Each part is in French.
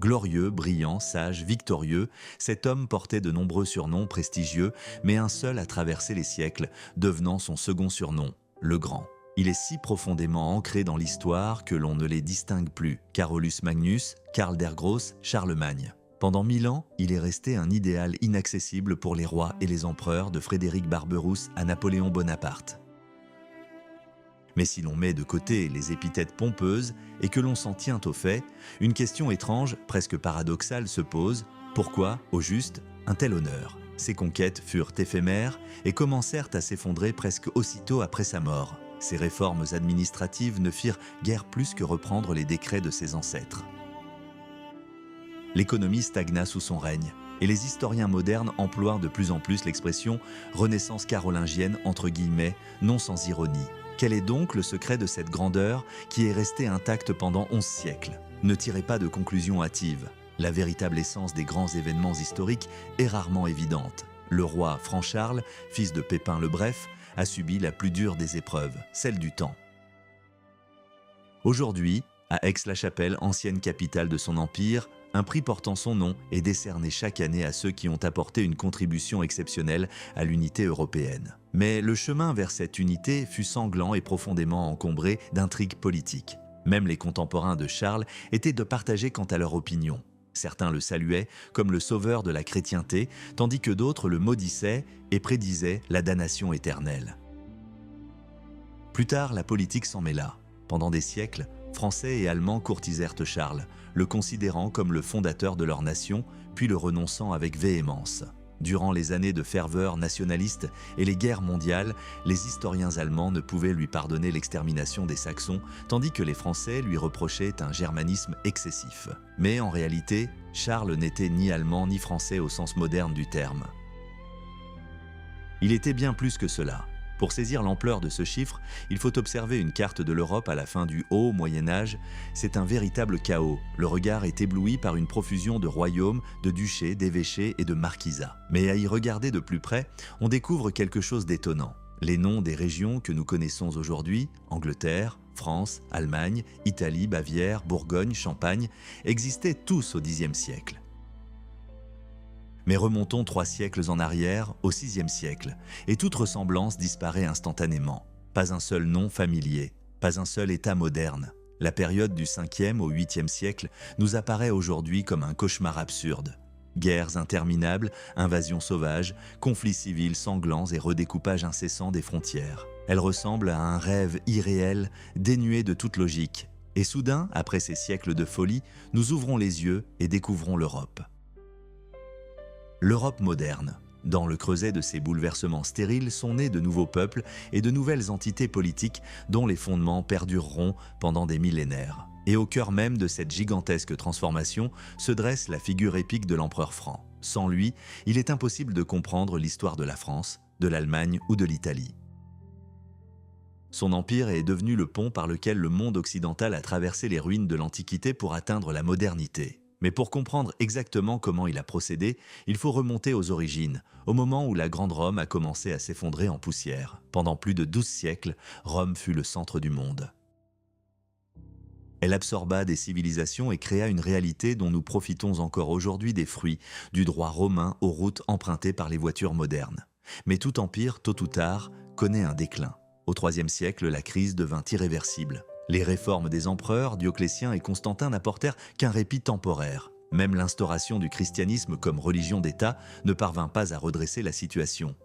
Glorieux, brillant, sage, victorieux, cet homme portait de nombreux surnoms prestigieux, mais un seul a traversé les siècles, devenant son second surnom, le Grand. Il est si profondément ancré dans l'histoire que l'on ne les distingue plus. Carolus Magnus, Karl der Grosse, Charlemagne. Pendant 1000 ans, il est resté un idéal inaccessible pour les rois et les empereurs de Frédéric Barberousse à Napoléon Bonaparte. Mais si l'on met de côté les épithètes pompeuses et que l'on s'en tient aux faits, une question étrange, presque paradoxale, se pose. Pourquoi, au juste, un tel honneur ? Ses conquêtes furent éphémères et commencèrent à s'effondrer presque aussitôt après sa mort. Ses réformes administratives ne firent guère plus que reprendre les décrets de ses ancêtres. L'économie stagna sous son règne, et les historiens modernes emploient de plus en plus l'expression « renaissance carolingienne » entre guillemets, non sans ironie. Quel est donc le secret de cette grandeur qui est restée intacte pendant 11 siècles ? Ne tirez pas de conclusions hâtives. La véritable essence des grands événements historiques est rarement évidente. Le roi Franc-Charles, fils de Pépin le Bref, a subi la plus dure des épreuves, celle du temps. Aujourd'hui, à Aix-la-Chapelle, ancienne capitale de son empire, un prix portant son nom est décerné chaque année à ceux qui ont apporté une contribution exceptionnelle à l'unité européenne. Mais le chemin vers cette unité fut sanglant et profondément encombré d'intrigues politiques. Même les contemporains de Charles étaient de partagés quant à leur opinion. Certains le saluaient comme le sauveur de la chrétienté, tandis que d'autres le maudissaient et prédisaient la damnation éternelle. Plus tard, la politique s'en mêla. Pendant des siècles, Français et Allemands courtisèrent Charles, le considérant comme le fondateur de leur nation, puis le renonçant avec véhémence. Durant les années de ferveur nationaliste et les guerres mondiales, les historiens allemands ne pouvaient lui pardonner l'extermination des Saxons, tandis que les Français lui reprochaient un germanisme excessif. Mais en réalité, Charles n'était ni allemand ni français au sens moderne du terme. Il était bien plus que cela. Pour saisir l'ampleur de ce chiffre, il faut observer une carte de l'Europe à la fin du Haut Moyen-Âge. C'est un véritable chaos. Le regard est ébloui par une profusion de royaumes, de duchés, d'évêchés et de marquisats. Mais à y regarder de plus près, on découvre quelque chose d'étonnant. Les noms des régions que nous connaissons aujourd'hui, Angleterre, France, Allemagne, Italie, Bavière, Bourgogne, Champagne, existaient tous au Xe siècle. Mais remontons 3 siècles en arrière, au VIe siècle, et toute ressemblance disparaît instantanément. Pas un seul nom familier, pas un seul État moderne. La période du 5e au 8e siècle nous apparaît aujourd'hui comme un cauchemar absurde. Guerres interminables, invasions sauvages, conflits civils sanglants et redécoupage incessant des frontières. Elle ressemble à un rêve irréel, dénué de toute logique. Et soudain, après ces siècles de folie, nous ouvrons les yeux et découvrons l'Europe. L'Europe moderne. Dans le creuset de ces bouleversements stériles sont nés de nouveaux peuples et de nouvelles entités politiques dont les fondements perdureront pendant des millénaires. Et au cœur même de cette gigantesque transformation se dresse la figure épique de l'empereur Franc. Sans lui, il est impossible de comprendre l'histoire de la France, de l'Allemagne ou de l'Italie. Son empire est devenu le pont par lequel le monde occidental a traversé les ruines de l'Antiquité pour atteindre la modernité. Mais pour comprendre exactement comment il a procédé, il faut remonter aux origines, au moment où la Grande Rome a commencé à s'effondrer en poussière. Pendant plus de 12 siècles, Rome fut le centre du monde. Elle absorba des civilisations et créa une réalité dont nous profitons encore aujourd'hui des fruits, du droit romain aux routes empruntées par les voitures modernes. Mais tout empire, tôt ou tard, connaît un déclin. Au IIIe siècle, la crise devint irréversible. Les réformes des empereurs, Dioclétien et Constantin n'apportèrent qu'un répit temporaire. Même l'instauration du christianisme comme religion d'État ne parvint pas à redresser la situation.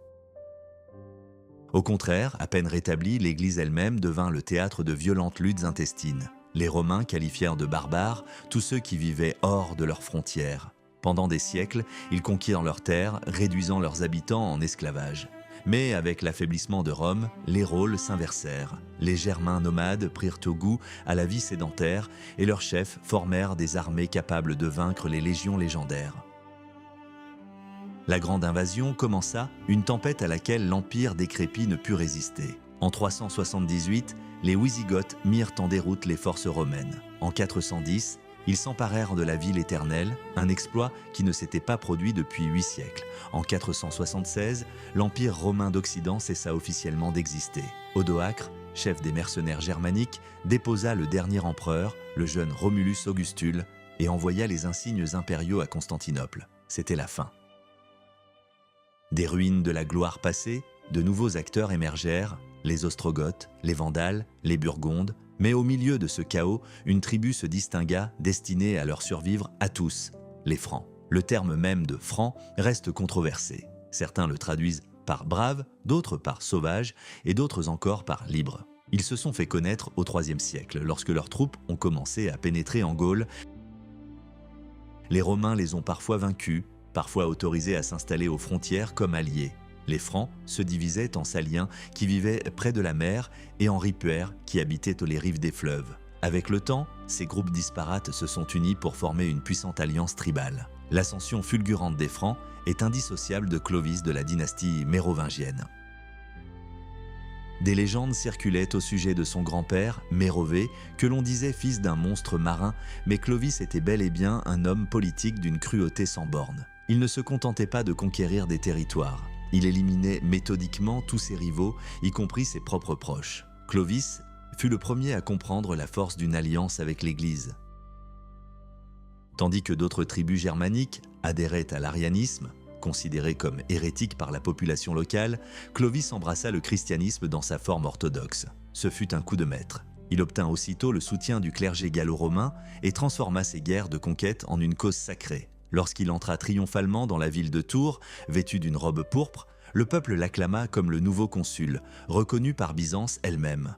Au contraire, à peine rétablie, l'Église elle-même devint le théâtre de violentes luttes intestines. Les Romains qualifièrent de barbares tous ceux qui vivaient hors de leurs frontières. Pendant des siècles, ils conquirent leurs terres, réduisant leurs habitants en esclavage. Mais avec l'affaiblissement de Rome, les rôles s'inversèrent. Les Germains nomades prirent au goût à la vie sédentaire et leurs chefs formèrent des armées capables de vaincre les légions légendaires. La grande invasion commença, une tempête à laquelle l'empire décrépit ne put résister. En 378, les Wisigoths mirent en déroute les forces romaines. En 410, ils s'emparèrent de la ville éternelle, un exploit qui ne s'était pas produit depuis 8 siècles. En 476, l'Empire romain d'Occident cessa officiellement d'exister. Odoacre, chef des mercenaires germaniques, déposa le dernier empereur, le jeune Romulus Augustule, et envoya les insignes impériaux à Constantinople. C'était la fin. Des ruines de la gloire passée, de nouveaux acteurs émergèrent, les Ostrogoths, les Vandales, les Burgondes, mais au milieu de ce chaos, une tribu se distingua destinée à leur survivre à tous, les Francs. Le terme même de Franc reste controversé. Certains le traduisent par brave, d'autres par sauvage et d'autres encore par libre. Ils se sont fait connaître au IIIe siècle, lorsque leurs troupes ont commencé à pénétrer en Gaule. Les Romains les ont parfois vaincus, parfois autorisés à s'installer aux frontières comme alliés. Les Francs se divisaient en Saliens qui vivaient près de la mer et en Ripuaires qui habitaient les rives des fleuves. Avec le temps, ces groupes disparates se sont unis pour former une puissante alliance tribale. L'ascension fulgurante des Francs est indissociable de Clovis de la dynastie mérovingienne. Des légendes circulaient au sujet de son grand-père, Mérové, que l'on disait fils d'un monstre marin, mais Clovis était bel et bien un homme politique d'une cruauté sans bornes. Il ne se contentait pas de conquérir des territoires. Il éliminait méthodiquement tous ses rivaux, y compris ses propres proches. Clovis fut le premier à comprendre la force d'une alliance avec l'Église. Tandis que d'autres tribus germaniques adhéraient à l'arianisme, considéré comme hérétique par la population locale, Clovis embrassa le christianisme dans sa forme orthodoxe. Ce fut un coup de maître. Il obtint aussitôt le soutien du clergé gallo-romain et transforma ses guerres de conquête en une cause sacrée. Lorsqu'il entra triomphalement dans la ville de Tours, vêtu d'une robe pourpre, le peuple l'acclama comme le nouveau consul, reconnu par Byzance elle-même.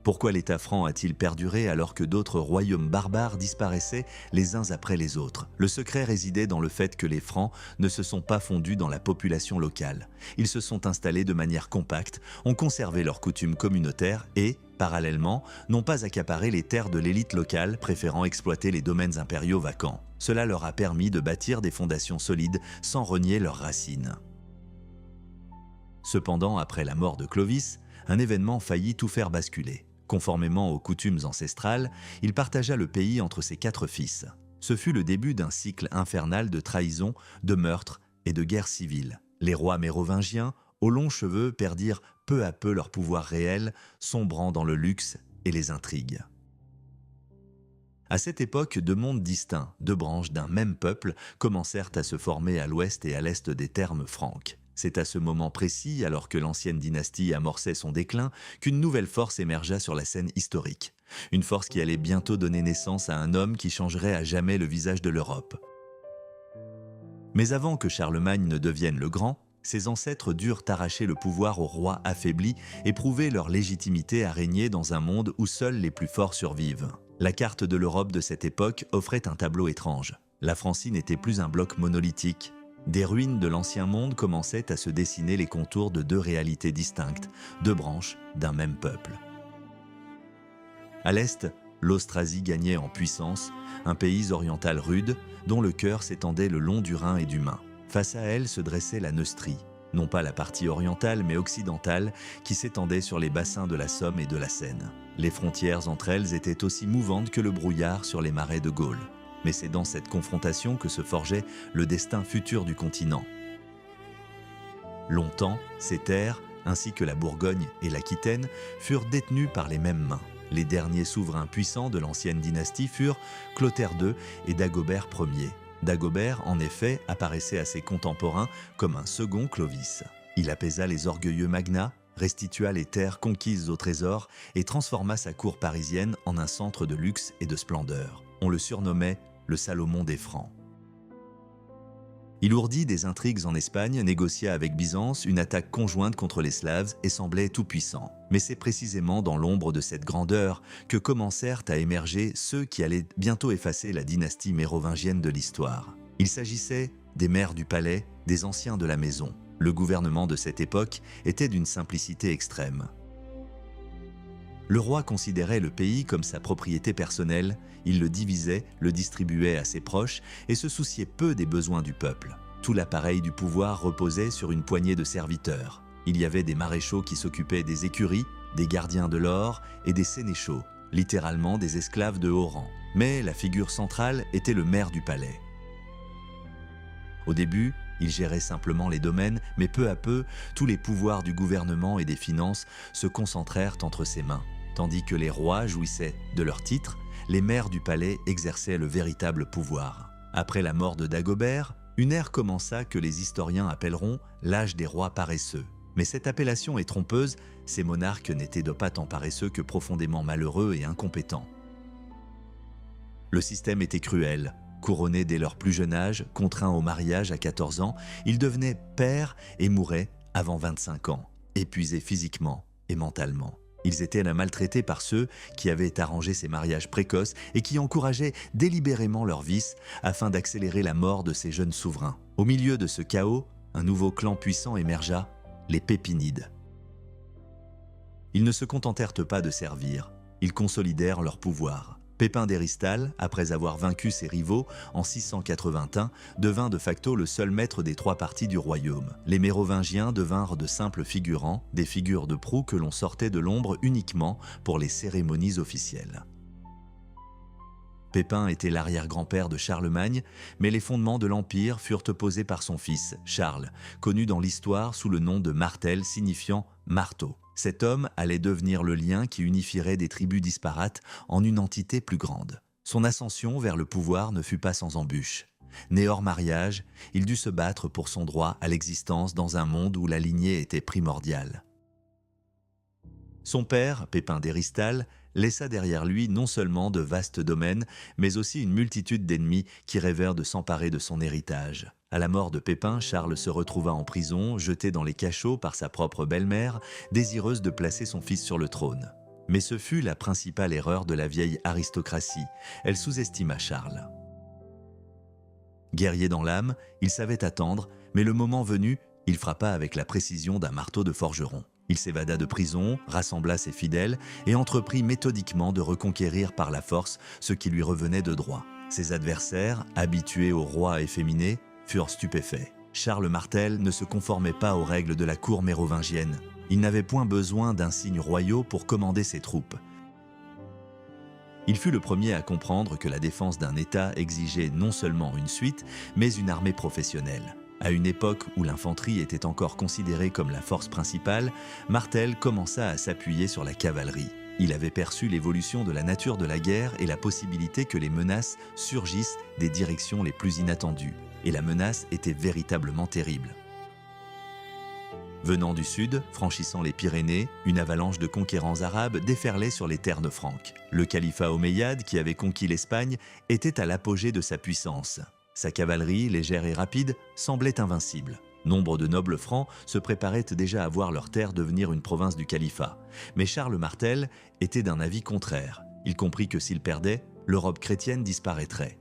Pourquoi l'État franc a-t-il perduré alors que d'autres royaumes barbares disparaissaient les uns après les autres? Le secret résidait dans le fait que les Francs ne se sont pas fondus dans la population locale. Ils se sont installés de manière compacte, ont conservé leurs coutumes communautaires et, parallèlement, n'ont pas accaparé les terres de l'élite locale, préférant exploiter les domaines impériaux vacants. Cela leur a permis de bâtir des fondations solides sans renier leurs racines. Cependant, après la mort de Clovis, un événement faillit tout faire basculer. Conformément aux coutumes ancestrales, il partagea le pays entre ses 4 fils. Ce fut le début d'un cycle infernal de trahison, de meurtres et de guerres civiles. Les rois mérovingiens, aux longs cheveux, perdirent peu à peu leur pouvoir réel, sombrant dans le luxe et les intrigues. À cette époque, 2 mondes distincts, 2 branches d'un même peuple, commencèrent à se former à l'ouest et à l'est des termes franques. C'est à ce moment précis, alors que l'ancienne dynastie amorçait son déclin, qu'une nouvelle force émergea sur la scène historique. Une force qui allait bientôt donner naissance à un homme qui changerait à jamais le visage de l'Europe. Mais avant que Charlemagne ne devienne le Grand, ses ancêtres durent arracher le pouvoir aux rois affaiblis et prouver leur légitimité à régner dans un monde où seuls les plus forts survivent. La carte de l'Europe de cette époque offrait un tableau étrange. La Francie n'était plus un bloc monolithique. Des ruines de l'ancien monde commençaient à se dessiner les contours de 2 réalités distinctes, 2 branches d'un même peuple. À l'est, l'Austrasie gagnait en puissance, un pays oriental rude, dont le cœur s'étendait le long du Rhin et du Main. Face à elle se dressait la Neustrie, non pas la partie orientale mais occidentale, qui s'étendait sur les bassins de la Somme et de la Seine. Les frontières entre elles étaient aussi mouvantes que le brouillard sur les marais de Gaule. Mais c'est dans cette confrontation que se forgeait le destin futur du continent. Longtemps, ces terres, ainsi que la Bourgogne et l'Aquitaine, furent détenues par les mêmes mains. Les derniers souverains puissants de l'ancienne dynastie furent Clotaire II et Dagobert Ier. Dagobert, en effet, apparaissait à ses contemporains comme un second Clovis. Il apaisa les orgueilleux magnats, restitua les terres conquises au trésor et transforma sa cour parisienne en un centre de luxe et de splendeur. On le surnommait le Salomon des Francs. Il ourdit des intrigues en Espagne, négocia avec Byzance une attaque conjointe contre les Slaves et semblait tout-puissant. Mais c'est précisément dans l'ombre de cette grandeur que commencèrent à émerger ceux qui allaient bientôt effacer la dynastie mérovingienne de l'histoire. Il s'agissait des maires du palais, des anciens de la maison. Le gouvernement de cette époque était d'une simplicité extrême. Le roi considérait le pays comme sa propriété personnelle, il le divisait, le distribuait à ses proches et se souciait peu des besoins du peuple. Tout l'appareil du pouvoir reposait sur une poignée de serviteurs. Il y avait des maréchaux qui s'occupaient des écuries, des gardiens de l'or et des sénéchaux, littéralement des esclaves de haut rang. Mais la figure centrale était le maire du palais. Au début, il gérait simplement les domaines, mais peu à peu, tous les pouvoirs du gouvernement et des finances se concentrèrent entre ses mains. Tandis que les rois jouissaient de leurs titres, les mères du palais exerçaient le véritable pouvoir. Après la mort de Dagobert, une ère commença que les historiens appelleront l'âge des rois paresseux. Mais cette appellation est trompeuse, ces monarques n'étaient pas tant paresseux que profondément malheureux et incompétents. Le système était cruel. Couronnés dès leur plus jeune âge, contraints au mariage à 14 ans, ils devenaient pères et mouraient avant 25 ans, épuisés physiquement et mentalement. Ils étaient maltraités par ceux qui avaient arrangé ces mariages précoces et qui encourageaient délibérément leur vice afin d'accélérer la mort de ces jeunes souverains. Au milieu de ce chaos, un nouveau clan puissant émergea, les Pépinides. Ils ne se contentèrent pas de servir, ils consolidèrent leur pouvoir. Pépin d'Héristal, après avoir vaincu ses rivaux en 681, devint de facto le seul maître des trois parties du royaume. Les Mérovingiens devinrent de simples figurants, des figures de proue que l'on sortait de l'ombre uniquement pour les cérémonies officielles. Pépin était l'arrière-grand-père de Charlemagne, mais les fondements de l'Empire furent posés par son fils, Charles, connu dans l'histoire sous le nom de Martel signifiant « marteau ». Cet homme allait devenir le lien qui unifierait des tribus disparates en une entité plus grande. Son ascension vers le pouvoir ne fut pas sans embûches. Né hors mariage, il dut se battre pour son droit à l'existence dans un monde où la lignée était primordiale. Son père, Pépin d'Héristal, laissa derrière lui non seulement de vastes domaines, mais aussi une multitude d'ennemis qui rêvèrent de s'emparer de son héritage. À la mort de Pépin, Charles se retrouva en prison, jeté dans les cachots par sa propre belle-mère, désireuse de placer son fils sur le trône. Mais ce fut la principale erreur de la vieille aristocratie. Elle sous-estima Charles. Guerrier dans l'âme, il savait attendre, mais le moment venu, il frappa avec la précision d'un marteau de forgeron. Il s'évada de prison, rassembla ses fidèles et entreprit méthodiquement de reconquérir par la force ce qui lui revenait de droit. Ses adversaires, habitués aux rois efféminés, furent stupéfaits. Charles Martel ne se conformait pas aux règles de la cour mérovingienne. Il n'avait point besoin d'insignes royaux pour commander ses troupes. Il fut le premier à comprendre que la défense d'un État exigeait non seulement une suite, mais une armée professionnelle. À une époque où l'infanterie était encore considérée comme la force principale, Martel commença à s'appuyer sur la cavalerie. Il avait perçu l'évolution de la nature de la guerre et la possibilité que les menaces surgissent des directions les plus inattendues. Et la menace était véritablement terrible. Venant du sud, franchissant les Pyrénées, une avalanche de conquérants arabes déferlait sur les terres franques. Le califat omeyyade, qui avait conquis l'Espagne, était à l'apogée de sa puissance. Sa cavalerie, légère et rapide, semblait invincible. Nombre de nobles francs se préparaient déjà à voir leur terre devenir une province du califat. Mais Charles Martel était d'un avis contraire. Il comprit que s'il perdait, l'Europe chrétienne disparaîtrait.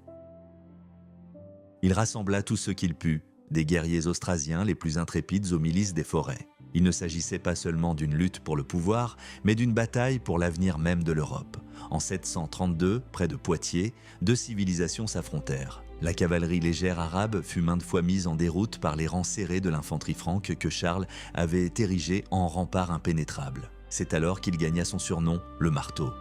Il rassembla tout ce qu'il put, des guerriers austrasiens les plus intrépides aux milices des forêts. Il ne s'agissait pas seulement d'une lutte pour le pouvoir, mais d'une bataille pour l'avenir même de l'Europe. En 732, près de Poitiers, deux civilisations s'affrontèrent. La cavalerie légère arabe fut maintes fois mise en déroute par les rangs serrés de l'infanterie franque que Charles avait érigé en rempart impénétrable. C'est alors qu'il gagna son surnom, le marteau.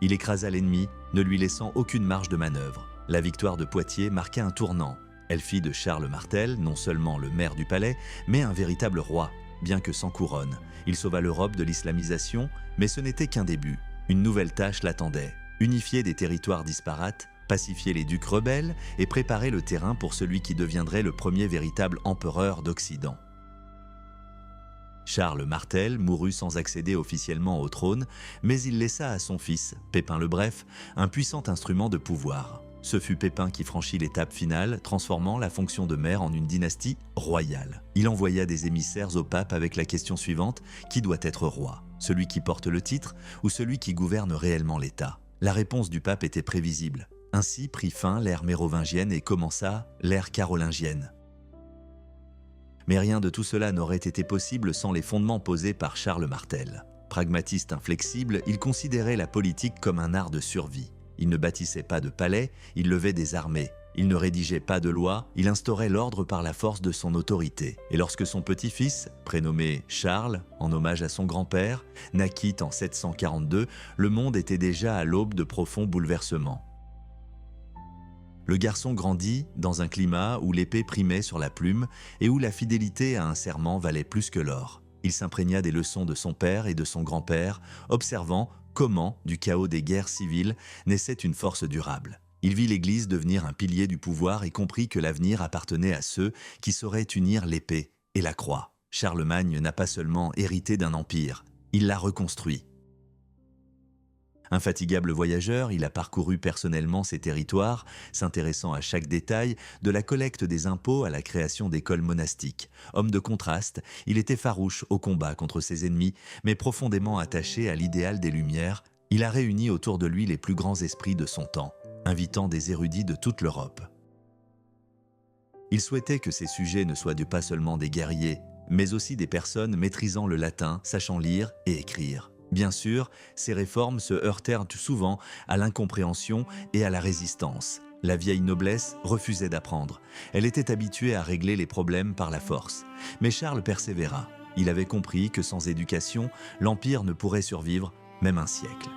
Il écrasa l'ennemi, ne lui laissant aucune marge de manœuvre. La victoire de Poitiers marqua un tournant. Elle fit de Charles Martel non seulement le maire du palais, mais un véritable roi, bien que sans couronne. Il sauva l'Europe de l'islamisation, mais ce n'était qu'un début. Une nouvelle tâche l'attendait, unifier des territoires disparates, pacifier les ducs rebelles et préparer le terrain pour celui qui deviendrait le premier véritable empereur d'Occident. Charles Martel mourut sans accéder officiellement au trône, mais il laissa à son fils, Pépin le Bref, un puissant instrument de pouvoir. Ce fut Pépin qui franchit l'étape finale, transformant la fonction de maire en une dynastie royale. Il envoya des émissaires au pape avec la question suivante: qui doit être roi? Celui qui porte le titre ou celui qui gouverne réellement l'État? La réponse du pape était prévisible. Ainsi prit fin l'ère mérovingienne et commença l'ère carolingienne. Mais rien de tout cela n'aurait été possible sans les fondements posés par Charles Martel. Pragmatiste inflexible, il considérait la politique comme un art de survie. Il ne bâtissait pas de palais, il levait des armées. Il ne rédigeait pas de lois, il instaurait l'ordre par la force de son autorité. Et lorsque son petit-fils, prénommé Charles, en hommage à son grand-père, naquit en 742, le monde était déjà à l'aube de profonds bouleversements. Le garçon grandit dans un climat où l'épée primait sur la plume et où la fidélité à un serment valait plus que l'or. Il s'imprégna des leçons de son père et de son grand-père, observant, comment, du chaos des guerres civiles, naissait une force durable. Il vit l'Église devenir un pilier du pouvoir et comprit que l'avenir appartenait à ceux qui sauraient unir l'épée et la croix. Charlemagne n'a pas seulement hérité d'un empire, il l'a reconstruit. Infatigable voyageur, il a parcouru personnellement ces territoires, s'intéressant à chaque détail, de la collecte des impôts à la création d'écoles monastiques. Homme de contraste, il était farouche au combat contre ses ennemis, mais profondément attaché à l'idéal des Lumières. Il a réuni autour de lui les plus grands esprits de son temps, invitant des érudits de toute l'Europe. Il souhaitait que ces sujets ne soient pas seulement des guerriers, mais aussi des personnes maîtrisant le latin, sachant lire et écrire. Bien sûr, ces réformes se heurtèrent souvent à l'incompréhension et à la résistance. La vieille noblesse refusait d'apprendre. Elle était habituée à régler les problèmes par la force. Mais Charles persévéra. Il avait compris que sans éducation, l'Empire ne pourrait survivre, même un siècle.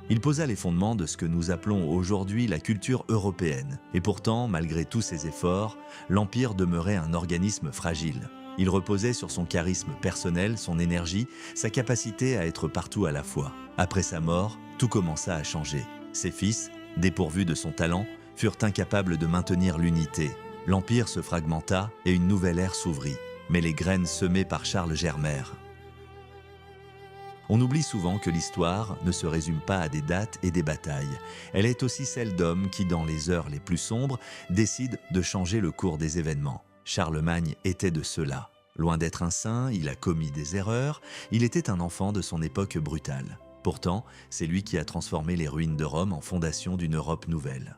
Il posa les fondements de ce que nous appelons aujourd'hui la culture européenne. Et pourtant, malgré tous ses efforts, l'Empire demeurait un organisme fragile. Il reposait sur son charisme personnel, son énergie, sa capacité à être partout à la fois. Après sa mort, tout commença à changer. Ses fils, dépourvus de son talent, furent incapables de maintenir l'unité. L'Empire se fragmenta et une nouvelle ère s'ouvrit. Mais les graines semées par Charles germèrent. On oublie souvent que l'histoire ne se résume pas à des dates et des batailles. Elle est aussi celle d'hommes qui, dans les heures les plus sombres, décident de changer le cours des événements. Charlemagne était de ceux-là. Loin d'être un saint, il a commis des erreurs, il était un enfant de son époque brutale. Pourtant, c'est lui qui a transformé les ruines de Rome en fondation d'une Europe nouvelle.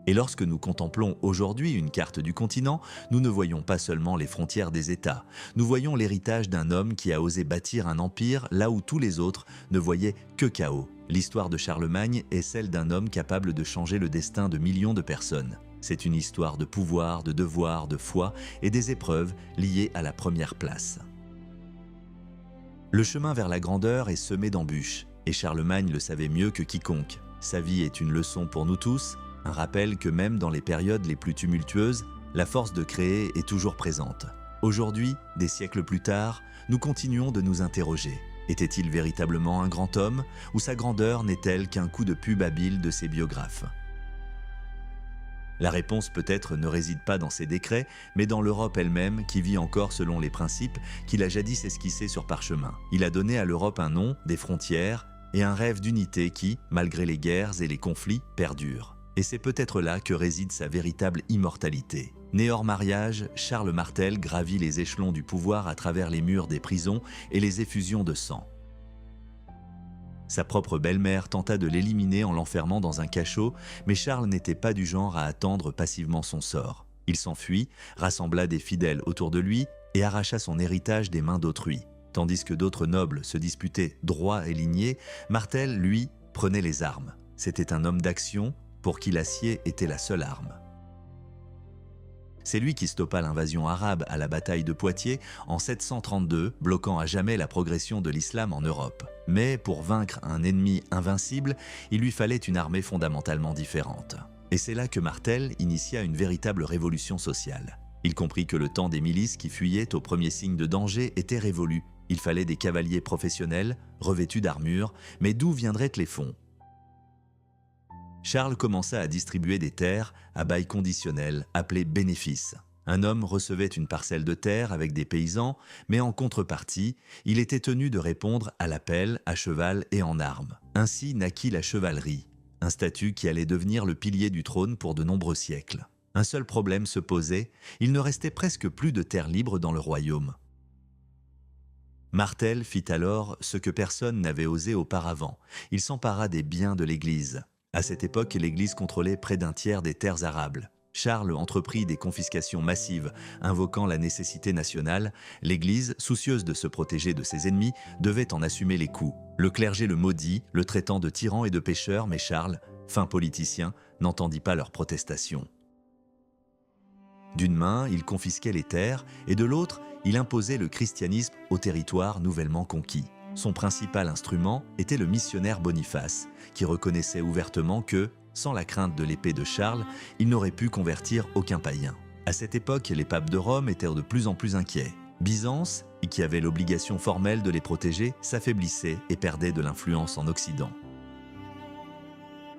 Et lorsque nous contemplons aujourd'hui une carte du continent, nous ne voyons pas seulement les frontières des États. Nous voyons l'héritage d'un homme qui a osé bâtir un empire là où tous les autres ne voyaient que chaos. L'histoire de Charlemagne est celle d'un homme capable de changer le destin de millions de personnes. C'est une histoire de pouvoir, de devoir, de foi et des épreuves liées à la première place. Le chemin vers la grandeur est semé d'embûches, et Charlemagne le savait mieux que quiconque. Sa vie est une leçon pour nous tous, un rappel que même dans les périodes les plus tumultueuses, la force de créer est toujours présente. Aujourd'hui, des siècles plus tard, nous continuons de nous interroger. Était-il véritablement un grand homme, ou sa grandeur n'est-elle qu'un coup de pub habile de ses biographes ? La réponse peut-être ne réside pas dans ses décrets, mais dans l'Europe elle-même qui vit encore selon les principes qu'il a jadis esquissés sur parchemin. Il a donné à l'Europe un nom, des frontières et un rêve d'unité qui, malgré les guerres et les conflits, perdure. Et c'est peut-être là que réside sa véritable immortalité. Né hors mariage, Charles Martel gravit les échelons du pouvoir à travers les murs des prisons et les effusions de sang. Sa propre belle-mère tenta de l'éliminer en l'enfermant dans un cachot, mais Charles n'était pas du genre à attendre passivement son sort. Il s'enfuit, rassembla des fidèles autour de lui et arracha son héritage des mains d'autrui. Tandis que d'autres nobles se disputaient droit et lignée, Martel, lui, prenait les armes. C'était un homme d'action pour qui l'acier était la seule arme. C'est lui qui stoppa l'invasion arabe à la bataille de Poitiers en 732, bloquant à jamais la progression de l'islam en Europe. Mais pour vaincre un ennemi invincible, il lui fallait une armée fondamentalement différente. Et c'est là que Martel initia une véritable révolution sociale. Il comprit que le temps des milices qui fuyaient au premier signe de danger était révolu. Il fallait des cavaliers professionnels, revêtus d'armure, mais d'où viendraient les fonds ? Charles commença à distribuer des terres à bail conditionnel, appelées bénéfices. Un homme recevait une parcelle de terre avec des paysans, mais en contrepartie, il était tenu de répondre à l'appel, à cheval et en armes. Ainsi naquit la chevalerie, un statut qui allait devenir le pilier du trône pour de nombreux siècles. Un seul problème se posait, il ne restait presque plus de terre libre dans le royaume. Martel fit alors ce que personne n'avait osé auparavant. Il s'empara des biens de l'Église. À cette époque, l'Église contrôlait près d'un tiers des terres arables. Charles entreprit des confiscations massives, invoquant la nécessité nationale. L'Église, soucieuse de se protéger de ses ennemis, devait en assumer les coûts. Le clergé le maudit, le traitant de tyran et de pécheur, mais Charles, fin politicien, n'entendit pas leurs protestations. D'une main, il confisquait les terres, et de l'autre, il imposait le christianisme au territoire nouvellement conquis. Son principal instrument était le missionnaire Boniface, qui reconnaissait ouvertement que, sans la crainte de l'épée de Charles, il n'aurait pu convertir aucun païen. À cette époque, les papes de Rome étaient de plus en plus inquiets. Byzance, et qui avait l'obligation formelle de les protéger, s'affaiblissait et perdait de l'influence en Occident.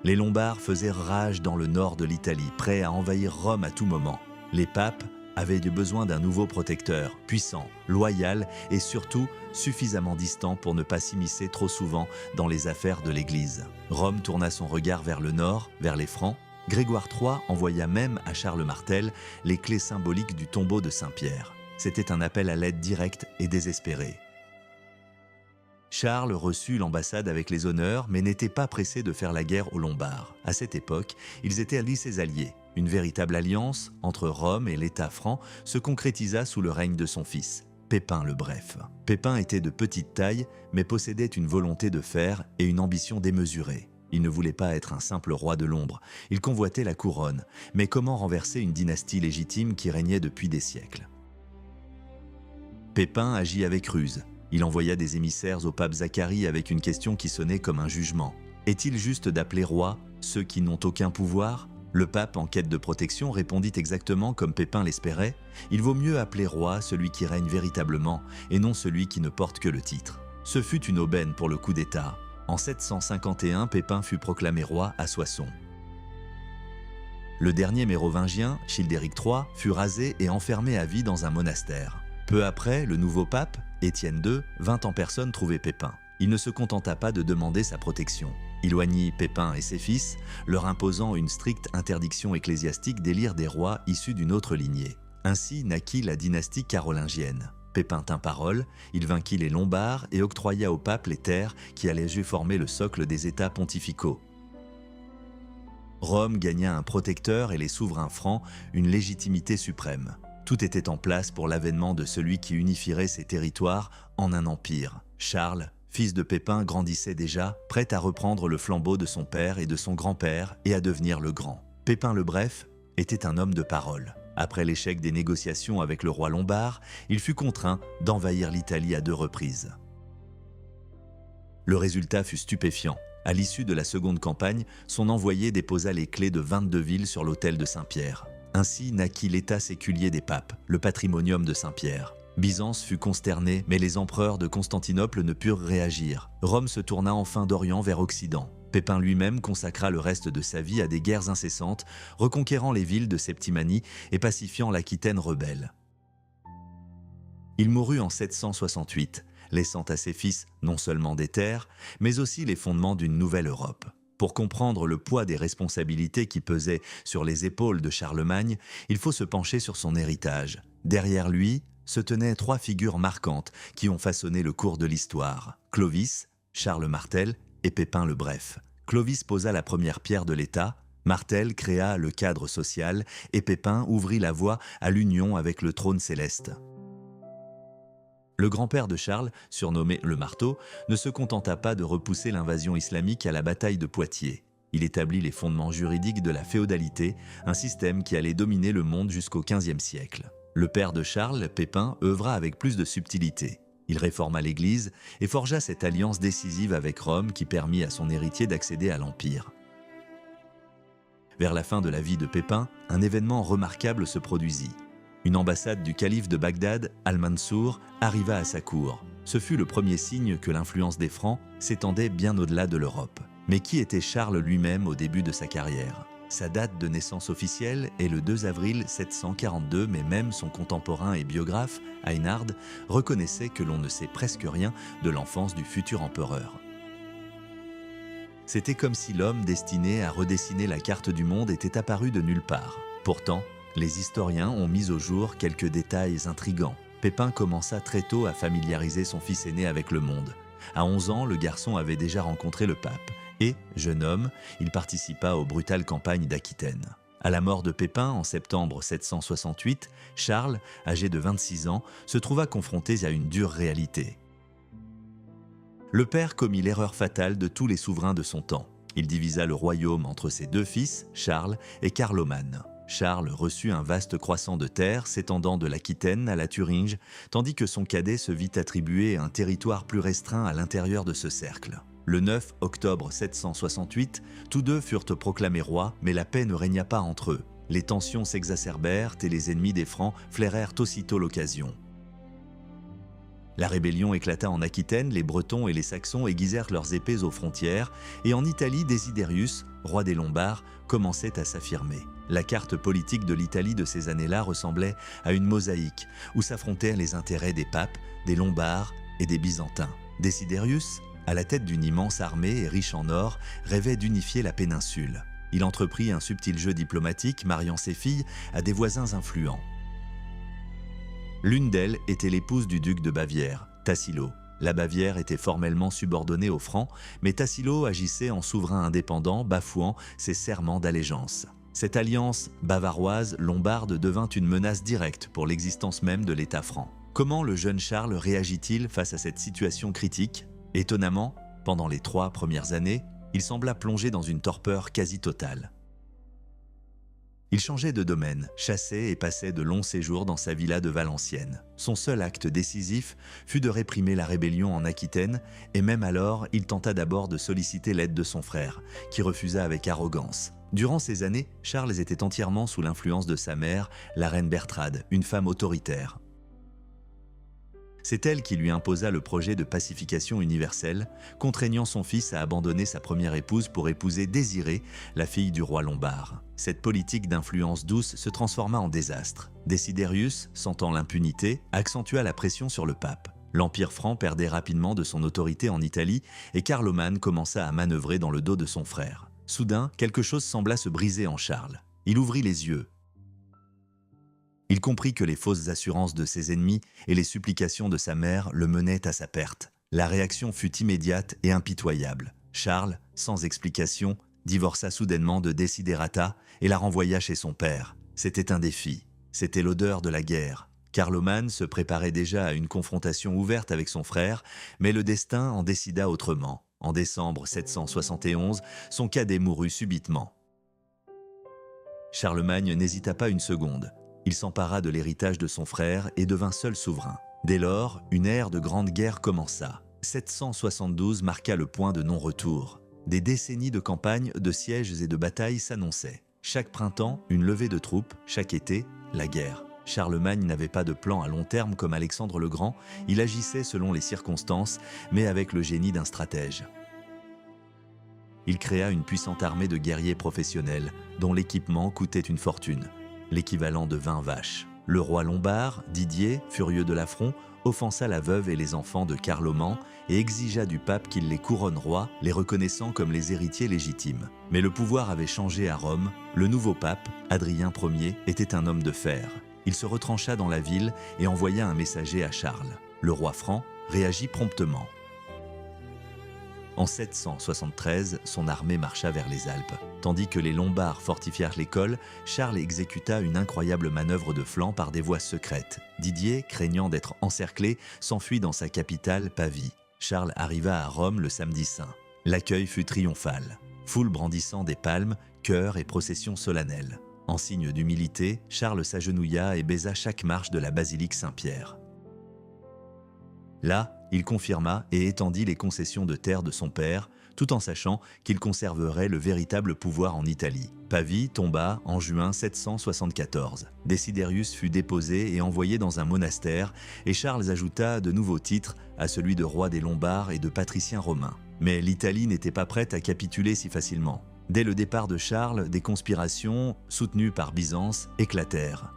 Les Lombards faisaient rage dans le nord de l'Italie, prêts à envahir Rome à tout moment. Les papes avaient besoin d'un nouveau protecteur, puissant, loyal et surtout suffisamment distant pour ne pas s'immiscer trop souvent dans les affaires de l'Église. Rome tourna son regard vers le nord, vers les Francs. Grégoire III envoya même à Charles Martel les clés symboliques du tombeau de Saint-Pierre. C'était un appel à l'aide direct et désespéré. Charles reçut l'ambassade avec les honneurs, mais n'était pas pressé de faire la guerre aux Lombards. À cette époque, ils étaient alliés ses alliés. Une véritable alliance entre Rome et l'État franc se concrétisa sous le règne de son fils, Pépin le Bref. Pépin était de petite taille, mais possédait une volonté de fer et une ambition démesurée. Il ne voulait pas être un simple roi de l'ombre, il convoitait la couronne. Mais comment renverser une dynastie légitime qui régnait depuis des siècles? Pépin agit avec ruse. Il envoya des émissaires au pape Zacharie avec une question qui sonnait comme un jugement. Est-il juste d'appeler roi ceux qui n'ont aucun pouvoir? Le pape, en quête de protection, répondit exactement comme Pépin l'espérait. Il vaut mieux appeler roi celui qui règne véritablement et non celui qui ne porte que le titre. Ce fut une aubaine pour le coup d'État. En 751, Pépin fut proclamé roi à Soissons. Le dernier mérovingien, Childéric III, fut rasé et enfermé à vie dans un monastère. Peu après, le nouveau pape, Étienne II, vint en personne trouver Pépin. Il ne se contenta pas de demander sa protection. Il oignit Pépin et ses fils, leur imposant une stricte interdiction ecclésiastique d'élire des rois issus d'une autre lignée. Ainsi naquit la dynastie carolingienne. Pépin tint parole, il vainquit les Lombards et octroya au pape les terres qui allaient former le socle des États pontificaux. Rome gagna un protecteur et les souverains francs une légitimité suprême. Tout était en place pour l'avènement de celui qui unifierait ces territoires en un empire. Charles, fils de Pépin, grandissait déjà, prêt à reprendre le flambeau de son père et de son grand-père et à devenir le grand. Pépin le Bref était un homme de parole. Après l'échec des négociations avec le roi lombard, il fut contraint d'envahir l'Italie à 2 reprises. Le résultat fut stupéfiant. À l'issue de la seconde campagne, son envoyé déposa les clés de 22 villes sur l'autel de Saint-Pierre. Ainsi naquit l'état séculier des papes, le patrimonium de Saint-Pierre. Byzance fut consterné, mais les empereurs de Constantinople ne purent réagir. Rome se tourna enfin d'Orient vers Occident. Pépin lui-même consacra le reste de sa vie à des guerres incessantes, reconquérant les villes de Septimanie et pacifiant l'Aquitaine rebelle. Il mourut en 768, laissant à ses fils non seulement des terres, mais aussi les fondements d'une nouvelle Europe. Pour comprendre le poids des responsabilités qui pesaient sur les épaules de Charlemagne, il faut se pencher sur son héritage. Derrière lui se tenaient 3 figures marquantes qui ont façonné le cours de l'histoire. Clovis, Charles Martel et Pépin le Bref. Clovis posa la première pierre de l'État, Martel créa le cadre social et Pépin ouvrit la voie à l'union avec le trône céleste. Le grand-père de Charles, surnommé le Marteau, ne se contenta pas de repousser l'invasion islamique à la bataille de Poitiers. Il établit les fondements juridiques de la féodalité, un système qui allait dominer le monde jusqu'au XVe siècle. Le père de Charles, Pépin, œuvra avec plus de subtilité. Il réforma l'Église et forgea cette alliance décisive avec Rome qui permit à son héritier d'accéder à l'Empire. Vers la fin de la vie de Pépin, un événement remarquable se produisit. Une ambassade du calife de Bagdad, Al-Mansour, arriva à sa cour. Ce fut le premier signe que l'influence des Francs s'étendait bien au-delà de l'Europe. Mais qui était Charles lui-même au début de sa carrière? Sa date de naissance officielle est le 2 avril 742, mais même son contemporain et biographe, Einhard, reconnaissait que l'on ne sait presque rien de l'enfance du futur empereur. C'était comme si l'homme destiné à redessiner la carte du monde était apparu de nulle part. Pourtant, les historiens ont mis au jour quelques détails intrigants. Pépin commença très tôt à familiariser son fils aîné avec le monde. À 11 ans, le garçon avait déjà rencontré le pape. Et, jeune homme, il participa aux brutales campagnes d'Aquitaine. À la mort de Pépin en septembre 768, Charles, âgé de 26 ans, se trouva confronté à une dure réalité. Le père commit l'erreur fatale de tous les souverains de son temps. Il divisa le royaume entre ses 2 fils, Charles et Carloman. Charles reçut un vaste croissant de terre s'étendant de l'Aquitaine à la Thuringe, tandis que son cadet se vit attribuer un territoire plus restreint à l'intérieur de ce cercle. Le 9 octobre 768, tous 2 furent proclamés rois, mais la paix ne régna pas entre eux. Les tensions s'exacerbèrent et les ennemis des Francs flairèrent aussitôt l'occasion. La rébellion éclata en Aquitaine, les Bretons et les Saxons aiguisèrent leurs épées aux frontières, et en Italie, Desiderius, roi des Lombards, commençait à s'affirmer. La carte politique de l'Italie de ces années-là ressemblait à une mosaïque où s'affrontèrent les intérêts des papes, des Lombards et des Byzantins. Desiderius, à la tête d'une immense armée et riche en or, rêvait d'unifier la péninsule. Il entreprit un subtil jeu diplomatique, mariant ses filles à des voisins influents. L'une d'elles était l'épouse du duc de Bavière, Tassilo. La Bavière était formellement subordonnée aux Francs, mais Tassilo agissait en souverain indépendant, bafouant ses serments d'allégeance. Cette alliance bavaroise-lombarde devint une menace directe pour l'existence même de l'État franc. Comment le jeune Charles réagit-il face à cette situation critique? Étonnamment, pendant les 3 premières années, il sembla plongé dans une torpeur quasi totale. Il changeait de domaine, chassait et passait de longs séjours dans sa villa de Valenciennes. Son seul acte décisif fut de réprimer la rébellion en Aquitaine, et même alors, il tenta d'abord de solliciter l'aide de son frère, qui refusa avec arrogance. Durant ces années, Charles était entièrement sous l'influence de sa mère, la reine Bertrade, une femme autoritaire. C'est elle qui lui imposa le projet de pacification universelle, contraignant son fils à abandonner sa première épouse pour épouser Désirée, la fille du roi lombard. Cette politique d'influence douce se transforma en désastre. Desiderius, sentant l'impunité, accentua la pression sur le pape. L'Empire franc perdait rapidement de son autorité en Italie et Carloman commença à manœuvrer dans le dos de son frère. Soudain, quelque chose sembla se briser en Charles. Il ouvrit les yeux. Il comprit que les fausses assurances de ses ennemis et les supplications de sa mère le menaient à sa perte. La réaction fut immédiate et impitoyable. Charles, sans explication, divorça soudainement de Desiderata et la renvoya chez son père. C'était un défi. C'était l'odeur de la guerre. Carloman se préparait déjà à une confrontation ouverte avec son frère, mais le destin en décida autrement. En décembre 771, son cadet mourut subitement. Charlemagne n'hésita pas une seconde. Il s'empara de l'héritage de son frère et devint seul souverain. Dès lors, une ère de grande guerre commença. 772 marqua le point de non-retour. Des décennies de campagnes, de sièges et de batailles s'annonçaient. Chaque printemps, une levée de troupes, chaque été, la guerre. Charlemagne n'avait pas de plan à long terme comme Alexandre le Grand, il agissait selon les circonstances, mais avec le génie d'un stratège. Il créa une puissante armée de guerriers professionnels, dont l'équipement coûtait une fortune. L'équivalent de 20 vaches. Le roi lombard, Didier, furieux de l'affront, offensa la veuve et les enfants de Carloman et exigea du pape qu'il les couronne rois, les reconnaissant comme les héritiers légitimes. Mais le pouvoir avait changé à Rome. Le nouveau pape, Adrien Ier, était un homme de fer. Il se retrancha dans la ville et envoya un messager à Charles. Le roi franc réagit promptement. En 773, son armée marcha vers les Alpes. Tandis que les Lombards fortifièrent l'école, Charles exécuta une incroyable manœuvre de flanc par des voies secrètes. Didier, craignant d'être encerclé, s'enfuit dans sa capitale, Pavie. Charles arriva à Rome le samedi saint. L'accueil fut triomphal. Foule brandissant des palmes, chœurs et processions solennelles. En signe d'humilité, Charles s'agenouilla et baisa chaque marche de la basilique Saint-Pierre. Là, il confirma et étendit les concessions de terre de son père, tout en sachant qu'il conserverait le véritable pouvoir en Italie. Pavie tomba en juin 774. Desiderius fut déposé et envoyé dans un monastère, et Charles ajouta de nouveaux titres à celui de roi des Lombards et de patricien romain. Mais l'Italie n'était pas prête à capituler si facilement. Dès le départ de Charles, des conspirations, soutenues par Byzance, éclatèrent.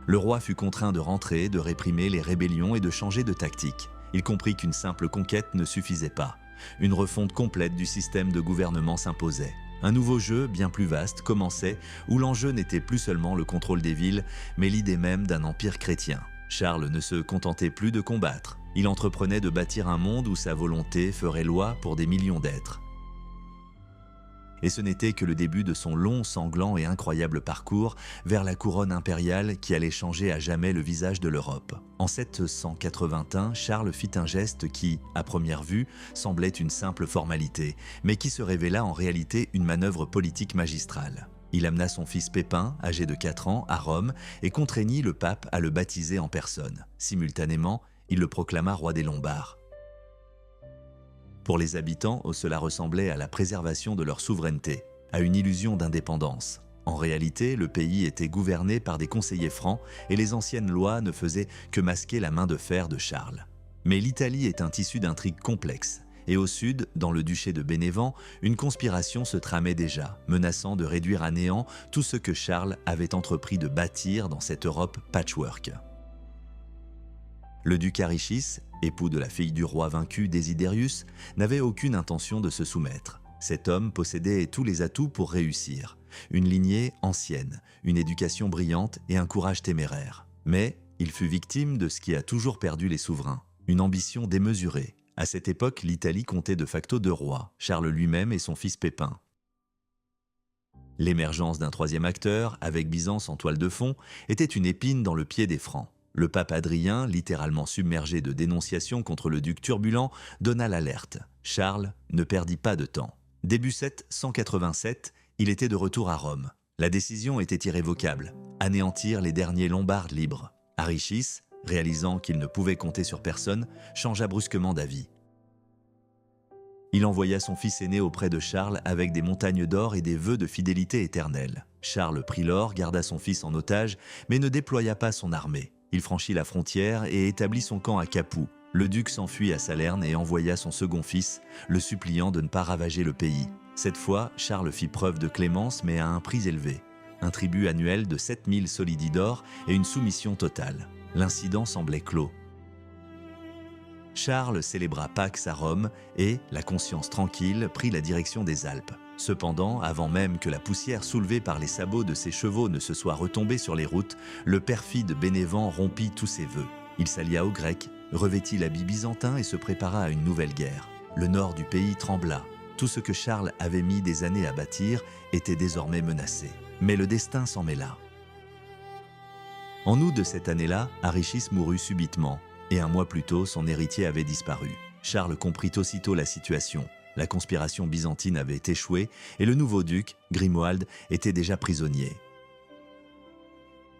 Le roi fut contraint de rentrer, de réprimer les rébellions et de changer de tactique. Il comprit qu'une simple conquête ne suffisait pas. Une refonte complète du système de gouvernement s'imposait. Un nouveau jeu, bien plus vaste, commençait, où l'enjeu n'était plus seulement le contrôle des villes, mais l'idée même d'un empire chrétien. Charles ne se contentait plus de combattre. Il entreprenait de bâtir un monde où sa volonté ferait loi pour des millions d'êtres. Et ce n'était que le début de son long, sanglant et incroyable parcours vers la couronne impériale qui allait changer à jamais le visage de l'Europe. En 781, Charles fit un geste qui, à première vue, semblait une simple formalité, mais qui se révéla en réalité une manœuvre politique magistrale. Il amena son fils Pépin, âgé de 4 ans, à Rome et contraignit le pape à le baptiser en personne. Simultanément, il le proclama roi des Lombards. Pour les habitants, cela ressemblait à la préservation de leur souveraineté, à une illusion d'indépendance. En réalité, le pays était gouverné par des conseillers francs et les anciennes lois ne faisaient que masquer la main de fer de Charles. Mais l'Italie est un tissu d'intrigues complexes. Et au sud, dans le duché de Bénévent, une conspiration se tramait déjà, menaçant de réduire à néant tout ce que Charles avait entrepris de bâtir dans cette Europe patchwork. Le duc Arichis, époux de la fille du roi vaincu Desiderius, n'avait aucune intention de se soumettre. Cet homme possédait tous les atouts pour réussir. Une lignée ancienne, une éducation brillante et un courage téméraire. Mais il fut victime de ce qui a toujours perdu les souverains, une ambition démesurée. À cette époque, l'Italie comptait de facto 2 rois, Charles lui-même et son fils Pépin. L'émergence d'un troisième acteur, avec Byzance en toile de fond, était une épine dans le pied des Francs. Le pape Adrien, littéralement submergé de dénonciations contre le duc turbulent, donna l'alerte. Charles ne perdit pas de temps. Début 787, il était de retour à Rome. La décision était irrévocable, anéantir les derniers Lombards libres. Arichis, réalisant qu'il ne pouvait compter sur personne, changea brusquement d'avis. Il envoya son fils aîné auprès de Charles avec des montagnes d'or et des vœux de fidélité éternelle. Charles prit l'or, garda son fils en otage, mais ne déploya pas son armée. Il franchit la frontière et établit son camp à Capoue. Le duc s'enfuit à Salerne et envoya son second fils, le suppliant de ne pas ravager le pays. Cette fois, Charles fit preuve de clémence mais à un prix élevé. Un tribut annuel de 7000 solidi d'or et une soumission totale. L'incident semblait clos. Charles célébra Pax à Rome et, la conscience tranquille, prit la direction des Alpes. Cependant, avant même que la poussière soulevée par les sabots de ses chevaux ne se soit retombée sur les routes, le perfide Bénévent rompit tous ses vœux. Il s'allia aux Grecs, revêtit l'habit byzantin et se prépara à une nouvelle guerre. Le nord du pays trembla. Tout ce que Charles avait mis des années à bâtir était désormais menacé. Mais le destin s'en mêla. En août de cette année-là, Arichis mourut subitement, et un mois plus tôt, son héritier avait disparu. Charles comprit aussitôt la situation. La conspiration byzantine avait échoué, et le nouveau duc, Grimoald, était déjà prisonnier.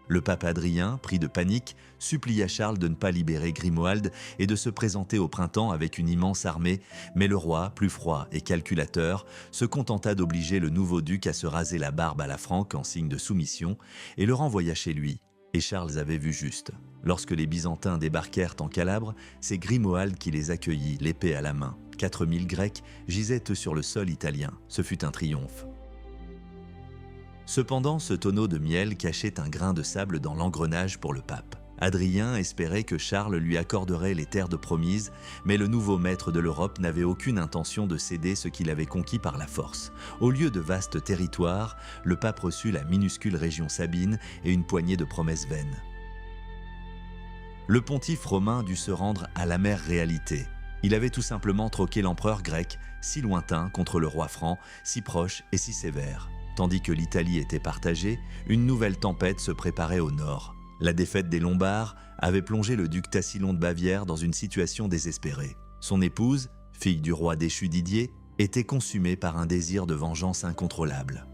Le pape Adrien, pris de panique, supplia Charles de ne pas libérer Grimoald et de se présenter au printemps avec une immense armée, mais le roi, plus froid et calculateur, se contenta d'obliger le nouveau duc à se raser la barbe à la franque en signe de soumission et le renvoya chez lui. Et Charles avait vu juste. Lorsque les Byzantins débarquèrent en Calabre, c'est Grimoald qui les accueillit, l'épée à la main. 4000 Grecs gisaient eux sur le sol italien. Ce fut un triomphe. Cependant, ce tonneau de miel cachait un grain de sable dans l'engrenage pour le pape. Adrien espérait que Charles lui accorderait les terres de promises, mais le nouveau maître de l'Europe n'avait aucune intention de céder ce qu'il avait conquis par la force. Au lieu de vastes territoires, le pape reçut la minuscule région sabine et une poignée de promesses vaines. Le pontife romain dut se rendre à l'amère réalité. Il avait tout simplement troqué l'empereur grec, si lointain, contre le roi franc, si proche et si sévère. Tandis que l'Italie était partagée, une nouvelle tempête se préparait au nord. La défaite des Lombards avait plongé le duc Tassilon de Bavière dans une situation désespérée. Son épouse, fille du roi déchu Didier, était consumée par un désir de vengeance incontrôlable.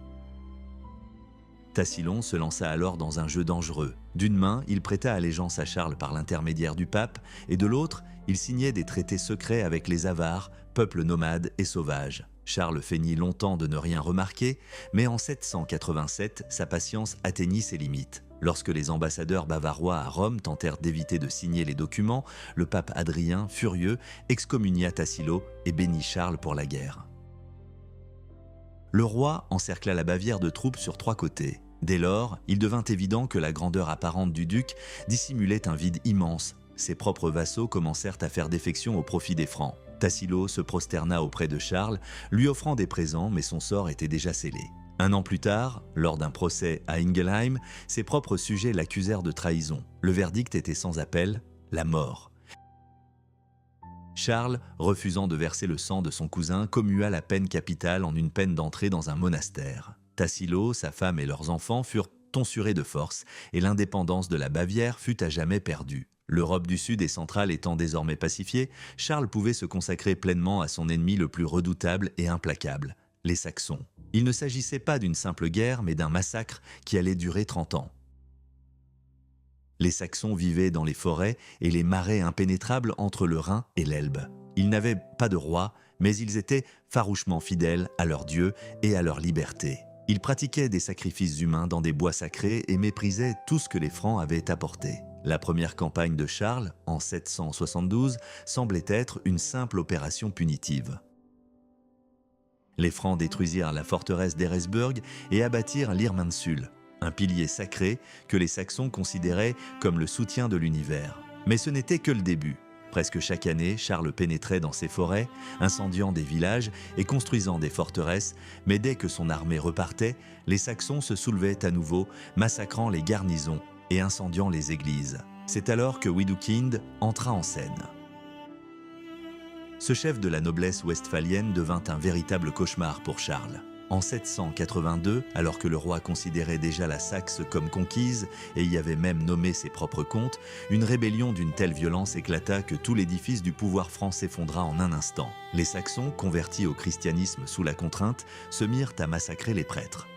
Tassilon se lança alors dans un jeu dangereux. D'une main, il prêta allégeance à Charles par l'intermédiaire du pape, et de l'autre, il signait des traités secrets avec les Avars, peuple nomade et sauvage. Charles feignit longtemps de ne rien remarquer, mais en 787, sa patience atteignit ses limites. Lorsque les ambassadeurs bavarois à Rome tentèrent d'éviter de signer les documents, le pape Adrien, furieux, excommunia Tassilo et bénit Charles pour la guerre. Le roi encercla la Bavière de troupes sur 3 côtés. Dès lors, il devint évident que la grandeur apparente du duc dissimulait un vide immense. Ses propres vassaux commencèrent à faire défection au profit des Francs. Tassilo se prosterna auprès de Charles, lui offrant des présents, mais son sort était déjà scellé. Un an plus tard, lors d'un procès à Ingelheim, ses propres sujets l'accusèrent de trahison. Le verdict était sans appel, la mort. Charles, refusant de verser le sang de son cousin, commua la peine capitale en une peine d'entrée dans un monastère. Tassilo, sa femme et leurs enfants furent tonsurés de force et l'indépendance de la Bavière fut à jamais perdue. L'Europe du Sud et centrale étant désormais pacifiée, Charles pouvait se consacrer pleinement à son ennemi le plus redoutable et implacable, les Saxons. Il ne s'agissait pas d'une simple guerre, mais d'un massacre qui allait durer 30 ans. Les Saxons vivaient dans les forêts et les marais impénétrables entre le Rhin et l'Elbe. Ils n'avaient pas de roi, mais ils étaient farouchement fidèles à leur Dieu et à leur liberté. Il pratiquait des sacrifices humains dans des bois sacrés et méprisait tout ce que les Francs avaient apporté. La première campagne de Charles, en 772, semblait être une simple opération punitive. Les Francs détruisirent la forteresse d'Eresburg et abattirent l'Irminsul, un pilier sacré que les Saxons considéraient comme le soutien de l'univers. Mais ce n'était que le début. Presque chaque année, Charles pénétrait dans ces forêts, incendiant des villages et construisant des forteresses, mais dès que son armée repartait, les Saxons se soulevaient à nouveau, massacrant les garnisons et incendiant les églises. C'est alors que Widukind entra en scène. Ce chef de la noblesse westphalienne devint un véritable cauchemar pour Charles. En 782, alors que le roi considérait déjà la Saxe comme conquise et y avait même nommé ses propres comtes, une rébellion d'une telle violence éclata que tout l'édifice du pouvoir franc s'effondra en un instant. Les Saxons, convertis au christianisme sous la contrainte, se mirent à massacrer les prêtres.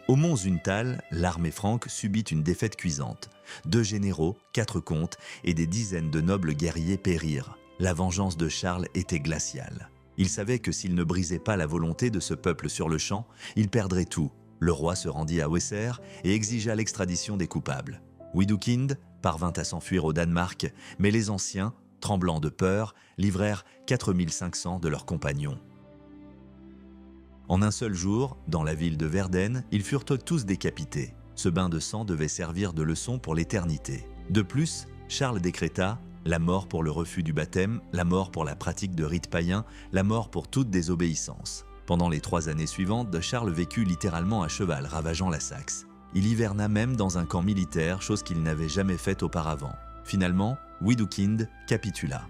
Au mont Zuntal, l'armée franque subit une défaite cuisante. 2 généraux, 4 comtes et des dizaines de nobles guerriers périrent. La vengeance de Charles était glaciale. Il savait que s'il ne brisait pas la volonté de ce peuple sur le champ, il perdrait tout. Le roi se rendit à Weser et exigea l'extradition des coupables. Widukind parvint à s'enfuir au Danemark, mais les anciens, tremblants de peur, livrèrent 4500 de leurs compagnons. En un seul jour, dans la ville de Verden, ils furent tous décapités. Ce bain de sang devait servir de leçon pour l'éternité. De plus, Charles décréta la mort pour le refus du baptême, la mort pour la pratique de rites païens, la mort pour toute désobéissance. Pendant les 3 années suivantes, Charles vécut littéralement à cheval, ravageant la Saxe. Il hiverna même dans un camp militaire, chose qu'il n'avait jamais faite auparavant. Finalement, Widukind capitula.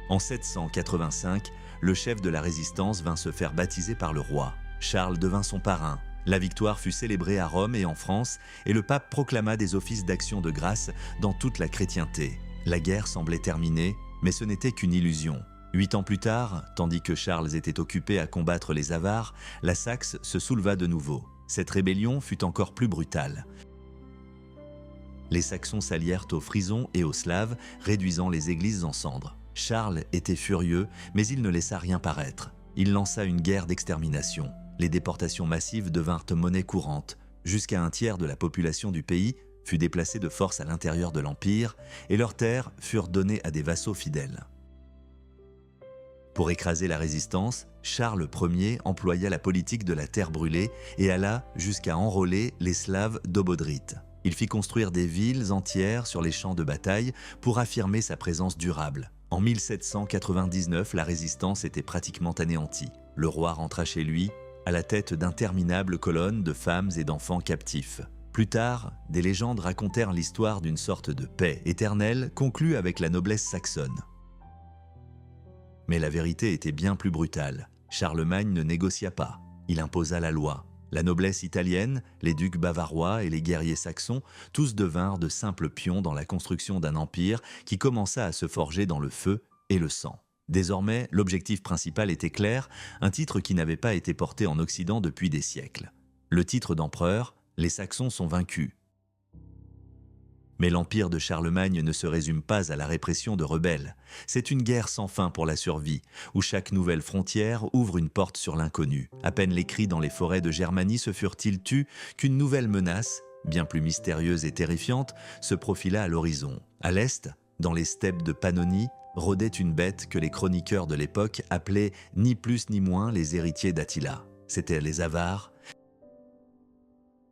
En 785, le chef de la résistance vint se faire baptiser par le roi. Charles devint son parrain. La victoire fut célébrée à Rome et en France, et le pape proclama des offices d'action de grâce dans toute la chrétienté. La guerre semblait terminée, mais ce n'était qu'une illusion. 8 ans plus tard, tandis que Charles était occupé à combattre les Avars, la Saxe se souleva de nouveau. Cette rébellion fut encore plus brutale. Les Saxons s'allièrent aux Frisons et aux Slaves, réduisant les églises en cendres. Charles était furieux, mais il ne laissa rien paraître. Il lança une guerre d'extermination. Les déportations massives devinrent monnaie courante. Jusqu'à un tiers de la population du pays fut déplacée de force à l'intérieur de l'Empire et leurs terres furent données à des vassaux fidèles. Pour écraser la résistance, Charles Ier employa la politique de la terre brûlée et alla jusqu'à enrôler les Slaves d'Obodrite. Il fit construire des villes entières sur les champs de bataille pour affirmer sa présence durable. En 1799, la résistance était pratiquement anéantie. Le roi rentra chez lui, à la tête d'interminables colonnes de femmes et d'enfants captifs. Plus tard, des légendes racontèrent l'histoire d'une sorte de paix éternelle conclue avec la noblesse saxonne. Mais la vérité était bien plus brutale. Charlemagne ne négocia pas, il imposa la loi. La noblesse italienne, les ducs bavarois et les guerriers saxons, tous devinrent de simples pions dans la construction d'un empire qui commença à se forger dans le feu et le sang. Désormais, l'objectif principal était clair, un titre qui n'avait pas été porté en Occident depuis des siècles. Le titre d'empereur, les Saxons sont vaincus. Mais l'empire de Charlemagne ne se résume pas à la répression de rebelles. C'est une guerre sans fin pour la survie, où chaque nouvelle frontière ouvre une porte sur l'inconnu. À peine les cris dans les forêts de Germanie se furent-ils tus qu'une nouvelle menace, bien plus mystérieuse et terrifiante, se profila à l'horizon. À l'est, dans les steppes de Pannonie, rôdait une bête que les chroniqueurs de l'époque appelaient ni plus ni moins les héritiers d'Attila. C'étaient les Avars.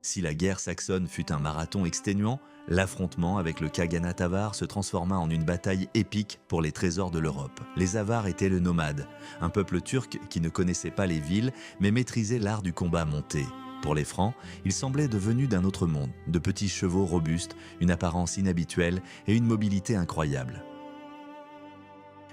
Si la guerre saxonne fut un marathon exténuant, l'affrontement avec le Khaganat avar se transforma en une bataille épique pour les trésors de l'Europe. Les Avars étaient le nomade, un peuple turc qui ne connaissait pas les villes mais maîtrisait l'art du combat monté. Pour les Francs, ils semblaient devenus d'un autre monde, de petits chevaux robustes, une apparence inhabituelle et une mobilité incroyable.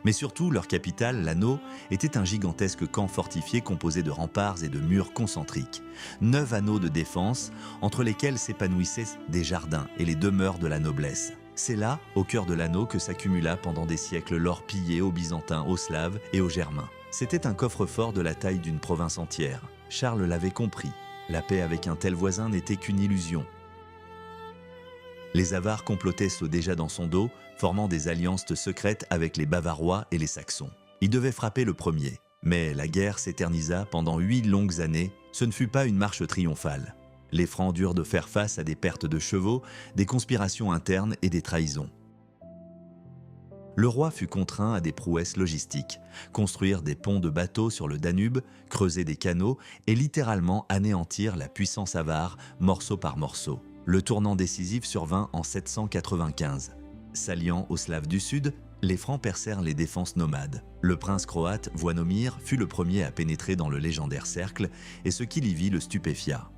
Mais surtout, leur capitale, l'Anneau, était un gigantesque camp fortifié composé de remparts et de murs concentriques. 9 anneaux de défense, entre lesquels s'épanouissaient des jardins et les demeures de la noblesse. C'est là, au cœur de l'Anneau, que s'accumula pendant des siècles l'or pillé aux Byzantins, aux Slaves et aux Germains. C'était un coffre-fort de la taille d'une province entière. Charles l'avait compris. La paix avec un tel voisin n'était qu'une illusion. Les Avars complotaient déjà dans son dos, formant des alliances secrètes avec les Bavarois et les Saxons. Ils devaient frapper le premier, Mais la guerre s'éternisa pendant 8 longues années. Ce ne fut pas une marche triomphale. Les Francs durent de faire face à des pertes de chevaux, des conspirations internes et des trahisons. Le roi fut contraint à des prouesses logistiques, construire des ponts de bateaux sur le Danube, creuser des canaux et littéralement anéantir la puissance avare morceau par morceau. Le tournant décisif survint en 795. S'alliant aux Slaves du Sud, les Francs percèrent les défenses nomades. Le prince croate Voinomir fut le premier à pénétrer dans le légendaire cercle et ce qu'il y vit le stupéfia.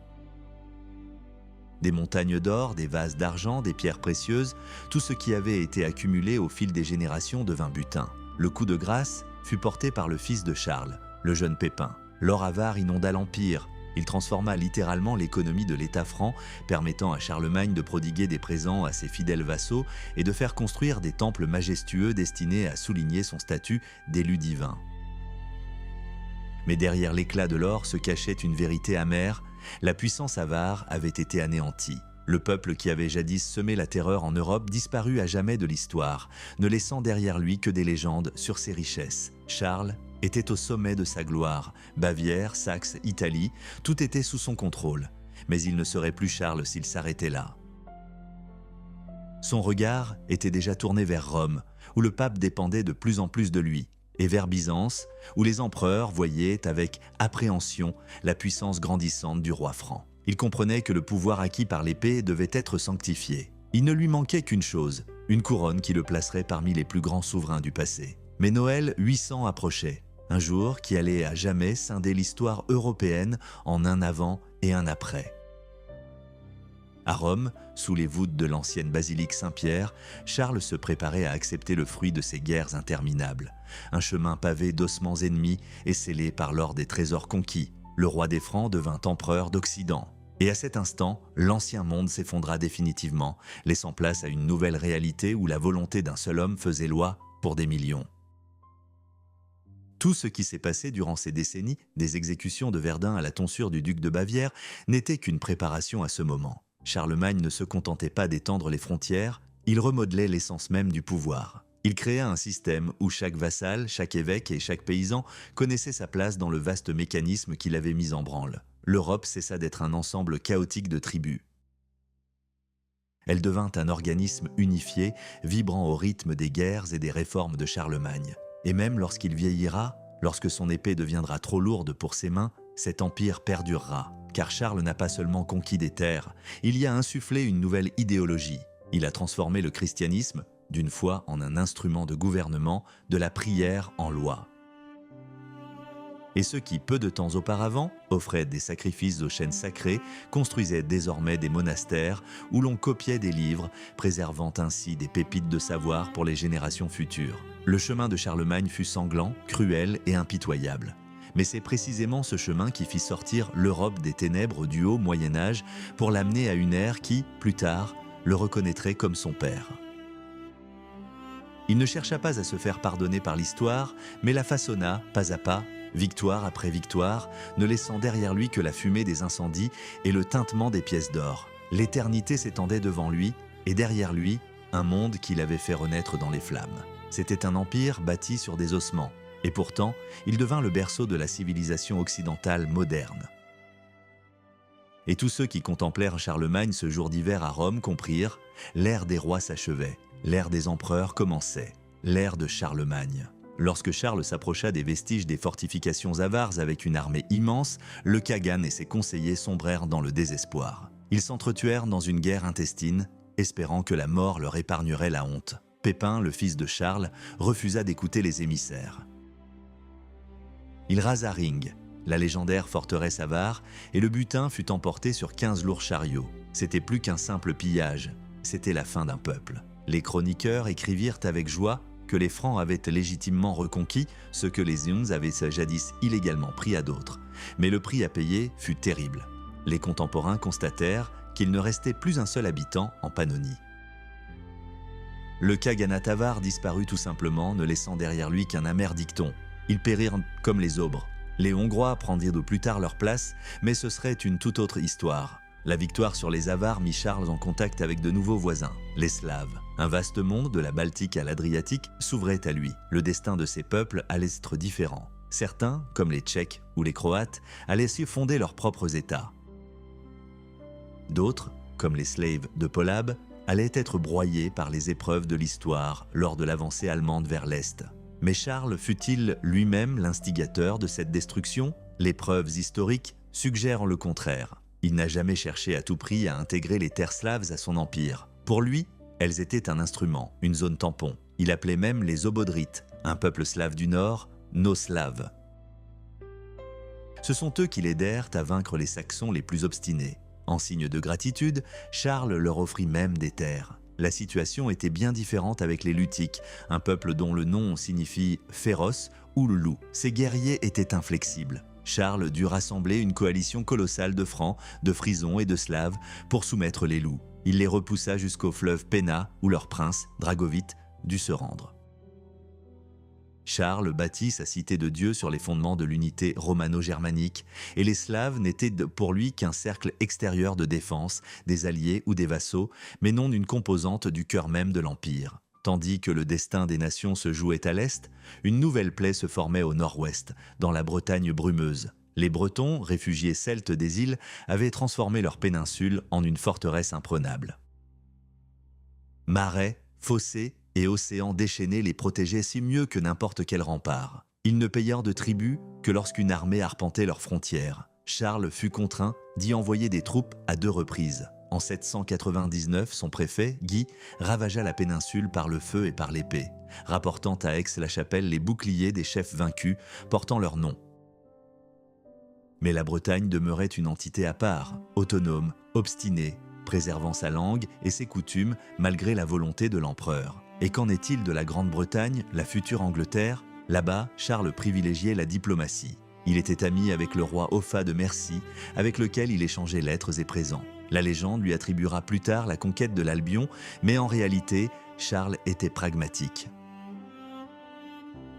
Des montagnes d'or, des vases d'argent, des pierres précieuses, tout ce qui avait été accumulé au fil des générations devint butin. Le coup de grâce fut porté par le fils de Charles, le jeune Pépin. L'or avare inonda l'Empire. Il transforma littéralement l'économie de l'État franc, permettant à Charlemagne de prodiguer des présents à ses fidèles vassaux et de faire construire des temples majestueux destinés à souligner son statut d'élu divin. Mais derrière l'éclat de l'or se cachait une vérité amère. La puissance avare avait été anéantie. Le peuple qui avait jadis semé la terreur en Europe disparut à jamais de l'histoire, ne laissant derrière lui que des légendes sur ses richesses. Charles était au sommet de sa gloire. Bavière, Saxe, Italie, tout était sous son contrôle. Mais il ne serait plus Charles s'il s'arrêtait là. Son regard était déjà tourné vers Rome, où le pape dépendait de plus en plus de lui, et vers Byzance, où les empereurs voyaient avec appréhension la puissance grandissante du roi franc. Il comprenait que le pouvoir acquis par l'épée devait être sanctifié. Il ne lui manquait qu'une chose, une couronne qui le placerait parmi les plus grands souverains du passé. Mais Noël 800 approchait, un jour qui allait à jamais scinder l'histoire européenne en un avant et un après. À Rome, sous les voûtes de l'ancienne basilique Saint-Pierre, Charles se préparait à accepter le fruit de ses guerres interminables. Un chemin pavé d'ossements ennemis et scellé par l'or des trésors conquis. Le roi des Francs devint empereur d'Occident. Et à cet instant, l'ancien monde s'effondra définitivement, laissant place à une nouvelle réalité où la volonté d'un seul homme faisait loi pour des millions. Tout ce qui s'est passé durant ces décennies, des exécutions de Verdun à la tonsure du duc de Bavière, n'était qu'une préparation à ce moment. Charlemagne ne se contentait pas d'étendre les frontières, il remodelait l'essence même du pouvoir. Il créa un système où chaque vassal, chaque évêque et chaque paysan connaissait sa place dans le vaste mécanisme qu'il avait mis en branle. L'Europe cessa d'être un ensemble chaotique de tribus. Elle devint un organisme unifié, vibrant au rythme des guerres et des réformes de Charlemagne. Et même lorsqu'il vieillira, lorsque son épée deviendra trop lourde pour ses mains, cet empire perdurera. Car Charles n'a pas seulement conquis des terres, il y a insufflé une nouvelle idéologie. Il a transformé le christianisme, d'une foi en un instrument de gouvernement, de la prière en loi. Et ceux qui, peu de temps auparavant, offraient des sacrifices aux chênes sacrés, construisaient désormais des monastères où l'on copiait des livres, préservant ainsi des pépites de savoir pour les générations futures. Le chemin de Charlemagne fut sanglant, cruel et impitoyable. Mais c'est précisément ce chemin qui fit sortir l'Europe des ténèbres du haut Moyen-Âge pour l'amener à une ère qui, plus tard, le reconnaîtrait comme son père. Il ne chercha pas à se faire pardonner par l'histoire, mais la façonna, pas à pas, victoire après victoire, ne laissant derrière lui que la fumée des incendies et le tintement des pièces d'or. L'éternité s'étendait devant lui, et derrière lui, un monde qu'il avait fait renaître dans les flammes. C'était un empire bâti sur des ossements. Et pourtant, il devint le berceau de la civilisation occidentale moderne. Et tous ceux qui contemplèrent Charlemagne ce jour d'hiver à Rome comprirent, l'ère des rois s'achevait, l'ère des empereurs commençait, l'ère de Charlemagne. Lorsque Charles s'approcha des vestiges des fortifications avares avec une armée immense, le Khagan et ses conseillers sombrèrent dans le désespoir. Ils s'entretuèrent dans une guerre intestine, espérant que la mort leur épargnerait la honte. Pépin, le fils de Charles, refusa d'écouter les émissaires. Il rasa Ring, la légendaire forteresse avare, et le butin fut emporté sur 15 lourds chariots. C'était plus qu'un simple pillage, c'était la fin d'un peuple. Les chroniqueurs écrivirent avec joie que les Francs avaient légitimement reconquis ce que les Huns avaient jadis illégalement pris à d'autres. Mais le prix à payer fut terrible. Les contemporains constatèrent qu'il ne restait plus un seul habitant en Pannonie. Le Khaganat avare disparut tout simplement, ne laissant derrière lui qu'un amer dicton. Ils périrent comme les aubres. Les Hongrois prendirent plus tard leur place, mais ce serait une toute autre histoire. La victoire sur les Avares mit Charles en contact avec de nouveaux voisins, les Slaves. Un vaste monde, de la Baltique à l'Adriatique, s'ouvrait à lui. Le destin de ces peuples allait être différent. Certains, comme les Tchèques ou les Croates, allaient s'y fonder leurs propres États. D'autres, comme les Slaves de Polab, allaient être broyés par les épreuves de l'histoire lors de l'avancée allemande vers l'Est. Mais Charles fut-il lui-même l'instigateur de cette destruction? Les preuves historiques suggèrent le contraire. Il n'a jamais cherché à tout prix à intégrer les terres slaves à son empire. Pour lui, elles étaient un instrument, une zone tampon. Il appelait même les Obodrites, un peuple slave du Nord, nos Slaves. Ce sont eux qui l'aidèrent à vaincre les Saxons les plus obstinés. En signe de gratitude, Charles leur offrit même des terres. La situation était bien différente avec les Lutiques, un peuple dont le nom signifie « féroce » ou « le loup ». Ces guerriers étaient inflexibles. Charles dut rassembler une coalition colossale de Francs, de Frisons et de Slaves pour soumettre les loups. Il les repoussa jusqu'au fleuve Péna, où leur prince, Dragovite, dut se rendre. Charles bâtit sa cité de Dieu sur les fondements de l'unité romano-germanique, et les Slaves n'étaient pour lui qu'un cercle extérieur de défense, des alliés ou des vassaux, mais non une composante du cœur même de l'Empire. Tandis que le destin des nations se jouait à l'est, une nouvelle plaie se formait au nord-ouest, dans la Bretagne brumeuse. Les Bretons, réfugiés celtes des îles, avaient transformé leur péninsule en une forteresse imprenable. Marais, fossés et océans déchaînés les protégeaient si mieux que n'importe quel rempart. Ils ne payèrent de tribut que lorsqu'une armée arpentait leurs frontières. Charles fut contraint d'y envoyer des troupes à 2 reprises. En 799, son préfet, Guy, ravagea la péninsule par le feu et par l'épée, rapportant à Aix-la-Chapelle les boucliers des chefs vaincus portant leur nom. Mais la Bretagne demeurait une entité à part, autonome, obstinée, préservant sa langue et ses coutumes malgré la volonté de l'empereur. Et qu'en est-il de la Grande-Bretagne, la future Angleterre? Là-bas, Charles privilégiait la diplomatie. Il était ami avec le roi Offa de Mercie, avec lequel il échangeait lettres et présents. La légende lui attribuera plus tard la conquête de l'Albion, mais en réalité, Charles était pragmatique.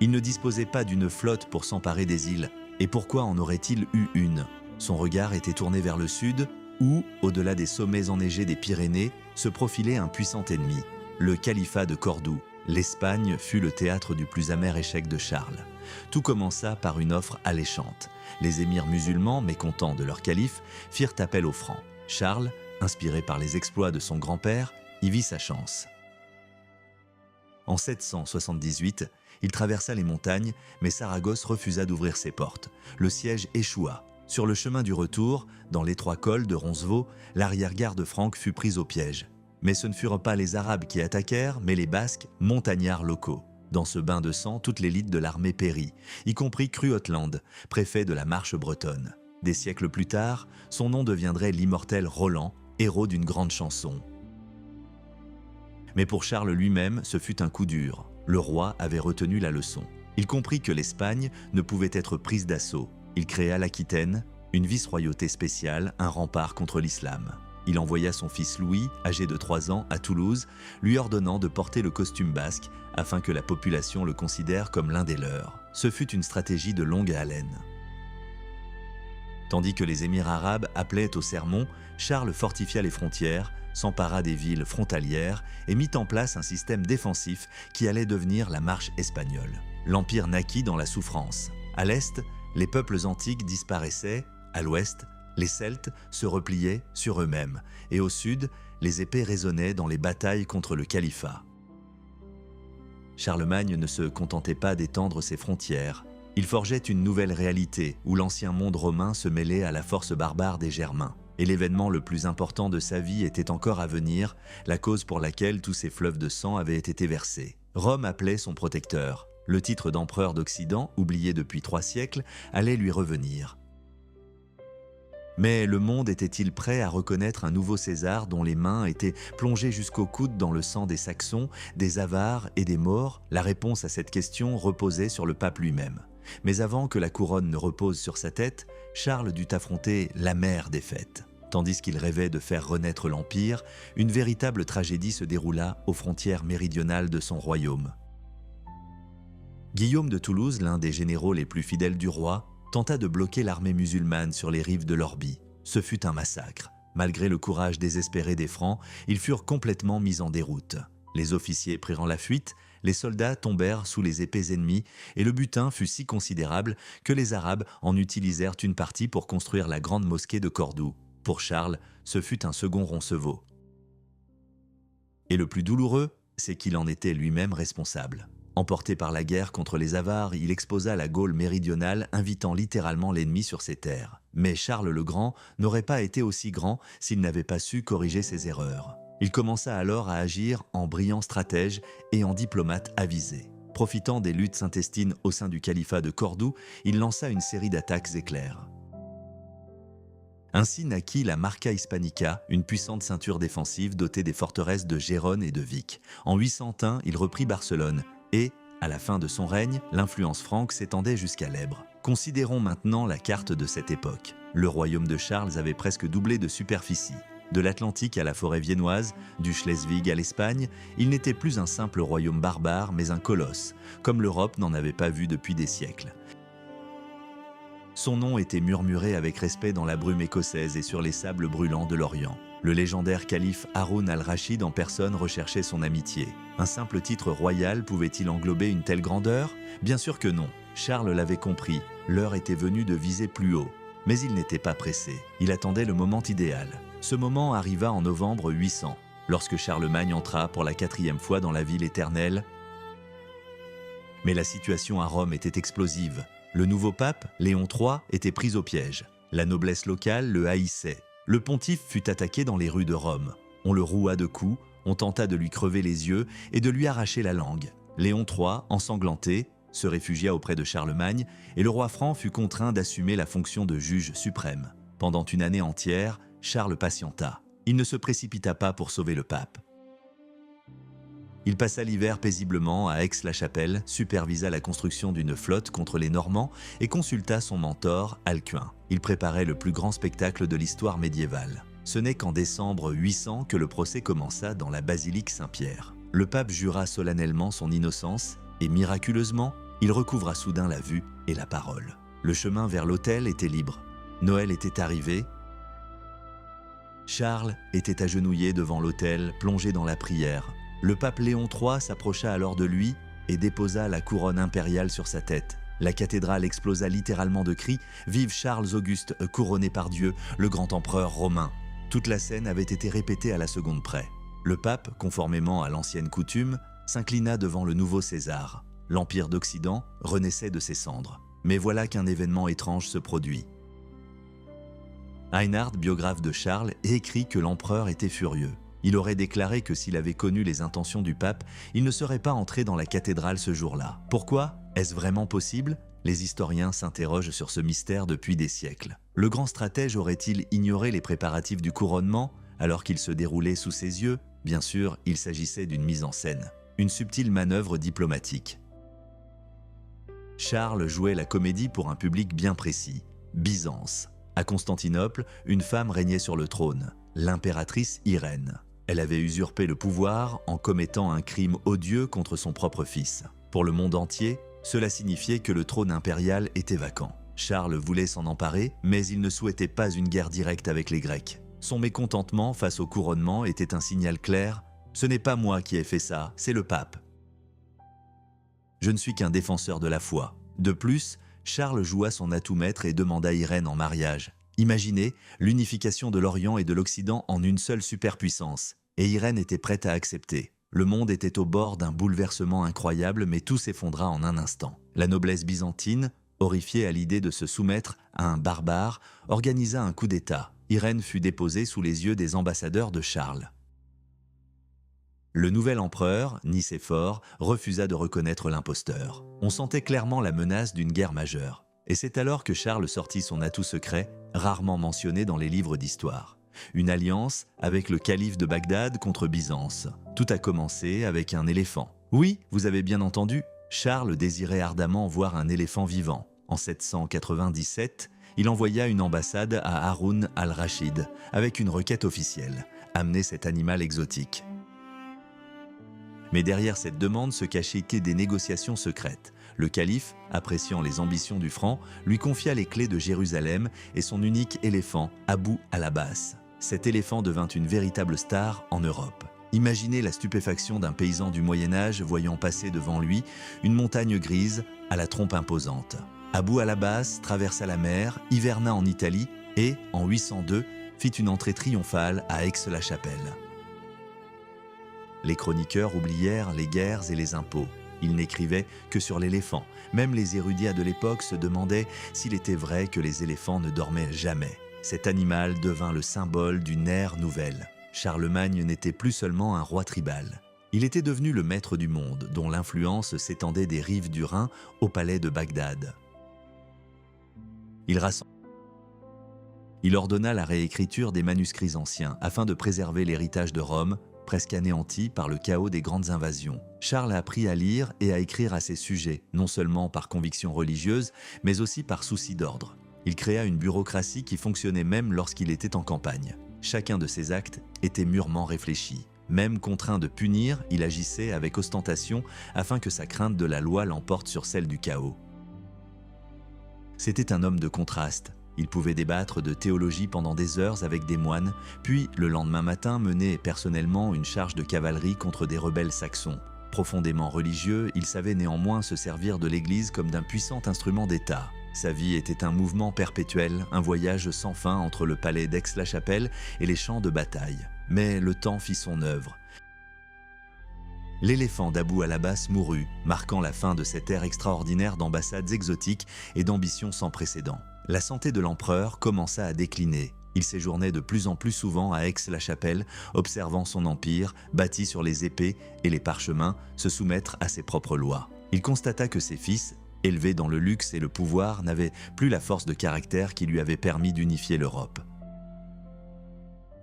Il ne disposait pas d'une flotte pour s'emparer des îles. Et pourquoi en aurait-il eu une? Son regard était tourné vers le sud, où, au-delà des sommets enneigés des Pyrénées, se profilait un puissant ennemi, le califat de Cordoue. L'Espagne fut le théâtre du plus amer échec de Charles. Tout commença par une offre alléchante. Les émirs musulmans, mécontents de leur calife, firent appel aux Francs. Charles, inspiré par les exploits de son grand-père, y vit sa chance. En 778, il traversa les montagnes, mais Saragosse refusa d'ouvrir ses portes. Le siège échoua. Sur le chemin du retour, dans l'étroit col de Roncevaux, l'arrière-garde franque fut prise au piège. Mais ce ne furent pas les Arabes qui attaquèrent, mais les Basques, montagnards locaux. Dans ce bain de sang, toute l'élite de l'armée périt, y compris Cruotland, préfet de la Marche bretonne. Des siècles plus tard, son nom deviendrait l'immortel Roland, héros d'une grande chanson. Mais pour Charles lui-même, ce fut un coup dur. Le roi avait retenu la leçon. Il comprit que l'Espagne ne pouvait être prise d'assaut. Il créa l'Aquitaine, une vice-royauté spéciale, un rempart contre l'islam. Il envoya son fils Louis, âgé de 3 ans, à Toulouse, lui ordonnant de porter le costume basque afin que la population le considère comme l'un des leurs. Ce fut une stratégie de longue haleine. Tandis que les émirs arabes appelaient au sermon, Charles fortifia les frontières, s'empara des villes frontalières et mit en place un système défensif qui allait devenir la marche espagnole. L'Empire naquit dans la souffrance. À l'est, les peuples antiques disparaissaient, à l'ouest, les Celtes se repliaient sur eux-mêmes, et au sud, les épées résonnaient dans les batailles contre le califat. Charlemagne ne se contentait pas d'étendre ses frontières. Il forgeait une nouvelle réalité où l'ancien monde romain se mêlait à la force barbare des Germains. Et l'événement le plus important de sa vie était encore à venir, la cause pour laquelle tous ces fleuves de sang avaient été versés. Rome appelait son protecteur. Le titre d'empereur d'Occident, oublié depuis 3 siècles, allait lui revenir. Mais le monde était-il prêt à reconnaître un nouveau César dont les mains étaient plongées jusqu'au coude dans le sang des Saxons, des Avars et des Maures? La réponse à cette question reposait sur le pape lui-même. Mais avant que la couronne ne repose sur sa tête, Charles dut affronter l'amère défaite. Tandis qu'il rêvait de faire renaître l'Empire, une véritable tragédie se déroula aux frontières méridionales de son royaume. Guillaume de Toulouse, l'un des généraux les plus fidèles du roi, tenta de bloquer l'armée musulmane sur les rives de l'Orbi. Ce fut un massacre. Malgré le courage désespéré des Francs, ils furent complètement mis en déroute. Les officiers prirent la fuite, les soldats tombèrent sous les épées ennemies et le butin fut si considérable que les Arabes en utilisèrent une partie pour construire la grande mosquée de Cordoue. Pour Charles, ce fut un second Roncevaux. Et le plus douloureux, c'est qu'il en était lui-même responsable. Emporté par la guerre contre les Avars, il exposa la Gaule méridionale, invitant littéralement l'ennemi sur ses terres. Mais Charles le Grand n'aurait pas été aussi grand s'il n'avait pas su corriger ses erreurs. Il commença alors à agir en brillant stratège et en diplomate avisé. Profitant des luttes intestines au sein du califat de Cordoue, il lança une série d'attaques éclairs. Ainsi naquit la Marca Hispanica, une puissante ceinture défensive dotée des forteresses de Gérone et de Vic. En 801, il reprit Barcelone et, à la fin de son règne, l'influence franque s'étendait jusqu'à l'Èbre. Considérons maintenant la carte de cette époque. Le royaume de Charles avait presque doublé de superficie. De l'Atlantique à la forêt viennoise, du Schleswig à l'Espagne, il n'était plus un simple royaume barbare, mais un colosse, comme l'Europe n'en avait pas vu depuis des siècles. Son nom était murmuré avec respect dans la brume écossaise et sur les sables brûlants de l'Orient. Le légendaire calife Haroun al-Rachid en personne recherchait son amitié. Un simple titre royal pouvait-il englober une telle grandeur? Bien sûr que non. Charles l'avait compris, l'heure était venue de viser plus haut. Mais il n'était pas pressé, il attendait le moment idéal. Ce moment arriva en novembre 800, lorsque Charlemagne entra pour la 4e fois dans la ville éternelle. Mais la situation à Rome était explosive. Le nouveau pape, Léon III, était pris au piège. La noblesse locale le haïssait. Le pontife fut attaqué dans les rues de Rome. On le roua de coups, on tenta de lui crever les yeux et de lui arracher la langue. Léon III, ensanglanté, se réfugia auprès de Charlemagne et le roi franc fut contraint d'assumer la fonction de juge suprême. Pendant une année entière, Charles patienta. Il ne se précipita pas pour sauver le pape. Il passa l'hiver paisiblement à Aix-la-Chapelle, supervisa la construction d'une flotte contre les Normands et consulta son mentor, Alcuin. Il préparait le plus grand spectacle de l'histoire médiévale. Ce n'est qu'en décembre 800 que le procès commença dans la basilique Saint-Pierre. Le pape jura solennellement son innocence et miraculeusement, il recouvra soudain la vue et la parole. Le chemin vers l'autel était libre. Noël était arrivé. Charles était agenouillé devant l'autel, plongé dans la prière. Le pape Léon III s'approcha alors de lui et déposa la couronne impériale sur sa tête. La cathédrale explosa littéralement de cris « Vive Charles Auguste, couronné par Dieu, le grand empereur romain !» Toute la scène avait été répétée à la seconde près. Le pape, conformément à l'ancienne coutume, s'inclina devant le nouveau César. L'Empire d'Occident renaissait de ses cendres. Mais voilà qu'un événement étrange se produit. Einhard, biographe de Charles, écrit que l'empereur était furieux. Il aurait déclaré que s'il avait connu les intentions du pape, il ne serait pas entré dans la cathédrale ce jour-là. Pourquoi? Est-ce vraiment possible? Les historiens s'interrogent sur ce mystère depuis des siècles. Le grand stratège aurait-il ignoré les préparatifs du couronnement alors qu'il se déroulait sous ses yeux? Bien sûr, il s'agissait d'une mise en scène, une subtile manœuvre diplomatique. Charles jouait la comédie pour un public bien précis, Byzance. À Constantinople, une femme régnait sur le trône, l'impératrice Irène. Elle avait usurpé le pouvoir en commettant un crime odieux contre son propre fils. Pour le monde entier, cela signifiait que le trône impérial était vacant. Charles voulait s'en emparer, mais il ne souhaitait pas une guerre directe avec les Grecs. Son mécontentement face au couronnement était un signal clair « Ce n'est pas moi qui ai fait ça, c'est le pape. Je ne suis qu'un défenseur de la foi. » De plus, Charles joua son atout maître et demanda Irène en mariage. Imaginez l'unification de l'Orient et de l'Occident en une seule superpuissance. Et Irène était prête à accepter. Le monde était au bord d'un bouleversement incroyable, mais tout s'effondra en un instant. La noblesse byzantine, horrifiée à l'idée de se soumettre à un barbare, organisa un coup d'État. Irène fut déposée sous les yeux des ambassadeurs de Charles. Le nouvel empereur, Nicéphore, refusa de reconnaître l'imposteur. On sentait clairement la menace d'une guerre majeure. Et c'est alors que Charles sortit son atout secret, rarement mentionné dans les livres d'histoire. Une alliance avec le calife de Bagdad contre Byzance. Tout a commencé avec un éléphant. Oui, vous avez bien entendu, Charles désirait ardemment voir un éléphant vivant. En 797, il envoya une ambassade à Haroun al-Rachid avec une requête officielle, amener cet animal exotique. Mais derrière cette demande se cachaient des négociations secrètes. Le calife, appréciant les ambitions du franc, lui confia les clés de Jérusalem et son unique éléphant, Abou al-Abbas. Cet éléphant devint une véritable star en Europe. Imaginez la stupéfaction d'un paysan du Moyen-Âge voyant passer devant lui une montagne grise à la trompe imposante. Abou al-Abbas traversa la mer, hiverna en Italie et, en 802, fit une entrée triomphale à Aix-la-Chapelle. Les chroniqueurs oublièrent les guerres et les impôts. Ils n'écrivaient que sur l'éléphant. Même les érudits de l'époque se demandaient s'il était vrai que les éléphants ne dormaient jamais. Cet animal devint le symbole d'une ère nouvelle. Charlemagne n'était plus seulement un roi tribal. Il était devenu le maître du monde, dont l'influence s'étendait des rives du Rhin au palais de Bagdad. Il ordonna la réécriture des manuscrits anciens afin de préserver l'héritage de Rome, presque anéanti par le chaos des grandes invasions. Charles a appris à lire et à écrire à ses sujets, non seulement par conviction religieuse, mais aussi par souci d'ordre. Il créa une bureaucratie qui fonctionnait même lorsqu'il était en campagne. Chacun de ses actes était mûrement réfléchi. Même contraint de punir, il agissait avec ostentation afin que sa crainte de la loi l'emporte sur celle du chaos. C'était un homme de contraste. Il pouvait débattre de théologie pendant des heures avec des moines, puis le lendemain matin mener personnellement une charge de cavalerie contre des rebelles saxons. Profondément religieux, il savait néanmoins se servir de l'Église comme d'un puissant instrument d'État. Sa vie était un mouvement perpétuel, un voyage sans fin entre le palais d'Aix-la-Chapelle et les champs de bataille. Mais le temps fit son œuvre. L'éléphant d'Abou al-Abbas mourut, marquant la fin de cette ère extraordinaire d'ambassades exotiques et d'ambitions sans précédent. La santé de l'empereur commença à décliner. Il séjournait de plus en plus souvent à Aix-la-Chapelle, observant son empire, bâti sur les épées et les parchemins, se soumettre à ses propres lois. Il constata que ses fils, élevés dans le luxe et le pouvoir, n'avaient plus la force de caractère qui lui avait permis d'unifier l'Europe.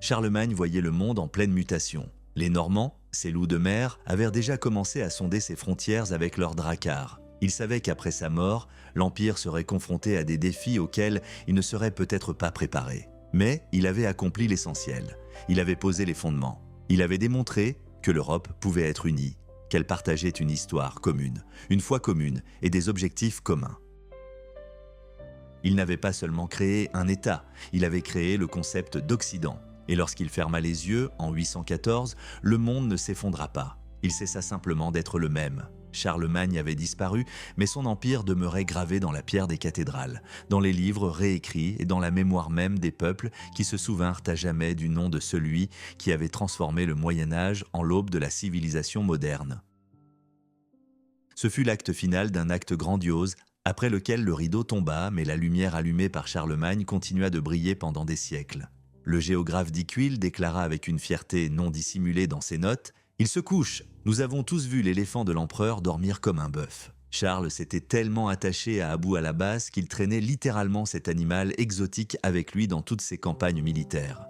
Charlemagne voyait le monde en pleine mutation. Les Normands, ces loups de mer, avaient déjà commencé à sonder ses frontières avec leurs dracars. Il savait qu'après sa mort, l'Empire serait confronté à des défis auxquels il ne serait peut-être pas préparé. Mais il avait accompli l'essentiel. Il avait posé les fondements. Il avait démontré que l'Europe pouvait être unie, qu'elle partageait une histoire commune, une foi commune et des objectifs communs. Il n'avait pas seulement créé un État, il avait créé le concept d'Occident. Et lorsqu'il ferma les yeux, en 814, le monde ne s'effondra pas. Il cessa simplement d'être le même. Charlemagne avait disparu, mais son empire demeurait gravé dans la pierre des cathédrales, dans les livres réécrits et dans la mémoire même des peuples qui se souvinrent à jamais du nom de celui qui avait transformé le Moyen-Âge en l'aube de la civilisation moderne. Ce fut l'acte final d'un acte grandiose, après lequel le rideau tomba, mais la lumière allumée par Charlemagne continua de briller pendant des siècles. Le géographe Dicuil déclara avec une fierté non dissimulée dans ses notes « Il se couche, nous avons tous vu l'éléphant de l'empereur dormir comme un bœuf ». Charles s'était tellement attaché à Abou al-Abbas qu'il traînait littéralement cet animal exotique avec lui dans toutes ses campagnes militaires.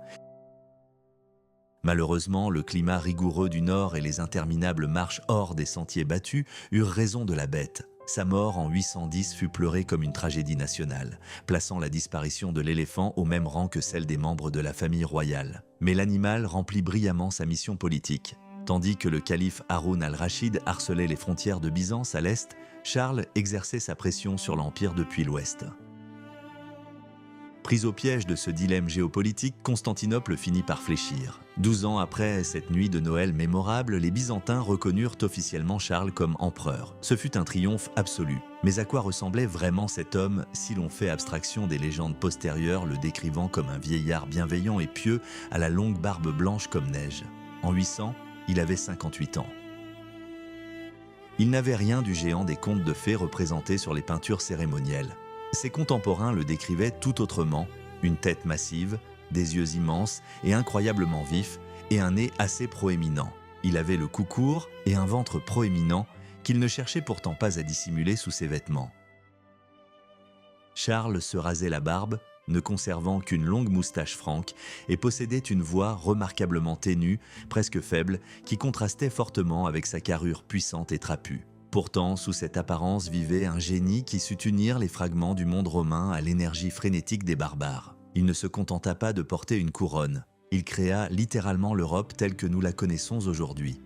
Malheureusement, le climat rigoureux du nord et les interminables marches hors des sentiers battus eurent raison de la bête. Sa mort en 810 fut pleurée comme une tragédie nationale, plaçant la disparition de l'éléphant au même rang que celle des membres de la famille royale. Mais l'animal remplit brillamment sa mission politique. Tandis que le calife Haroun al-Rachid harcelait les frontières de Byzance à l'est, Charles exerçait sa pression sur l'Empire depuis l'ouest. Pris au piège de ce dilemme géopolitique, Constantinople finit par fléchir. 12 ans après cette nuit de Noël mémorable, les Byzantins reconnurent officiellement Charles comme empereur. Ce fut un triomphe absolu. Mais à quoi ressemblait vraiment cet homme si l'on fait abstraction des légendes postérieures le décrivant comme un vieillard bienveillant et pieux à la longue barbe blanche comme neige? En 800, il avait 58 ans. Il n'avait rien du géant des contes de fées représentés sur les peintures cérémonielles. Ses contemporains le décrivaient tout autrement, une tête massive, des yeux immenses et incroyablement vifs, et un nez assez proéminent. Il avait le cou court et un ventre proéminent qu'il ne cherchait pourtant pas à dissimuler sous ses vêtements. Charles se rasait la barbe, ne conservant qu'une longue moustache franque, et possédait une voix remarquablement ténue, presque faible, qui contrastait fortement avec sa carrure puissante et trapue. Pourtant, sous cette apparence vivait un génie qui sut unir les fragments du monde romain à l'énergie frénétique des barbares. Il ne se contenta pas de porter une couronne. Il créa littéralement l'Europe telle que nous la connaissons aujourd'hui.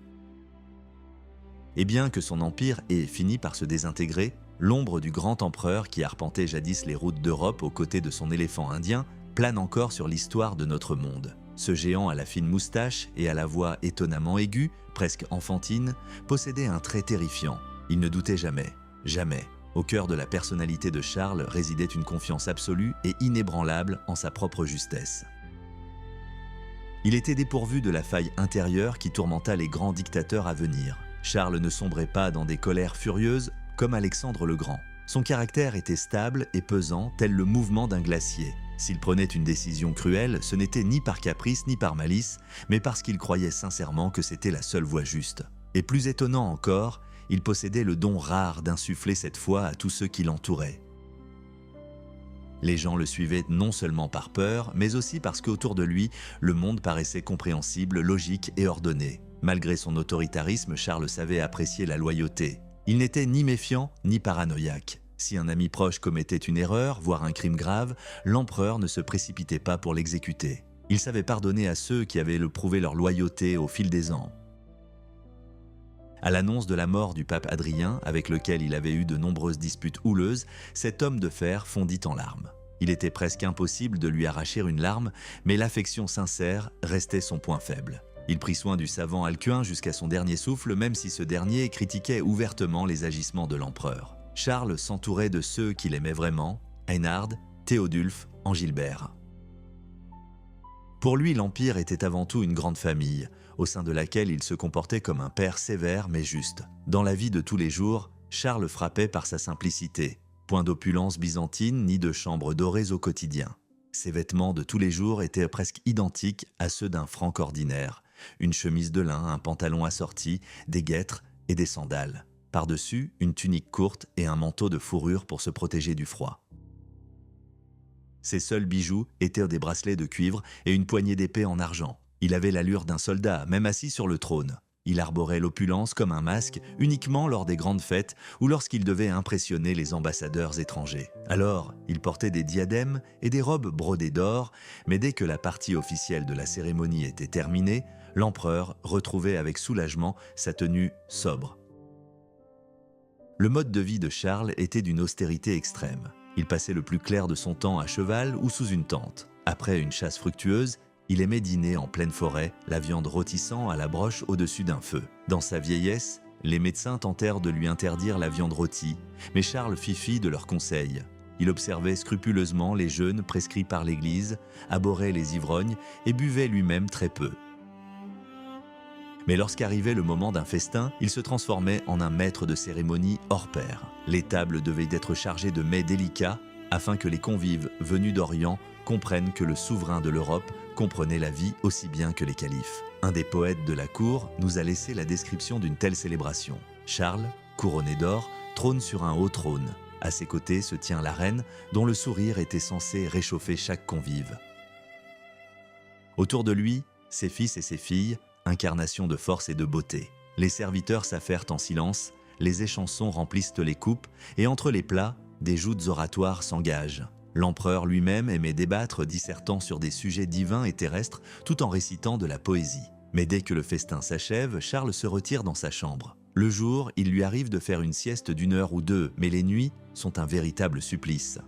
Et bien que son empire ait fini par se désintégrer, l'ombre du grand empereur qui arpentait jadis les routes d'Europe aux côtés de son éléphant indien plane encore sur l'histoire de notre monde. Ce géant à la fine moustache et à la voix étonnamment aiguë, presque enfantine, possédait un trait terrifiant. Il ne doutait jamais, jamais. Au cœur de la personnalité de Charles résidait une confiance absolue et inébranlable en sa propre justesse. Il était dépourvu de la faille intérieure qui tourmenta les grands dictateurs à venir. Charles ne sombrait pas dans des colères furieuses comme Alexandre le Grand. Son caractère était stable et pesant, tel le mouvement d'un glacier. S'il prenait une décision cruelle, ce n'était ni par caprice ni par malice, mais parce qu'il croyait sincèrement que c'était la seule voie juste. Et plus étonnant encore, il possédait le don rare d'insuffler cette foi à tous ceux qui l'entouraient. Les gens le suivaient non seulement par peur, mais aussi parce qu'autour de lui, le monde paraissait compréhensible, logique et ordonné. Malgré son autoritarisme, Charles savait apprécier la loyauté. Il n'était ni méfiant ni paranoïaque. Si un ami proche commettait une erreur, voire un crime grave, l'empereur ne se précipitait pas pour l'exécuter. Il savait pardonner à ceux qui avaient prouvé leur loyauté au fil des ans. À l'annonce de la mort du pape Adrien, avec lequel il avait eu de nombreuses disputes houleuses, cet homme de fer fondit en larmes. Il était presque impossible de lui arracher une larme, mais l'affection sincère restait son point faible. Il prit soin du savant Alcuin jusqu'à son dernier souffle, même si ce dernier critiquait ouvertement les agissements de l'empereur. Charles s'entourait de ceux qu'il aimait vraiment, Eynard, Théodulphe, Angilbert. Pour lui, l'Empire était avant tout une grande famille, au sein de laquelle il se comportait comme un père sévère mais juste. Dans la vie de tous les jours, Charles frappait par sa simplicité. Point d'opulence byzantine ni de chambres dorées au quotidien. Ses vêtements de tous les jours étaient presque identiques à ceux d'un franc ordinaire. Une chemise de lin, un pantalon assorti, des guêtres et des sandales. Par-dessus, une tunique courte et un manteau de fourrure pour se protéger du froid. Ses seuls bijoux étaient des bracelets de cuivre et une poignée d'épée en argent. Il avait l'allure d'un soldat, même assis sur le trône. Il arborait l'opulence comme un masque uniquement lors des grandes fêtes ou lorsqu'il devait impressionner les ambassadeurs étrangers. Alors, il portait des diadèmes et des robes brodées d'or, mais dès que la partie officielle de la cérémonie était terminée, l'empereur retrouvait avec soulagement sa tenue sobre. Le mode de vie de Charles était d'une austérité extrême. Il passait le plus clair de son temps à cheval ou sous une tente. Après une chasse fructueuse, il aimait dîner en pleine forêt, la viande rôtissant à la broche au-dessus d'un feu. Dans sa vieillesse, les médecins tentèrent de lui interdire la viande rôtie, mais Charles fit fi de leurs conseils. Il observait scrupuleusement les jeûnes prescrits par l'Église, abhorrait les ivrognes et buvait lui-même très peu. Mais lorsqu'arrivait le moment d'un festin, il se transformait en un maître de cérémonie hors pair. Les tables devaient être chargées de mets délicats afin que les convives venus d'Orient comprennent que le souverain de l'Europe comprenait la vie aussi bien que les califes. Un des poètes de la cour nous a laissé la description d'une telle célébration. Charles, couronné d'or, trône sur un haut trône. À ses côtés se tient la reine, dont le sourire était censé réchauffer chaque convive. Autour de lui, ses fils et ses filles, incarnation de force et de beauté. Les serviteurs s'affairent en silence, les échansons remplissent les coupes, et entre les plats, des joutes oratoires s'engagent. L'empereur lui-même aimait débattre, dissertant sur des sujets divins et terrestres, tout en récitant de la poésie. Mais dès que le festin s'achève, Charles se retire dans sa chambre. Le jour, il lui arrive de faire une sieste d'1 heure ou 2, mais les nuits sont un véritable supplice.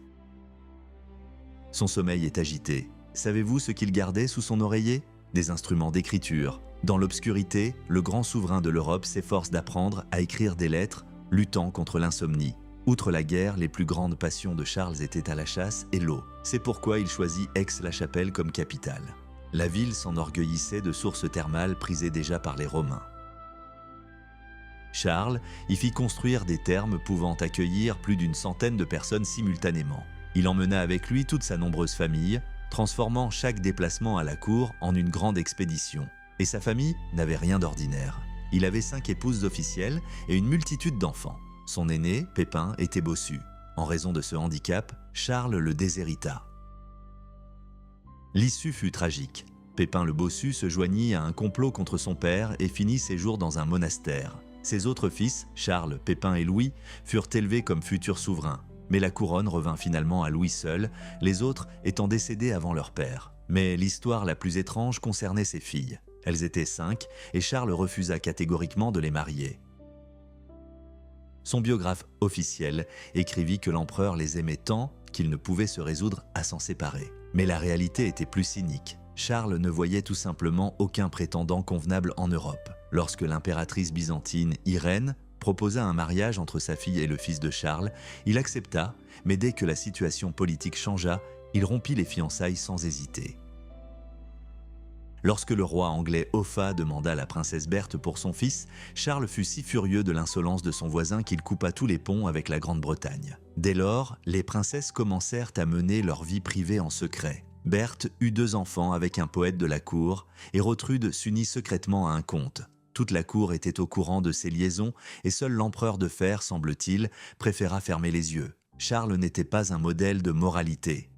Son sommeil est agité. Savez-vous ce qu'il gardait sous son oreiller ? Des instruments d'écriture. Dans l'obscurité, le grand souverain de l'Europe s'efforce d'apprendre à écrire des lettres, luttant contre l'insomnie. Outre la guerre, les plus grandes passions de Charles étaient à la chasse et l'eau. C'est pourquoi il choisit Aix-la-Chapelle comme capitale. La ville s'enorgueillissait de sources thermales prisées déjà par les Romains. Charles y fit construire des thermes pouvant accueillir plus d'une centaine de personnes simultanément. Il emmena avec lui toute sa nombreuse famille, transformant chaque déplacement à la cour en une grande expédition. Et sa famille n'avait rien d'ordinaire. Il avait 5 épouses officielles et une multitude d'enfants. Son aîné, Pépin, était bossu. En raison de ce handicap, Charles le déshérita. L'issue fut tragique. Pépin le bossu se joignit à un complot contre son père et finit ses jours dans un monastère. Ses autres fils, Charles, Pépin et Louis, furent élevés comme futurs souverains. Mais la couronne revint finalement à Louis seul, les autres étant décédés avant leur père. Mais l'histoire la plus étrange concernait ses filles. Elles étaient 5 et Charles refusa catégoriquement de les marier. Son biographe officiel écrivit que l'empereur les aimait tant qu'il ne pouvait se résoudre à s'en séparer. Mais la réalité était plus cynique. Charles ne voyait tout simplement aucun prétendant convenable en Europe. Lorsque l'impératrice byzantine Irène proposa un mariage entre sa fille et le fils de Charles, il accepta, mais dès que la situation politique changea, il rompit les fiançailles sans hésiter. Lorsque le roi anglais Offa demanda la princesse Berthe pour son fils, Charles fut si furieux de l'insolence de son voisin qu'il coupa tous les ponts avec la Grande-Bretagne. Dès lors, les princesses commencèrent à mener leur vie privée en secret. Berthe eut 2 enfants avec un poète de la cour, et Rotrude s'unit secrètement à un comte. Toute la cour était au courant de ces liaisons, et seul l'empereur de fer, semble-t-il, préféra fermer les yeux. Charles n'était pas un modèle de moralité.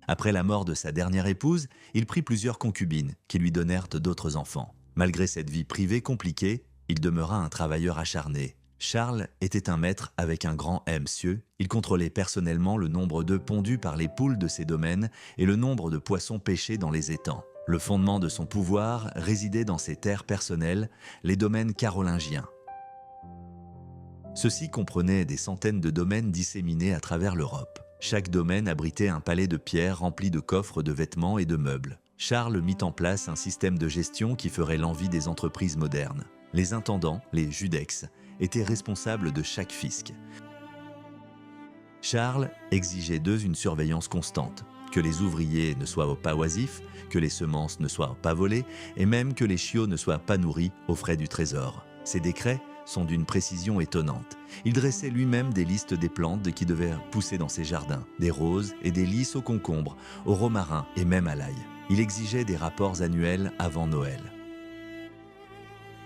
Après la mort de sa dernière épouse, il prit plusieurs concubines qui lui donnèrent d'autres enfants. Malgré cette vie privée compliquée, il demeura un travailleur acharné. Charles était un maître avec un grand M, monsieur. Il contrôlait personnellement le nombre d'œufs pondus par les poules de ses domaines et le nombre de poissons pêchés dans les étangs. Le fondement de son pouvoir résidait dans ses terres personnelles, les domaines carolingiens. Ceux-ci comprenaient des centaines de domaines disséminés à travers l'Europe. Chaque domaine abritait un palais de pierre rempli de coffres de vêtements et de meubles. Charles mit en place un système de gestion qui ferait l'envie des entreprises modernes. Les intendants, les judex, étaient responsables de chaque fisc. Charles exigeait d'eux une surveillance constante, que les ouvriers ne soient pas oisifs, que les semences ne soient pas volées et même que les chiots ne soient pas nourris aux frais du trésor. Ces décrets sont d'une précision étonnante. Il dressait lui-même des listes des plantes qui devaient pousser dans ses jardins, des roses et des lys aux concombres, au romarin et même à l'ail. Il exigeait des rapports annuels avant Noël.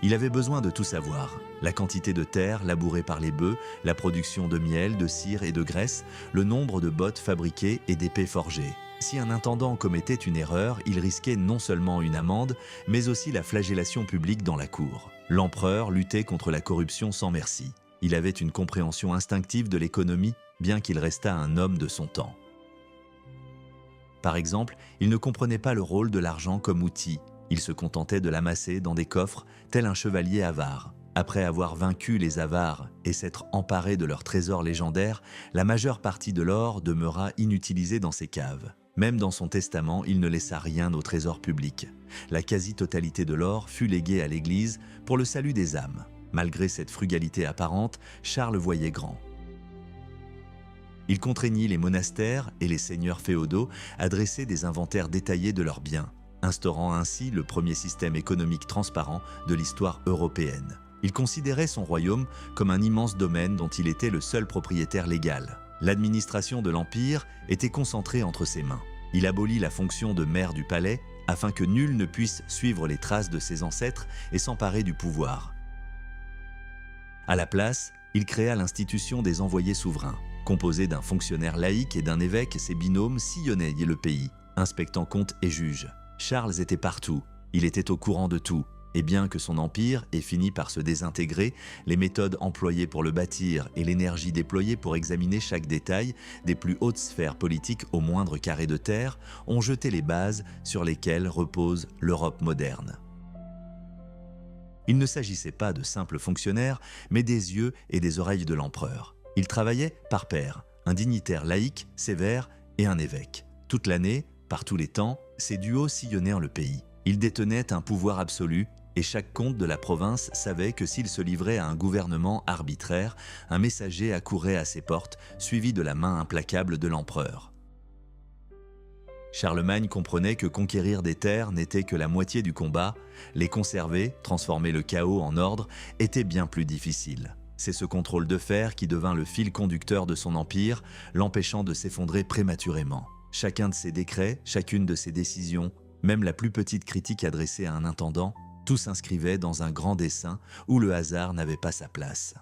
Il avait besoin de tout savoir. La quantité de terre labourée par les bœufs, la production de miel, de cire et de graisse, le nombre de bottes fabriquées et d'épées forgées. Si un intendant commettait une erreur, il risquait non seulement une amende, mais aussi la flagellation publique dans la cour. L'empereur luttait contre la corruption sans merci. Il avait une compréhension instinctive de l'économie, bien qu'il restât un homme de son temps. Par exemple, il ne comprenait pas le rôle de l'argent comme outil. Il se contentait de l'amasser dans des coffres, tel un chevalier avare. Après avoir vaincu les avares et s'être emparé de leurs trésors légendaires, la majeure partie de l'or demeura inutilisée dans ses caves. Même dans son testament, il ne laissa rien au trésor public. La quasi-totalité de l'or fut léguée à l'Église pour le salut des âmes. Malgré cette frugalité apparente, Charles voyait grand. Il contraignit les monastères et les seigneurs féodaux à dresser des inventaires détaillés de leurs biens, instaurant ainsi le premier système économique transparent de l'histoire européenne. Il considérait son royaume comme un immense domaine dont il était le seul propriétaire légal. L'administration de l'Empire était concentrée entre ses mains. Il abolit la fonction de maire du palais afin que nul ne puisse suivre les traces de ses ancêtres et s'emparer du pouvoir. À la place, il créa l'institution des envoyés souverains. Composé d'un fonctionnaire laïque et d'un évêque, ses binômes sillonnaient le pays, inspectant comptes et juges. Charles était partout, il était au courant de tout. Et bien que son empire ait fini par se désintégrer, les méthodes employées pour le bâtir et l'énergie déployée pour examiner chaque détail, des plus hautes sphères politiques au moindre carré de terre, ont jeté les bases sur lesquelles repose l'Europe moderne. Il ne s'agissait pas de simples fonctionnaires, mais des yeux et des oreilles de l'empereur. Il travaillait par pair, un dignitaire laïque, sévère et un évêque. Toute l'année, par tous les temps, ces duos sillonnèrent le pays. Ils détenaient un pouvoir absolu, et chaque comte de la province savait que s'il se livrait à un gouvernement arbitraire, un messager accourait à ses portes, suivi de la main implacable de l'empereur. Charlemagne comprenait que conquérir des terres n'était que la moitié du combat, les conserver, transformer le chaos en ordre, était bien plus difficile. C'est ce contrôle de fer qui devint le fil conducteur de son empire, l'empêchant de s'effondrer prématurément. Chacun de ses décrets, chacune de ses décisions, même la plus petite critique adressée à un intendant, tout s'inscrivait dans un grand dessein où le hasard n'avait pas sa place.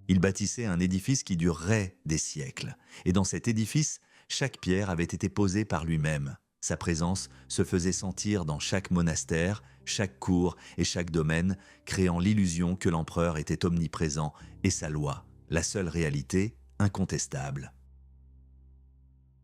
Il bâtissait un édifice qui durerait des siècles, et dans cet édifice, chaque pierre avait été posée par lui-même. Sa présence se faisait sentir dans chaque monastère, chaque cour et chaque domaine, créant l'illusion que l'empereur était omniprésent et sa loi, la seule réalité, incontestable.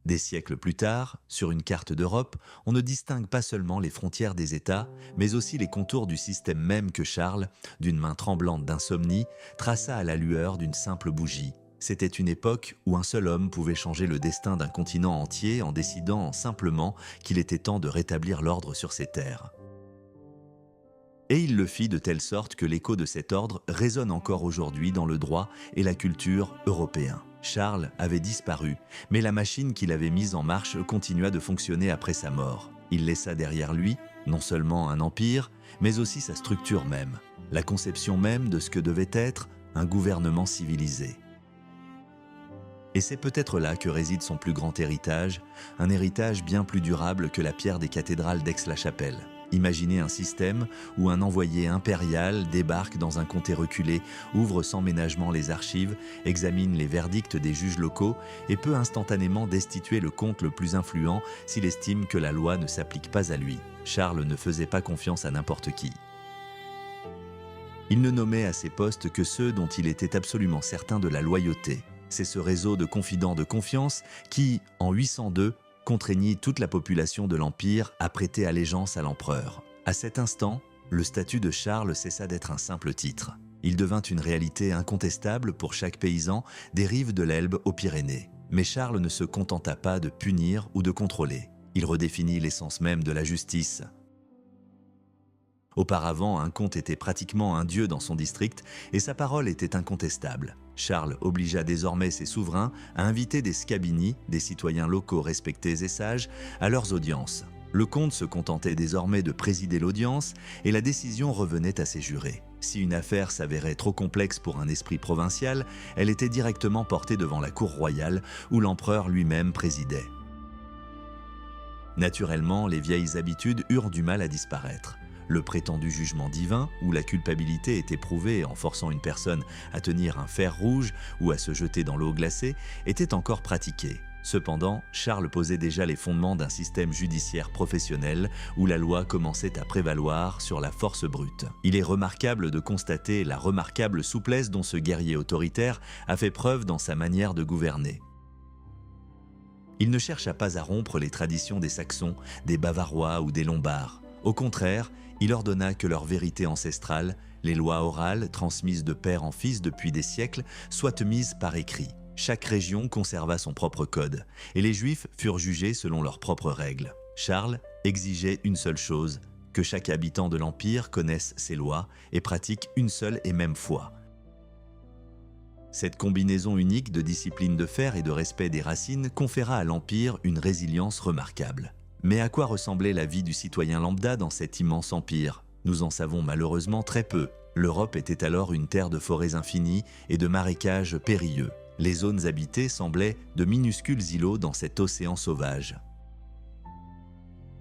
Des siècles plus tard, sur une carte d'Europe, on ne distingue pas seulement les frontières des États, mais aussi les contours du système même que Charles, d'une main tremblante d'insomnie, traça à la lueur d'une simple bougie. C'était une époque où un seul homme pouvait changer le destin d'un continent entier en décidant simplement qu'il était temps de rétablir l'ordre sur ses terres. Et il le fit de telle sorte que l'écho de cet ordre résonne encore aujourd'hui dans le droit et la culture européens. Charles avait disparu, mais la machine qu'il avait mise en marche continua de fonctionner après sa mort. Il laissa derrière lui non seulement un empire, mais aussi sa structure même, la conception même de ce que devait être un gouvernement civilisé. Et c'est peut-être là que réside son plus grand héritage, un héritage bien plus durable que la pierre des cathédrales d'Aix-la-Chapelle. Imaginez un système où un envoyé impérial débarque dans un comté reculé, ouvre sans ménagement les archives, examine les verdicts des juges locaux et peut instantanément destituer le comte le plus influent s'il estime que la loi ne s'applique pas à lui. Charles ne faisait pas confiance à n'importe qui. Il ne nommait à ses postes que ceux dont il était absolument certain de la loyauté. C'est ce réseau de confidents de confiance qui, en 802, contraignit toute la population de l'Empire à prêter allégeance à l'empereur. À cet instant, le statut de Charles cessa d'être un simple titre. Il devint une réalité incontestable pour chaque paysan des rives de l'Elbe aux Pyrénées. Mais Charles ne se contenta pas de punir ou de contrôler. Il redéfinit l'essence même de la justice. Auparavant, un comte était pratiquement un dieu dans son district et sa parole était incontestable. Charles obligea désormais ses souverains à inviter des scabini, des citoyens locaux respectés et sages, à leurs audiences. Le comte se contentait désormais de présider l'audience et la décision revenait à ses jurés. Si une affaire s'avérait trop complexe pour un esprit provincial, elle était directement portée devant la cour royale où l'empereur lui-même présidait. Naturellement, les vieilles habitudes eurent du mal à disparaître. Le prétendu jugement divin, où la culpabilité était prouvée en forçant une personne à tenir un fer rouge ou à se jeter dans l'eau glacée, était encore pratiqué. Cependant, Charles posait déjà les fondements d'un système judiciaire professionnel où la loi commençait à prévaloir sur la force brute. Il est remarquable de constater la remarquable souplesse dont ce guerrier autoritaire a fait preuve dans sa manière de gouverner. Il ne chercha pas à rompre les traditions des Saxons, des Bavarois ou des Lombards. Au contraire, il ordonna que leur vérité ancestrale, les lois orales transmises de père en fils depuis des siècles, soient mises par écrit. Chaque région conserva son propre code, et les Juifs furent jugés selon leurs propres règles. Charles exigeait une seule chose, que chaque habitant de l'Empire connaisse ses lois et pratique une seule et même foi. Cette combinaison unique de discipline de fer et de respect des racines conféra à l'Empire une résilience remarquable. Mais à quoi ressemblait la vie du citoyen lambda dans cet immense empire? Nous en savons malheureusement très peu. L'Europe était alors une terre de forêts infinies et de marécages périlleux. Les zones habitées semblaient de minuscules îlots dans cet océan sauvage.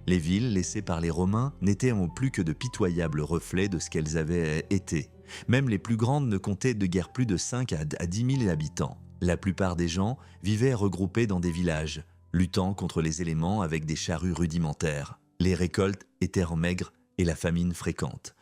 Les villes laissées par les Romains n'étaient en plus que de pitoyables reflets de ce qu'elles avaient été. Même les plus grandes ne comptaient de guère plus de 5 à 10 000 habitants. La plupart des gens vivaient regroupés dans des villages, luttant contre les éléments avec des charrues rudimentaires. Les récoltes étaient maigres et la famine fréquente.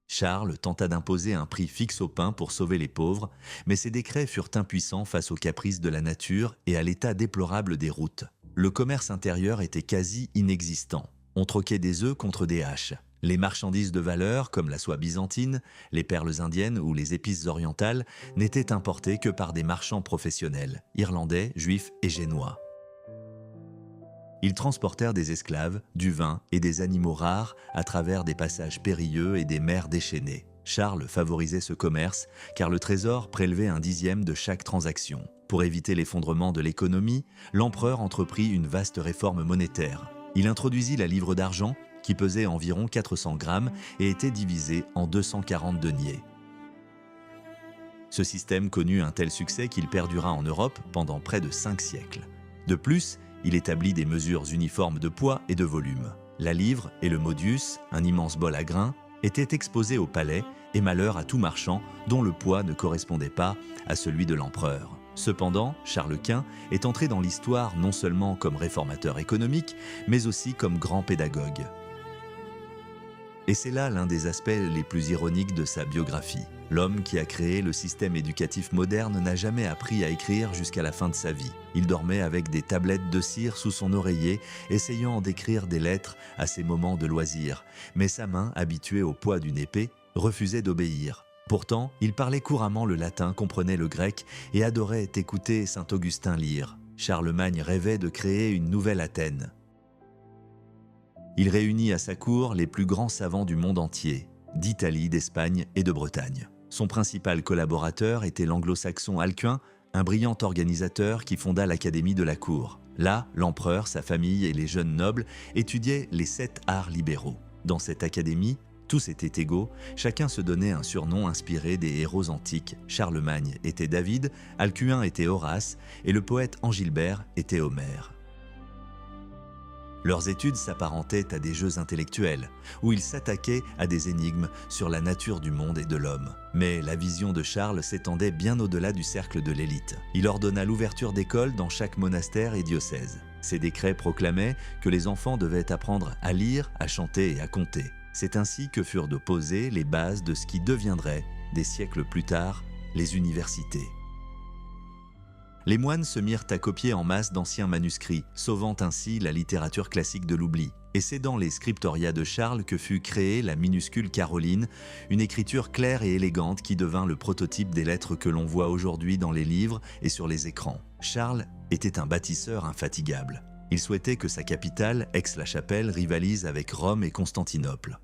Charles tenta d'imposer un prix fixe au pain pour sauver les pauvres, mais ces décrets furent impuissants face aux caprices de la nature et à l'état déplorable des routes. Le commerce intérieur était quasi inexistant. On troquait des œufs contre des haches. Les marchandises de valeur, comme la soie byzantine, les perles indiennes ou les épices orientales, n'étaient importées que par des marchands professionnels, irlandais, juifs et génois. Ils transportèrent des esclaves, du vin et des animaux rares à travers des passages périlleux et des mers déchaînées. Charles favorisait ce commerce car le trésor prélevait un dixième de chaque transaction. Pour éviter l'effondrement de l'économie, l'empereur entreprit une vaste réforme monétaire. Il introduisit la livre d'argent, qui pesait environ 400 grammes et était divisé en 240 deniers. Ce système connut un tel succès qu'il perdura en Europe pendant près de 5 siècles. De plus, il établit des mesures uniformes de poids et de volume. La livre et le modius, un immense bol à grains, étaient exposés au palais et malheur à tout marchand dont le poids ne correspondait pas à celui de l'empereur. Cependant, Charles Quint est entré dans l'histoire non seulement comme réformateur économique, mais aussi comme grand pédagogue. Et c'est là l'un des aspects les plus ironiques de sa biographie. L'homme qui a créé le système éducatif moderne n'a jamais appris à écrire jusqu'à la fin de sa vie. Il dormait avec des tablettes de cire sous son oreiller, essayant d'écrire des lettres à ses moments de loisir. Mais sa main, habituée au poids d'une épée, refusait d'obéir. Pourtant, il parlait couramment le latin, comprenait le grec et adorait écouter saint Augustin lire. Charlemagne rêvait de créer une nouvelle Athènes. Il réunit à sa cour les plus grands savants du monde entier, d'Italie, d'Espagne et de Bretagne. Son principal collaborateur était l'anglo-saxon Alcuin, un brillant organisateur qui fonda l'Académie de la cour. Là, l'empereur, sa famille et les jeunes nobles étudiaient les 7 arts libéraux. Dans cette académie, tous étaient égaux, chacun se donnait un surnom inspiré des héros antiques. Charlemagne était David, Alcuin était Horace et le poète Angilbert était Homère. Leurs études s'apparentaient à des jeux intellectuels, où ils s'attaquaient à des énigmes sur la nature du monde et de l'homme. Mais la vision de Charles s'étendait bien au-delà du cercle de l'élite. Il ordonna l'ouverture d'écoles dans chaque monastère et diocèse. Ses décrets proclamaient que les enfants devaient apprendre à lire, à chanter et à compter. C'est ainsi que furent posées les bases de ce qui deviendrait, des siècles plus tard, les universités. Les moines se mirent à copier en masse d'anciens manuscrits, sauvant ainsi la littérature classique de l'oubli. Et c'est dans les scriptoria de Charles que fut créée la minuscule Caroline, une écriture claire et élégante qui devint le prototype des lettres que l'on voit aujourd'hui dans les livres et sur les écrans. Charles était un bâtisseur infatigable. Il souhaitait que sa capitale, Aix-la-Chapelle, rivalise avec Rome et Constantinople.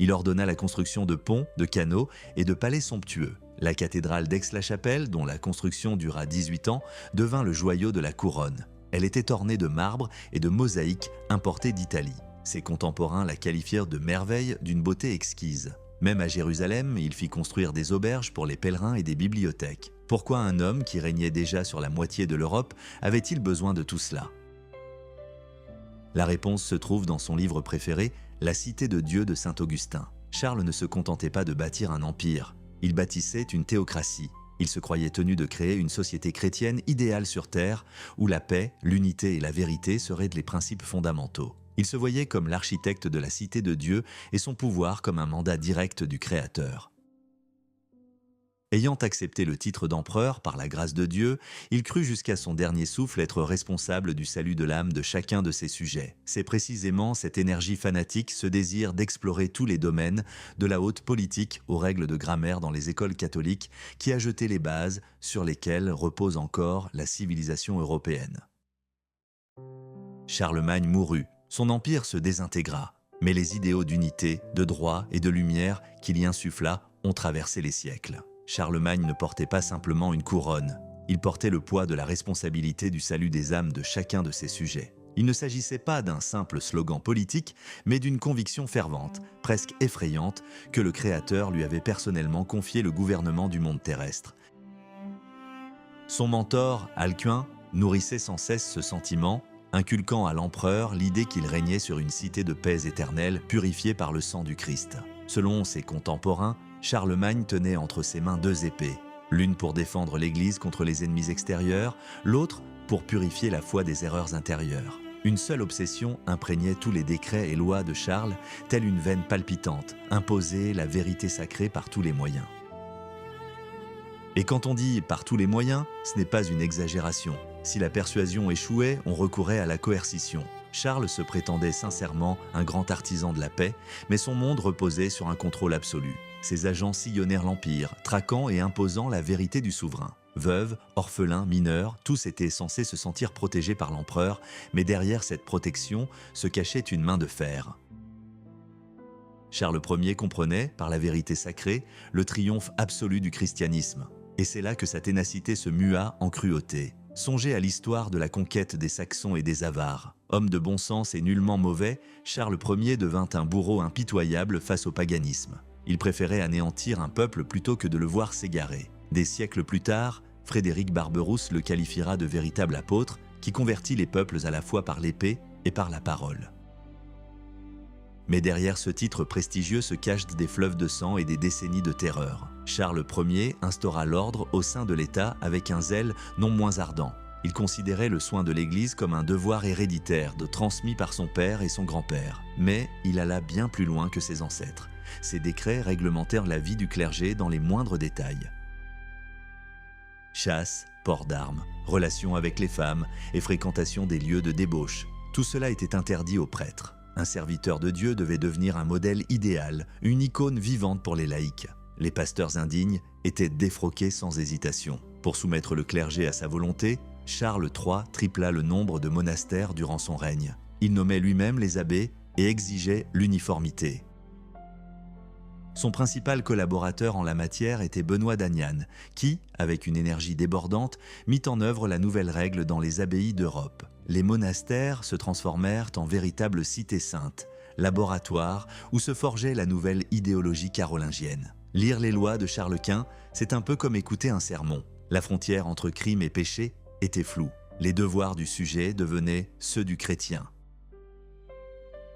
Il ordonna la construction de ponts, de canaux et de palais somptueux. La cathédrale d'Aix-la-Chapelle, dont la construction dura 18 ans, devint le joyau de la couronne. Elle était ornée de marbre et de mosaïques importées d'Italie. Ses contemporains la qualifièrent de merveille d'une beauté exquise. Même à Jérusalem, il fit construire des auberges pour les pèlerins et des bibliothèques. Pourquoi un homme qui régnait déjà sur la moitié de l'Europe avait-il besoin de tout cela? La réponse se trouve dans son livre préféré, La Cité de Dieu de saint Augustin. Charles ne se contentait pas de bâtir un empire. Il bâtissait une théocratie. Il se croyait tenu de créer une société chrétienne idéale sur terre, où la paix, l'unité et la vérité seraient les principes fondamentaux. Il se voyait comme l'architecte de la cité de Dieu et son pouvoir comme un mandat direct du Créateur. Ayant accepté le titre d'empereur par la grâce de Dieu, il crut jusqu'à son dernier souffle être responsable du salut de l'âme de chacun de ses sujets. C'est précisément cette énergie fanatique, ce désir d'explorer tous les domaines, de la haute politique aux règles de grammaire dans les écoles catholiques, qui a jeté les bases sur lesquelles repose encore la civilisation européenne. Charlemagne mourut, son empire se désintégra, mais les idéaux d'unité, de droit et de lumière qu'il y insuffla ont traversé les siècles. Charlemagne ne portait pas simplement une couronne, il portait le poids de la responsabilité du salut des âmes de chacun de ses sujets. Il ne s'agissait pas d'un simple slogan politique, mais d'une conviction fervente, presque effrayante, que le Créateur lui avait personnellement confié le gouvernement du monde terrestre. Son mentor, Alcuin, nourrissait sans cesse ce sentiment, inculquant à l'empereur l'idée qu'il régnait sur une cité de paix éternelle purifiée par le sang du Christ. Selon ses contemporains, Charlemagne tenait entre ses mains 2 épées, l'une pour défendre l'Église contre les ennemis extérieurs, l'autre pour purifier la foi des erreurs intérieures. Une seule obsession imprégnait tous les décrets et lois de Charles, telle une veine palpitante, imposer la vérité sacrée par tous les moyens. Et quand on dit « par tous les moyens », ce n'est pas une exagération. Si la persuasion échouait, on recourait à la coercition. Charles se prétendait sincèrement un grand artisan de la paix, mais son monde reposait sur un contrôle absolu. Ses agents sillonnèrent l'Empire, traquant et imposant la vérité du souverain. Veuves, orphelins, mineurs, tous étaient censés se sentir protégés par l'empereur, mais derrière cette protection se cachait une main de fer. Charles Ier comprenait, par la vérité sacrée, le triomphe absolu du christianisme. Et c'est là que sa ténacité se mua en cruauté. Songez à l'histoire de la conquête des Saxons et des Avars. Homme de bon sens et nullement mauvais, Charles Ier devint un bourreau impitoyable face au paganisme. Il préférait anéantir un peuple plutôt que de le voir s'égarer. Des siècles plus tard, Frédéric Barberousse le qualifiera de véritable apôtre qui convertit les peuples à la fois par l'épée et par la parole. Mais derrière ce titre prestigieux se cachent des fleuves de sang et des décennies de terreur. Charles Ier instaura l'ordre au sein de l'État avec un zèle non moins ardent. Il considérait le soin de l'Église comme un devoir héréditaire transmis par son père et son grand-père. Mais il alla bien plus loin que ses ancêtres. Ses décrets réglementèrent la vie du clergé dans les moindres détails. Chasse, port d'armes, relations avec les femmes et fréquentation des lieux de débauche, tout cela était interdit aux prêtres. Un serviteur de Dieu devait devenir un modèle idéal, une icône vivante pour les laïcs. Les pasteurs indignes étaient défroqués sans hésitation. Pour soumettre le clergé à sa volonté, Charles III tripla le nombre de monastères durant son règne. Il nommait lui-même les abbés et exigeait l'uniformité. Son principal collaborateur en la matière était Benoît d'Aniane, qui, avec une énergie débordante, mit en œuvre la nouvelle règle dans les abbayes d'Europe. Les monastères se transformèrent en véritables cités saintes, laboratoires où se forgeait la nouvelle idéologie carolingienne. Lire les lois de Charles Quint, c'est un peu comme écouter un sermon. La frontière entre crime et péché était floue. Les devoirs du sujet devenaient ceux du chrétien.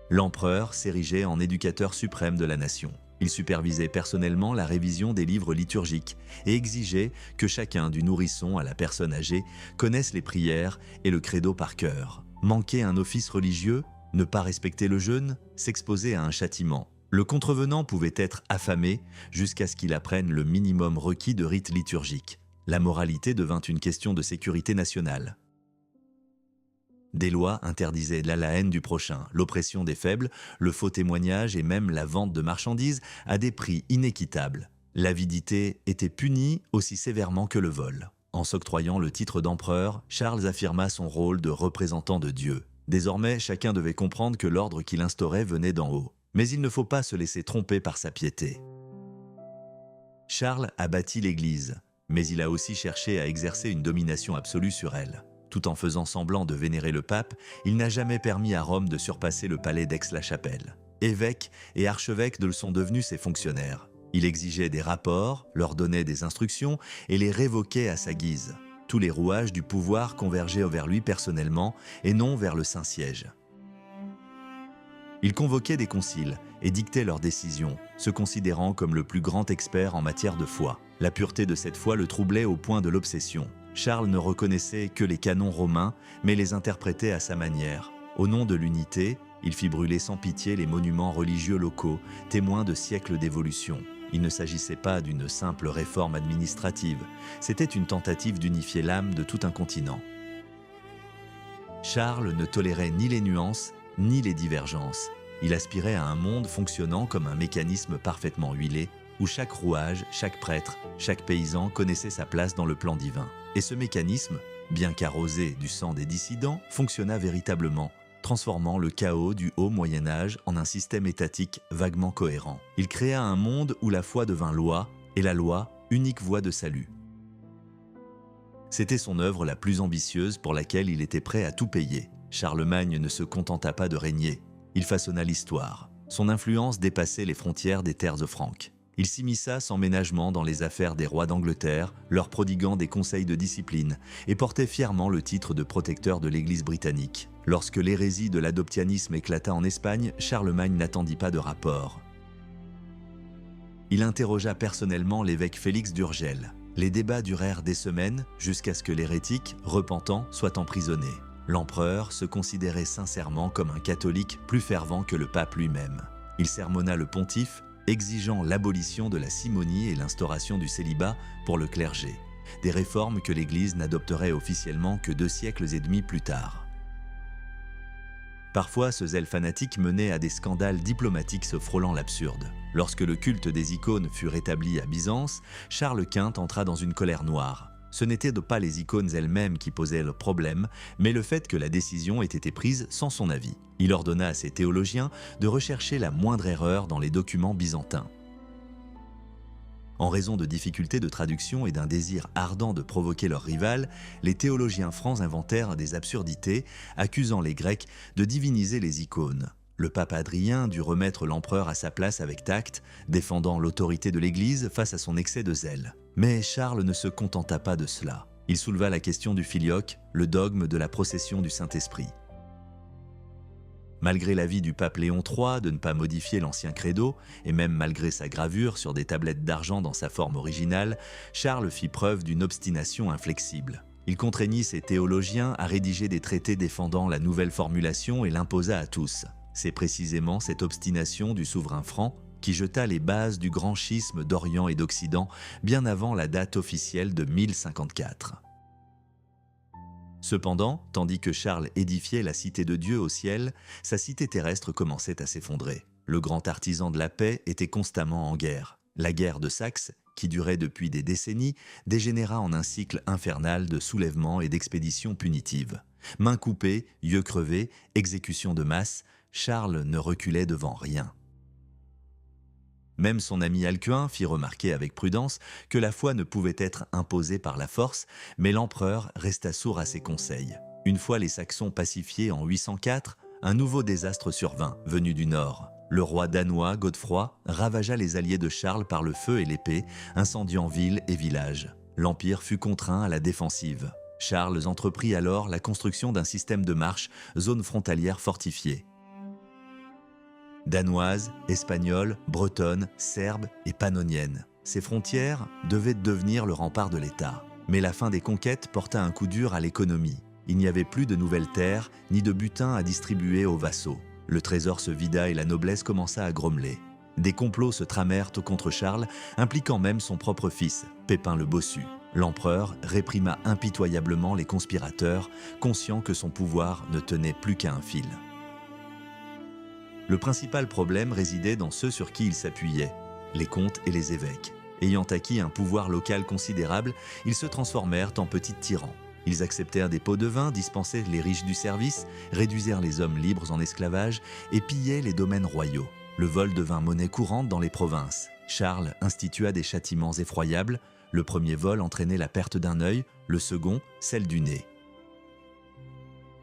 L'empereur s'érigeait en éducateur suprême de la nation. Il supervisait personnellement la révision des livres liturgiques et exigeait que chacun, du nourrisson à la personne âgée, connaisse les prières et le credo par cœur. Manquer un office religieux, ne pas respecter le jeûne, s'exposer à un châtiment. Le contrevenant pouvait être affamé jusqu'à ce qu'il apprenne le minimum requis de rites liturgiques. La moralité devint une question de sécurité nationale. Des lois interdisaient la haine du prochain, l'oppression des faibles, le faux témoignage et même la vente de marchandises à des prix inéquitables. L'avidité était punie aussi sévèrement que le vol. En s'octroyant le titre d'empereur, Charles affirma son rôle de représentant de Dieu. Désormais, chacun devait comprendre que l'ordre qu'il instaurait venait d'en haut. Mais il ne faut pas se laisser tromper par sa piété. Charles a bâti l'Église, mais il a aussi cherché à exercer une domination absolue sur elle. Tout en faisant semblant de vénérer le pape, il n'a jamais permis à Rome de surpasser le palais d'Aix-la-Chapelle. Évêques et archevêques le sont devenus ses fonctionnaires. Il exigeait des rapports, leur donnait des instructions et les révoquait à sa guise. Tous les rouages du pouvoir convergeaient vers lui personnellement et non vers le Saint-Siège. Il convoquait des conciles et dictait leurs décisions, se considérant comme le plus grand expert en matière de foi. La pureté de cette foi le troublait au point de l'obsession. Charles ne reconnaissait que les canons romains, mais les interprétait à sa manière. Au nom de l'unité, il fit brûler sans pitié les monuments religieux locaux, témoins de siècles d'évolution. Il ne s'agissait pas d'une simple réforme administrative, c'était une tentative d'unifier l'âme de tout un continent. Charles ne tolérait ni les nuances, ni les divergences. Il aspirait à un monde fonctionnant comme un mécanisme parfaitement huilé, où chaque rouage, chaque prêtre, chaque paysan connaissait sa place dans le plan divin. Et ce mécanisme, bien qu'arrosé du sang des dissidents, fonctionna véritablement, transformant le chaos du haut Moyen-Âge en un système étatique vaguement cohérent. Il créa un monde où la foi devint loi, et la loi, unique voie de salut. C'était son œuvre la plus ambitieuse pour laquelle il était prêt à tout payer. Charlemagne ne se contenta pas de régner, il façonna l'histoire. Son influence dépassait les frontières des terres franques. Il s'immisça sans ménagement dans les affaires des rois d'Angleterre, leur prodiguant des conseils de discipline, et portait fièrement le titre de protecteur de l'Église britannique. Lorsque l'hérésie de l'adoptianisme éclata en Espagne, Charlemagne n'attendit pas de rapport. Il interrogea personnellement l'évêque Félix d'Urgell. Les débats durèrent des semaines, jusqu'à ce que l'hérétique, repentant, soit emprisonné. L'empereur se considérait sincèrement comme un catholique plus fervent que le pape lui-même. Il sermonna le pontife, exigeant l'abolition de la simonie et l'instauration du célibat pour le clergé, des réformes que l'Église n'adopterait officiellement que 2 siècles et demi plus tard. Parfois, ce zèle fanatique menait à des scandales diplomatiques se frôlant l'absurde. Lorsque le culte des icônes fut rétabli à Byzance, Charles Quint entra dans une colère noire. Ce n'étaient pas les icônes elles-mêmes qui posaient le problème, mais le fait que la décision ait été prise sans son avis. Il ordonna à ses théologiens de rechercher la moindre erreur dans les documents byzantins. En raison de difficultés de traduction et d'un désir ardent de provoquer leur rival, les théologiens francs inventèrent des absurdités, accusant les Grecs de diviniser les icônes. Le pape Adrien dut remettre l'empereur à sa place avec tact, défendant l'autorité de l'Église face à son excès de zèle. Mais Charles ne se contenta pas de cela. Il souleva la question du filioque, le dogme de la procession du Saint-Esprit. Malgré l'avis du pape Léon III de ne pas modifier l'ancien credo, et même malgré sa gravure sur des tablettes d'argent dans sa forme originale, Charles fit preuve d'une obstination inflexible. Il contraignit ses théologiens à rédiger des traités défendant la nouvelle formulation et l'imposa à tous. C'est précisément cette obstination du souverain franc qui jeta les bases du grand schisme d'Orient et d'Occident bien avant la date officielle de 1054. Cependant, tandis que Charles édifiait la cité de Dieu au ciel, sa cité terrestre commençait à s'effondrer. Le grand artisan de la paix était constamment en guerre. La guerre de Saxe, qui durait depuis des décennies, dégénéra en un cycle infernal de soulèvements et d'expéditions punitives. Mains coupées, yeux crevés, exécutions de masse, Charles ne reculait devant rien. Même son ami Alcuin fit remarquer avec prudence que la foi ne pouvait être imposée par la force, mais l'empereur resta sourd à ses conseils. Une fois les Saxons pacifiés en 804, un nouveau désastre survint, venu du nord. Le roi danois Godefroy ravagea les alliés de Charles par le feu et l'épée, incendiant villes et villages. L'Empire fut contraint à la défensive. Charles entreprit alors la construction d'un système de marche, zone frontalière fortifiée. Danoise, espagnole, bretonne, serbe et pannonienne. Ces frontières devaient devenir le rempart de l'État. Mais la fin des conquêtes porta un coup dur à l'économie. Il n'y avait plus de nouvelles terres, ni de butin à distribuer aux vassaux. Le trésor se vida et la noblesse commença à grommeler. Des complots se tramèrent contre Charles, impliquant même son propre fils, Pépin le Bossu. L'empereur réprima impitoyablement les conspirateurs, conscient que son pouvoir ne tenait plus qu'à un fil. Le principal problème résidait dans ceux sur qui il s'appuyait, les comtes et les évêques. Ayant acquis un pouvoir local considérable, ils se transformèrent en petits tyrans. Ils acceptèrent des pots de vin, dispensaient les riches du service, réduisirent les hommes libres en esclavage et pillaient les domaines royaux. Le vol devint monnaie courante dans les provinces. Charles institua des châtiments effroyables. Le premier vol entraînait la perte d'un œil, le second, celle du nez.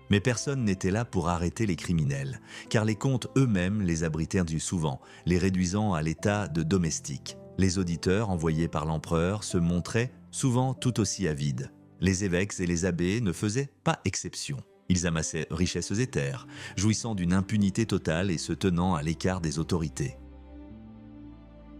Mais personne n'était là pour arrêter les criminels, car les comtes eux-mêmes les abritèrent du souvent, les réduisant à l'état de domestiques. Les auditeurs envoyés par l'empereur se montraient souvent tout aussi avides. Les évêques et les abbés ne faisaient pas exception. Ils amassaient richesses et terres, jouissant d'une impunité totale et se tenant à l'écart des autorités.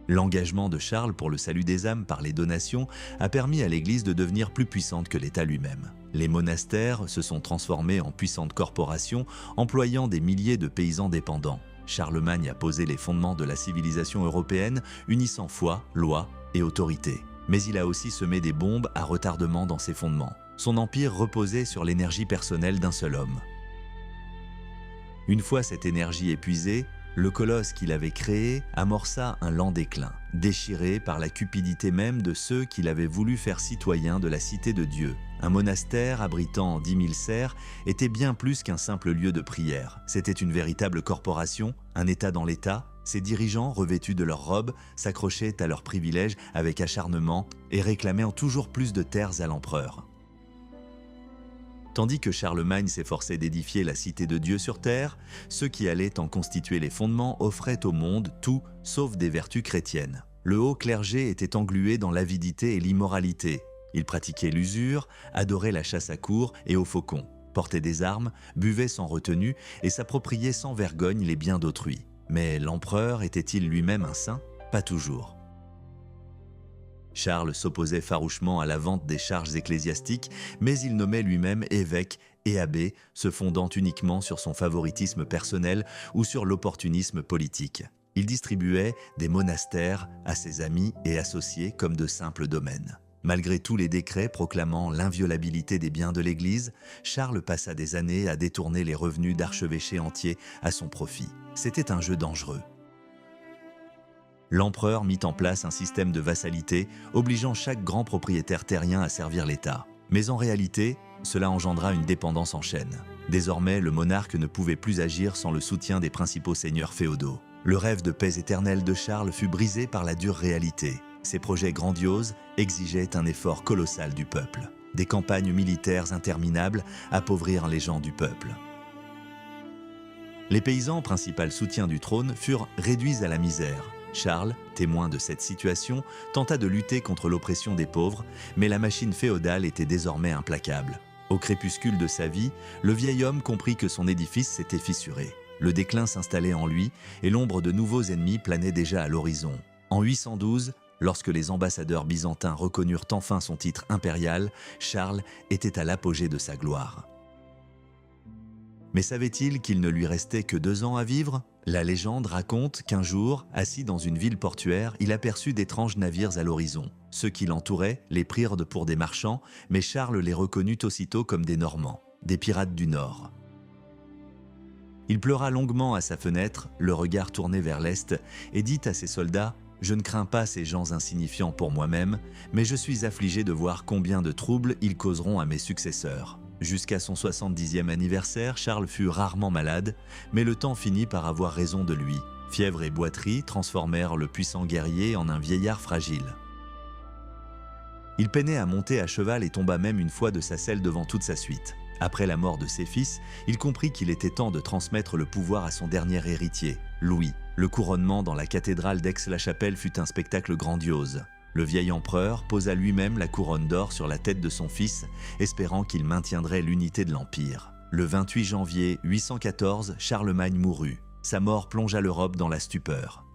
L'engagement de Charles pour le salut des âmes par les donations a permis à l'Église de devenir plus puissante que l'État lui-même. Les monastères se sont transformés en puissantes corporations, employant des milliers de paysans dépendants. Charlemagne a posé les fondements de la civilisation européenne, unissant foi, loi et autorité. Mais il a aussi semé des bombes à retardement dans ses fondements. Son empire reposait sur l'énergie personnelle d'un seul homme. Une fois cette énergie épuisée, le colosse qu'il avait créé amorça un lent déclin, déchiré par la cupidité même de ceux qu'il avait voulu faire citoyens de la cité de Dieu. Un monastère abritant 10 000 serfs était bien plus qu'un simple lieu de prière. C'était une véritable corporation, un État dans l'État. Ses dirigeants, revêtus de leurs robes, s'accrochaient à leurs privilèges avec acharnement et réclamaient toujours plus de terres à l'empereur. Tandis que Charlemagne s'efforçait d'édifier la cité de Dieu sur terre, ceux qui allaient en constituer les fondements offraient au monde tout sauf des vertus chrétiennes. Le haut clergé était englué dans l'avidité et l'immoralité. Il pratiquait l'usure, adorait la chasse à courre et au faucon, portait des armes, buvait sans retenue et s'appropriait sans vergogne les biens d'autrui. Mais l'empereur était-il lui-même un saint? Pas toujours. Charles s'opposait farouchement à la vente des charges ecclésiastiques, mais il nommait lui-même évêque et abbé, se fondant uniquement sur son favoritisme personnel ou sur l'opportunisme politique. Il distribuait des monastères à ses amis et associés comme de simples domaines. Malgré tous les décrets proclamant l'inviolabilité des biens de l'Église, Charles passa des années à détourner les revenus d'archevêchés entiers à son profit. C'était un jeu dangereux. L'empereur mit en place un système de vassalité obligeant chaque grand propriétaire terrien à servir l'État. Mais en réalité, cela engendra une dépendance en chaîne. Désormais, le monarque ne pouvait plus agir sans le soutien des principaux seigneurs féodaux. Le rêve de paix éternelle de Charles fut brisé par la dure réalité. Ses projets grandioses exigeaient un effort colossal du peuple. Des campagnes militaires interminables appauvrirent les gens du peuple. Les paysans, principal soutien du trône, furent réduits à la misère. Charles, témoin de cette situation, tenta de lutter contre l'oppression des pauvres, mais la machine féodale était désormais implacable. Au crépuscule de sa vie, le vieil homme comprit que son édifice s'était fissuré. Le déclin s'installait en lui et l'ombre de nouveaux ennemis planait déjà à l'horizon. En 812, lorsque les ambassadeurs byzantins reconnurent enfin son titre impérial, Charles était à l'apogée de sa gloire. Mais savait-il qu'il ne lui restait que 2 ans à vivre? La légende raconte qu'un jour, assis dans une ville portuaire, il aperçut d'étranges navires à l'horizon. Ceux qui l'entouraient les prirent pour des marchands, mais Charles les reconnut aussitôt comme des Normands, des pirates du Nord. Il pleura longuement à sa fenêtre, le regard tourné vers l'Est, et dit à ses soldats « Je ne crains pas ces gens insignifiants pour moi-même, mais je suis affligé de voir combien de troubles ils causeront à mes successeurs. » Jusqu'à son 70e anniversaire, Charles fut rarement malade, mais le temps finit par avoir raison de lui. Fièvre et boiterie transformèrent le puissant guerrier en un vieillard fragile. Il peinait à monter à cheval et tomba même une fois de sa selle devant toute sa suite. Après la mort de ses fils, il comprit qu'il était temps de transmettre le pouvoir à son dernier héritier, Louis. Le couronnement dans la cathédrale d'Aix-la-Chapelle fut un spectacle grandiose. Le vieil empereur posa lui-même la couronne d'or sur la tête de son fils, espérant qu'il maintiendrait l'unité de l'Empire. Le 28 janvier 814, Charlemagne mourut. Sa mort plongea l'Europe dans la stupeur.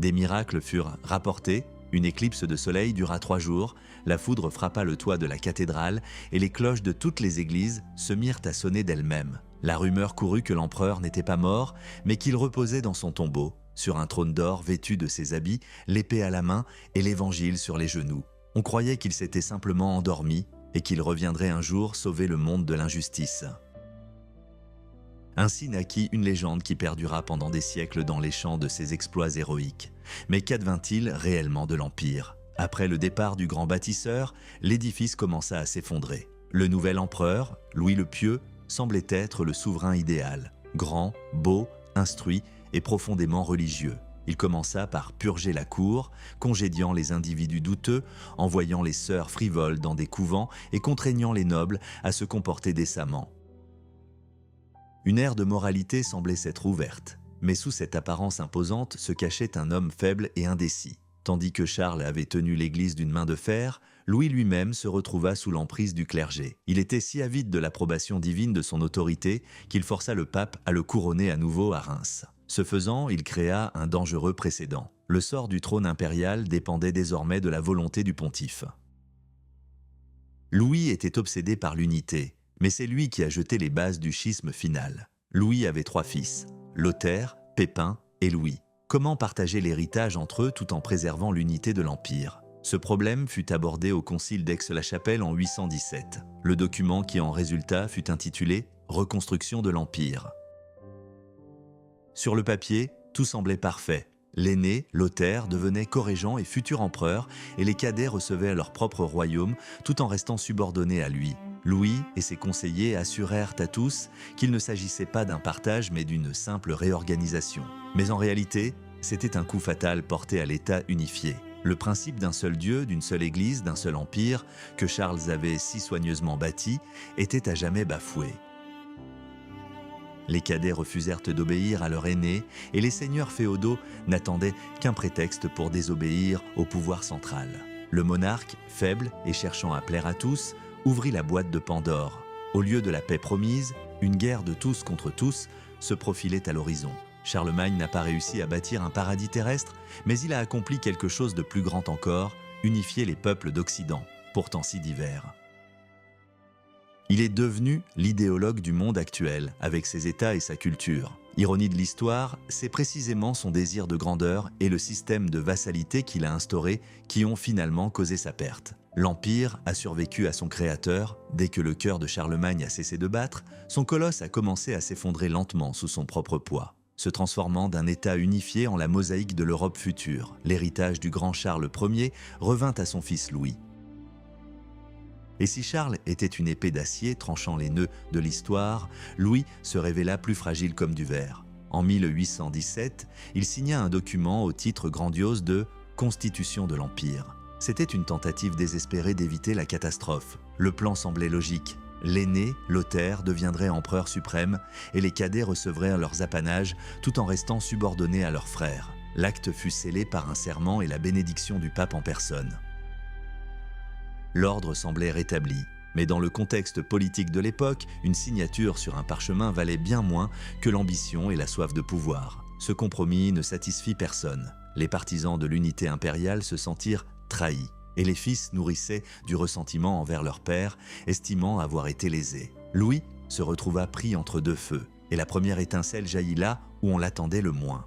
Des miracles furent rapportés. Une éclipse de soleil dura 3 jours, la foudre frappa le toit de la cathédrale et les cloches de toutes les églises se mirent à sonner d'elles-mêmes. La rumeur courut que l'empereur n'était pas mort, mais qu'il reposait dans son tombeau, sur un trône d'or vêtu de ses habits, l'épée à la main et l'évangile sur les genoux. On croyait qu'il s'était simplement endormi et qu'il reviendrait un jour sauver le monde de l'injustice. Ainsi naquit une légende qui perdura pendant des siècles dans les chants de ses exploits héroïques. Mais qu'advint-il réellement de l'Empire? Après le départ du grand bâtisseur, l'édifice commença à s'effondrer. Le nouvel empereur, Louis le Pieux, semblait être le souverain idéal. Grand, beau, instruit et profondément religieux. Il commença par purger la cour, congédiant les individus douteux, envoyant les sœurs frivoles dans des couvents et contraignant les nobles à se comporter décemment. Une ère de moralité semblait s'être ouverte, mais sous cette apparence imposante se cachait un homme faible et indécis. Tandis que Charles avait tenu l'Église d'une main de fer, Louis lui-même se retrouva sous l'emprise du clergé. Il était si avide de l'approbation divine de son autorité qu'il força le pape à le couronner à nouveau à Reims. Ce faisant, il créa un dangereux précédent. Le sort du trône impérial dépendait désormais de la volonté du pontife. Louis était obsédé par l'unité, mais c'est lui qui a jeté les bases du schisme final. Louis avait 3 fils, Lothaire, Pépin et Louis. Comment partager l'héritage entre eux tout en préservant l'unité de l'Empire? Ce problème fut abordé au concile d'Aix-la-Chapelle en 817. Le document qui en résulta fut intitulé « Reconstruction de l'Empire ». Sur le papier, tout semblait parfait. L'aîné, Lothaire, devenait co-régent et futur empereur, et les cadets recevaient leur propre royaume tout en restant subordonnés à lui. Louis et ses conseillers assurèrent à tous qu'il ne s'agissait pas d'un partage mais d'une simple réorganisation. Mais en réalité, c'était un coup fatal porté à l'État unifié. Le principe d'un seul Dieu, d'une seule Église, d'un seul empire, que Charles avait si soigneusement bâti, était à jamais bafoué. Les cadets refusèrent d'obéir à leur aîné et les seigneurs féodaux n'attendaient qu'un prétexte pour désobéir au pouvoir central. Le monarque, faible et cherchant à plaire à tous, ouvrit la boîte de Pandore. Au lieu de la paix promise, une guerre de tous contre tous se profilait à l'horizon. Charlemagne n'a pas réussi à bâtir un paradis terrestre, mais il a accompli quelque chose de plus grand encore, unifier les peuples d'Occident, pourtant si divers. Il est devenu l'idéologue du monde actuel, avec ses États et sa culture. Ironie de l'histoire, c'est précisément son désir de grandeur et le système de vassalité qu'il a instauré qui ont finalement causé sa perte. L'Empire a survécu à son créateur. Dès que le cœur de Charlemagne a cessé de battre, son colosse a commencé à s'effondrer lentement sous son propre poids, se transformant d'un État unifié en la mosaïque de l'Europe future. L'héritage du grand Charles Ier revint à son fils Louis. Et si Charles était une épée d'acier tranchant les nœuds de l'histoire, Louis se révéla plus fragile comme du verre. En 1817, il signa un document au titre grandiose de « Constitution de l'Empire ». C'était une tentative désespérée d'éviter la catastrophe. Le plan semblait logique. L'aîné, Lothaire, deviendrait empereur suprême et les cadets recevraient leurs apanages tout en restant subordonnés à leurs frères. L'acte fut scellé par un serment et la bénédiction du pape en personne. L'ordre semblait rétabli, mais dans le contexte politique de l'époque, une signature sur un parchemin valait bien moins que l'ambition et la soif de pouvoir. Ce compromis ne satisfit personne. Les partisans de l'unité impériale se sentirent trahis, et les fils nourrissaient du ressentiment envers leur père, estimant avoir été lésés. Louis se retrouva pris entre deux feux, et la première étincelle jaillit là où on l'attendait le moins.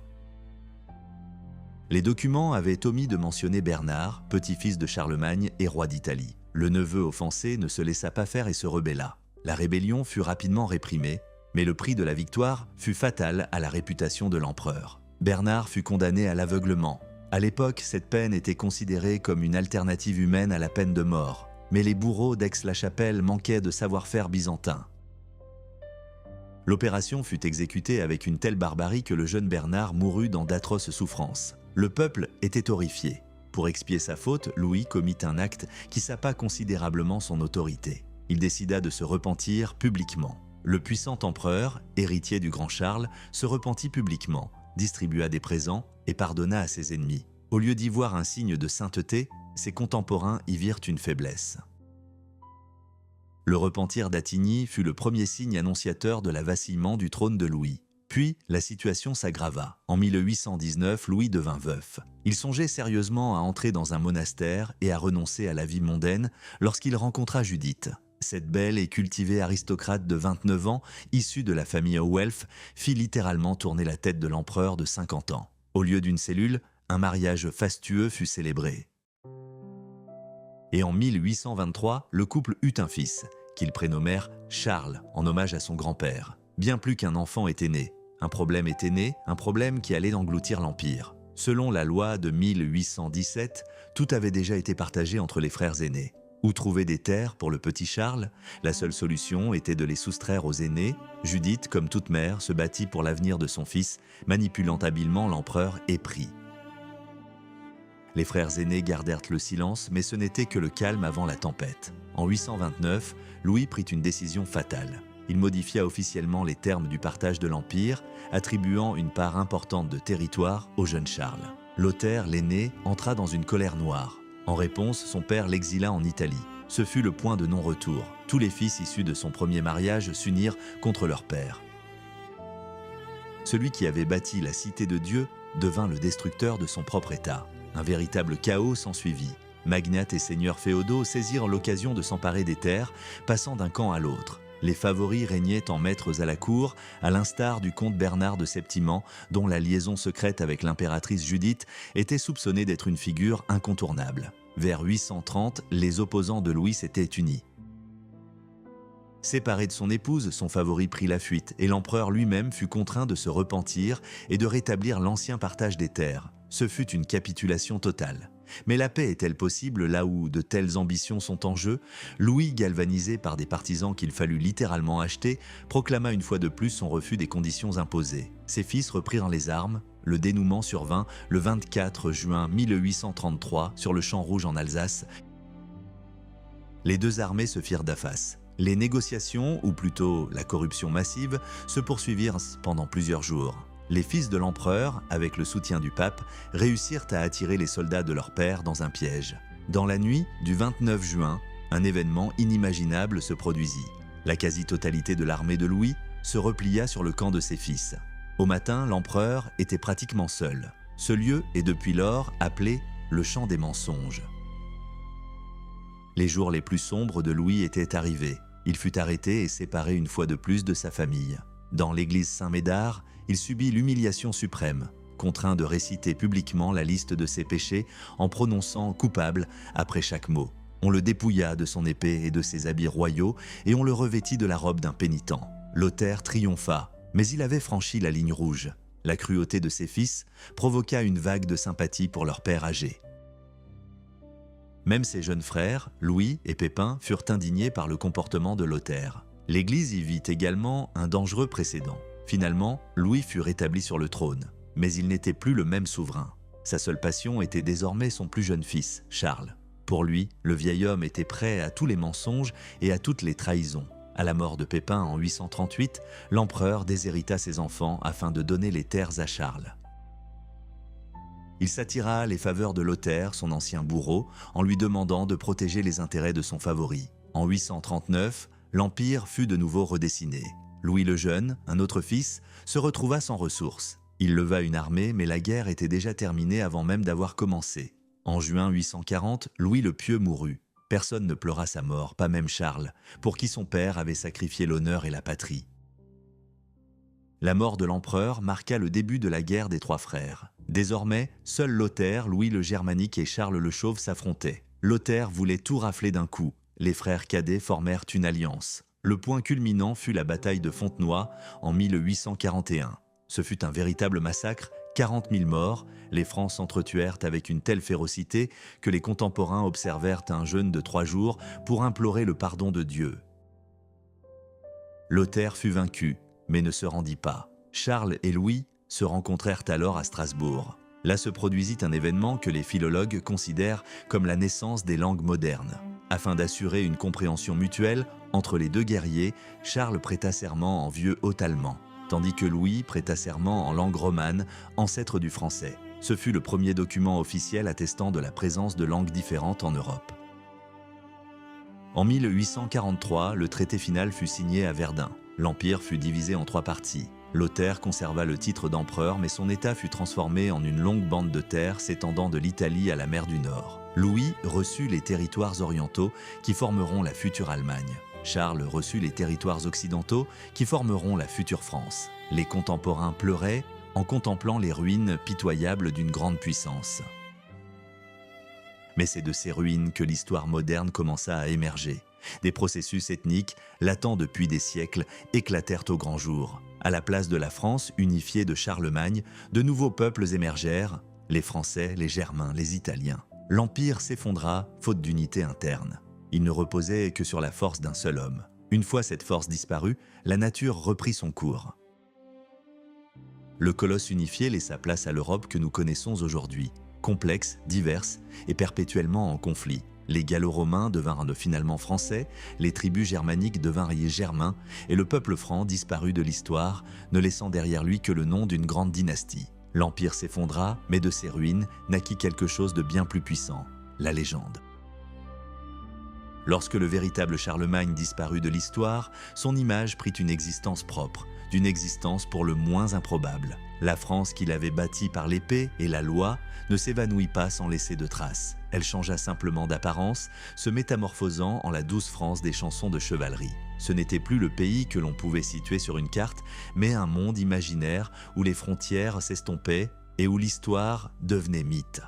Les documents avaient omis de mentionner Bernard, petit-fils de Charlemagne et roi d'Italie. Le neveu offensé ne se laissa pas faire et se rebella. La rébellion fut rapidement réprimée, mais le prix de la victoire fut fatal à la réputation de l'empereur. Bernard fut condamné à l'aveuglement. À l'époque, cette peine était considérée comme une alternative humaine à la peine de mort, mais les bourreaux d'Aix-la-Chapelle manquaient de savoir-faire byzantin. L'opération fut exécutée avec une telle barbarie que le jeune Bernard mourut dans d'atroces souffrances. Le peuple était horrifié. Pour expier sa faute, Louis commit un acte qui sapa considérablement son autorité. Il décida de se repentir publiquement. Le puissant empereur, héritier du grand Charles, se repentit publiquement, distribua des présents et pardonna à ses ennemis. Au lieu d'y voir un signe de sainteté, ses contemporains y virent une faiblesse. Le repentir d'Attigny fut le premier signe annonciateur de la vacillement du trône de Louis. Puis, la situation s'aggrava. En 1819, Louis devint veuf. Il songeait sérieusement à entrer dans un monastère et à renoncer à la vie mondaine lorsqu'il rencontra Judith. Cette belle et cultivée aristocrate de 29 ans, issue de la famille Hauwelf, fit littéralement tourner la tête de l'empereur de 50 ans. Au lieu d'une cellule, un mariage fastueux fut célébré. Et en 1823, le couple eut un fils, qu'ils prénommèrent Charles, en hommage à son grand-père. Bien plus qu'un enfant était né. Un problème était né, un problème qui allait engloutir l'Empire. Selon la loi de 1817, tout avait déjà été partagé entre les frères aînés. Où trouver des terres pour le petit Charles? La seule solution était de les soustraire aux aînés. Judith, comme toute mère, se battit pour l'avenir de son fils, manipulant habilement l'empereur épris. Les frères aînés gardèrent le silence, mais ce n'était que le calme avant la tempête. En 829, Louis prit une décision fatale. Il modifia officiellement les termes du partage de l'Empire, attribuant une part importante de territoire au jeune Charles. Lothaire, l'aîné, entra dans une colère noire. En réponse, son père l'exila en Italie. Ce fut le point de non-retour. Tous les fils issus de son premier mariage s'unirent contre leur père. Celui qui avait bâti la cité de Dieu devint le destructeur de son propre État. Un véritable chaos s'ensuivit. Magnates et seigneurs féodaux saisirent l'occasion de s'emparer des terres, passant d'un camp à l'autre. Les favoris régnaient en maîtres à la cour, à l'instar du comte Bernard de Septimand, dont la liaison secrète avec l'impératrice Judith était soupçonnée d'être une figure incontournable. Vers 830, les opposants de Louis s'étaient unis. Séparé de son épouse, son favori prit la fuite et l'empereur lui-même fut contraint de se repentir et de rétablir l'ancien partage des terres. Ce fut une capitulation totale. Mais la paix est-elle possible là où de telles ambitions sont en jeu? Louis, galvanisé par des partisans qu'il fallut littéralement acheter, proclama une fois de plus son refus des conditions imposées. Ses fils reprirent les armes. Le dénouement survint le 24 juin 1833 sur le Champ Rouge en Alsace. Les deux armées se firent d'aface. Les négociations, ou plutôt la corruption massive, se poursuivirent pendant plusieurs jours. Les fils de l'empereur, avec le soutien du pape, réussirent à attirer les soldats de leur père dans un piège. Dans la nuit du 29 juin, un événement inimaginable se produisit. La quasi-totalité de l'armée de Louis se replia sur le camp de ses fils. Au matin, l'empereur était pratiquement seul. Ce lieu est depuis lors appelé le Champ des Mensonges. Les jours les plus sombres de Louis étaient arrivés. Il fut arrêté et séparé une fois de plus de sa famille. Dans l'église Saint-Médard, il subit l'humiliation suprême, contraint de réciter publiquement la liste de ses péchés en prononçant « coupable » après chaque mot. On le dépouilla de son épée et de ses habits royaux et on le revêtit de la robe d'un pénitent. Lothaire triompha, mais il avait franchi la ligne rouge. La cruauté de ses fils provoqua une vague de sympathie pour leur père âgé. Même ses jeunes frères, Louis et Pépin, furent indignés par le comportement de Lothaire. L'Église y vit également un dangereux précédent. Finalement, Louis fut rétabli sur le trône, mais il n'était plus le même souverain. Sa seule passion était désormais son plus jeune fils, Charles. Pour lui, le vieil homme était prêt à tous les mensonges et à toutes les trahisons. À la mort de Pépin en 838, l'empereur déshérita ses enfants afin de donner les terres à Charles. Il s'attira les faveurs de Lothaire, son ancien bourreau, en lui demandant de protéger les intérêts de son favori. En 839, l'Empire fut de nouveau redessiné. Louis le Jeune, un autre fils, se retrouva sans ressources. Il leva une armée, mais la guerre était déjà terminée avant même d'avoir commencé. En juin 840, Louis le Pieux mourut. Personne ne pleura sa mort, pas même Charles, pour qui son père avait sacrifié l'honneur et la patrie. La mort de l'empereur marqua le début de la guerre des trois frères. Désormais, seuls Lothaire, Louis le Germanique et Charles le Chauve s'affrontaient. Lothaire voulait tout rafler d'un coup. Les frères cadets formèrent une alliance. Le point culminant fut la bataille de Fontenoy en 1841. Ce fut un véritable massacre, 40 000 morts. Les Francs s'entretuèrent avec une telle férocité que les contemporains observèrent un jeûne de 3 jours pour implorer le pardon de Dieu. Lothaire fut vaincu, mais ne se rendit pas. Charles et Louis se rencontrèrent alors à Strasbourg. Là se produisit un événement que les philologues considèrent comme la naissance des langues modernes. Afin d'assurer une compréhension mutuelle entre les deux guerriers, Charles prêta serment en vieux haut-allemand, tandis que Louis prêta serment en langue romane, ancêtre du français. Ce fut le premier document officiel attestant de la présence de langues différentes en Europe. En 1843, le traité final fut signé à Verdun. L'Empire fut divisé en 3 parties. Lothaire conserva le titre d'empereur, mais son état fut transformé en une longue bande de terre s'étendant de l'Italie à la mer du Nord. Louis reçut les territoires orientaux qui formeront la future Allemagne. Charles reçut les territoires occidentaux qui formeront la future France. Les contemporains pleuraient en contemplant les ruines pitoyables d'une grande puissance. Mais c'est de ces ruines que l'histoire moderne commença à émerger. Des processus ethniques, latents depuis des siècles, éclatèrent au grand jour. À la place de la France unifiée de Charlemagne, de nouveaux peuples émergèrent, les Français, les Germains, les Italiens. L'Empire s'effondra, faute d'unité interne. Il ne reposait que sur la force d'un seul homme. Une fois cette force disparue, la nature reprit son cours. Le colosse unifié laissa place à l'Europe que nous connaissons aujourd'hui, complexe, diverse et perpétuellement en conflit. Les Gallo-Romains devinrent finalement français, les tribus germaniques devinrent germains et le peuple franc disparut de l'histoire, ne laissant derrière lui que le nom d'une grande dynastie. L'Empire s'effondra, mais de ses ruines naquit quelque chose de bien plus puissant, la légende. Lorsque le véritable Charlemagne disparut de l'histoire, son image prit une existence propre, d'une existence pour le moins improbable. La France qu'il avait bâtie par l'épée et la loi ne s'évanouit pas sans laisser de traces. Elle changea simplement d'apparence, se métamorphosant en la douce France des chansons de chevalerie. Ce n'était plus le pays que l'on pouvait situer sur une carte, mais un monde imaginaire où les frontières s'estompaient et où l'histoire devenait mythe.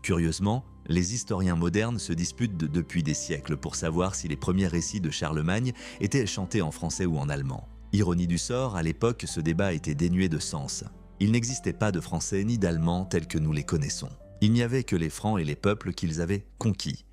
Curieusement, les historiens modernes se disputent depuis des siècles pour savoir si les premiers récits de Charlemagne étaient chantés en français ou en allemand. Ironie du sort, à l'époque, ce débat était dénué de sens. Il n'existait pas de français ni d'allemand tels que nous les connaissons. Il n'y avait que les Francs et les peuples qu'ils avaient conquis.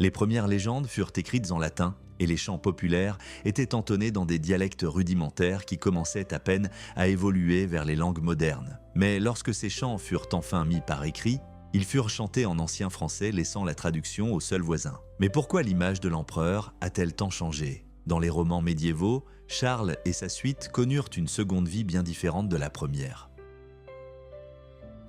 Les premières légendes furent écrites en latin et les chants populaires étaient entonnés dans des dialectes rudimentaires qui commençaient à peine à évoluer vers les langues modernes. Mais lorsque ces chants furent enfin mis par écrit, ils furent chantés en ancien français, laissant la traduction aux seuls voisins. Mais pourquoi l'image de l'empereur a-t-elle tant changé ? Dans les romans médiévaux, Charles et sa suite connurent une seconde vie bien différente de la première.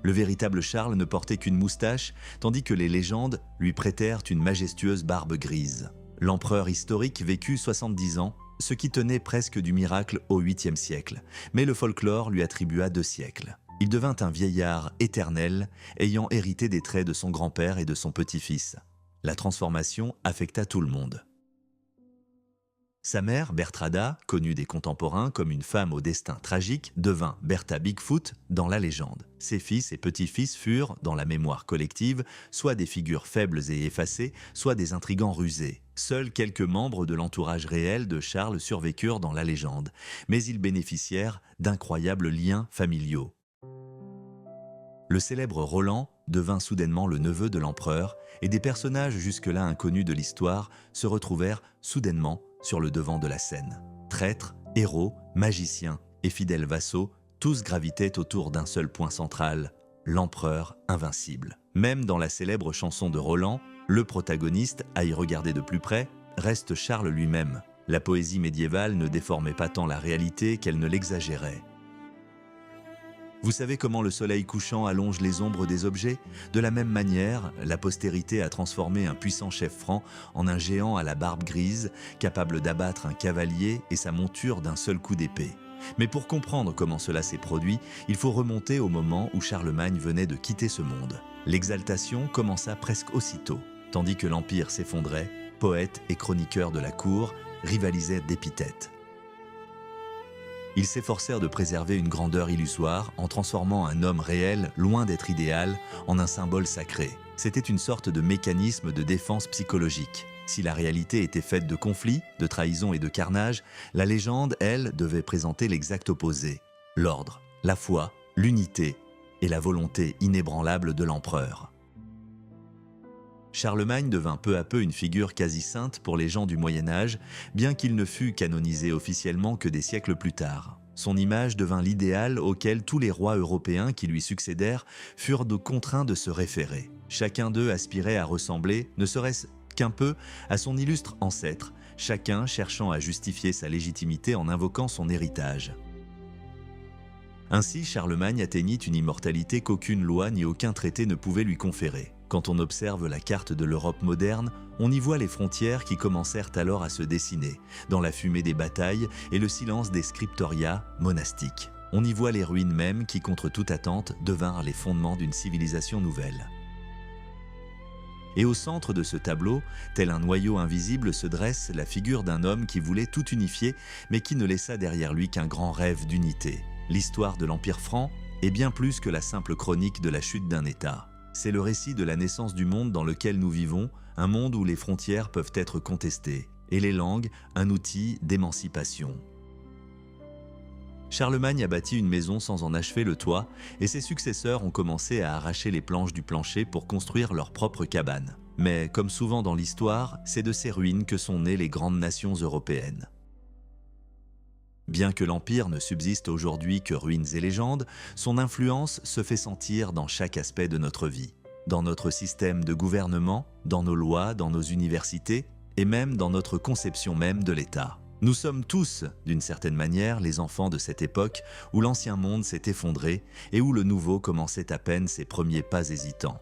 Le véritable Charles ne portait qu'une moustache, tandis que les légendes lui prêtèrent une majestueuse barbe grise. L'empereur historique vécut 70 ans, ce qui tenait presque du miracle au 8e siècle, mais le folklore lui attribua 2 siècles. Il devint un vieillard éternel, ayant hérité des traits de son grand-père et de son petit-fils. La transformation affecta tout le monde. Sa mère, Bertrada, connue des contemporains comme une femme au destin tragique, devint Bertha Bigfoot dans la légende. Ses fils et petits-fils furent, dans la mémoire collective, soit des figures faibles et effacées, soit des intrigants rusés. Seuls quelques membres de l'entourage réel de Charles survécurent dans la légende, mais ils bénéficièrent d'incroyables liens familiaux. Le célèbre Roland devint soudainement le neveu de l'empereur et des personnages jusque-là inconnus de l'histoire se retrouvèrent soudainement sur le devant de la scène. Traîtres, héros, magiciens et fidèles vassaux, tous gravitaient autour d'un seul point central, l'empereur invincible. Même dans la célèbre chanson de Roland, le protagoniste, à y regarder de plus près, reste Charles lui-même. La poésie médiévale ne déformait pas tant la réalité qu'elle ne l'exagérait. Vous savez comment le soleil couchant allonge les ombres des objets ? De la même manière, la postérité a transformé un puissant chef franc en un géant à la barbe grise, capable d'abattre un cavalier et sa monture d'un seul coup d'épée. Mais pour comprendre comment cela s'est produit, il faut remonter au moment où Charlemagne venait de quitter ce monde. L'exaltation commença presque aussitôt. Tandis que l'Empire s'effondrait, poètes et chroniqueurs de la cour rivalisaient d'épithètes. Ils s'efforcèrent de préserver une grandeur illusoire en transformant un homme réel, loin d'être idéal, en un symbole sacré. C'était une sorte de mécanisme de défense psychologique. Si la réalité était faite de conflits, de trahisons et de carnage, la légende, elle, devait présenter l'exact opposé. L'ordre, la foi, l'unité et la volonté inébranlable de l'empereur. Charlemagne devint peu à peu une figure quasi sainte pour les gens du Moyen-Âge, bien qu'il ne fût canonisé officiellement que des siècles plus tard. Son image devint l'idéal auquel tous les rois européens qui lui succédèrent furent contraints de se référer. Chacun d'eux aspirait à ressembler, ne serait-ce qu'un peu, à son illustre ancêtre, chacun cherchant à justifier sa légitimité en invoquant son héritage. Ainsi, Charlemagne atteignit une immortalité qu'aucune loi ni aucun traité ne pouvait lui conférer. Quand on observe la carte de l'Europe moderne, on y voit les frontières qui commencèrent alors à se dessiner, dans la fumée des batailles et le silence des scriptoria monastiques. On y voit les ruines mêmes qui, contre toute attente, devinrent les fondements d'une civilisation nouvelle. Et au centre de ce tableau, tel un noyau invisible, se dresse la figure d'un homme qui voulait tout unifier, mais qui ne laissa derrière lui qu'un grand rêve d'unité. L'histoire de l'Empire franc est bien plus que la simple chronique de la chute d'un État. C'est le récit de la naissance du monde dans lequel nous vivons, un monde où les frontières peuvent être contestées, et les langues, un outil d'émancipation. Charlemagne a bâti une maison sans en achever le toit, et ses successeurs ont commencé à arracher les planches du plancher pour construire leur propre cabane. Mais comme souvent dans l'histoire, c'est de ces ruines que sont nées les grandes nations européennes. Bien que l'Empire ne subsiste aujourd'hui que ruines et légendes, son influence se fait sentir dans chaque aspect de notre vie. Dans notre système de gouvernement, dans nos lois, dans nos universités, et même dans notre conception même de l'État. Nous sommes tous, d'une certaine manière, les enfants de cette époque où l'ancien monde s'est effondré et où le nouveau commençait à peine ses premiers pas hésitants.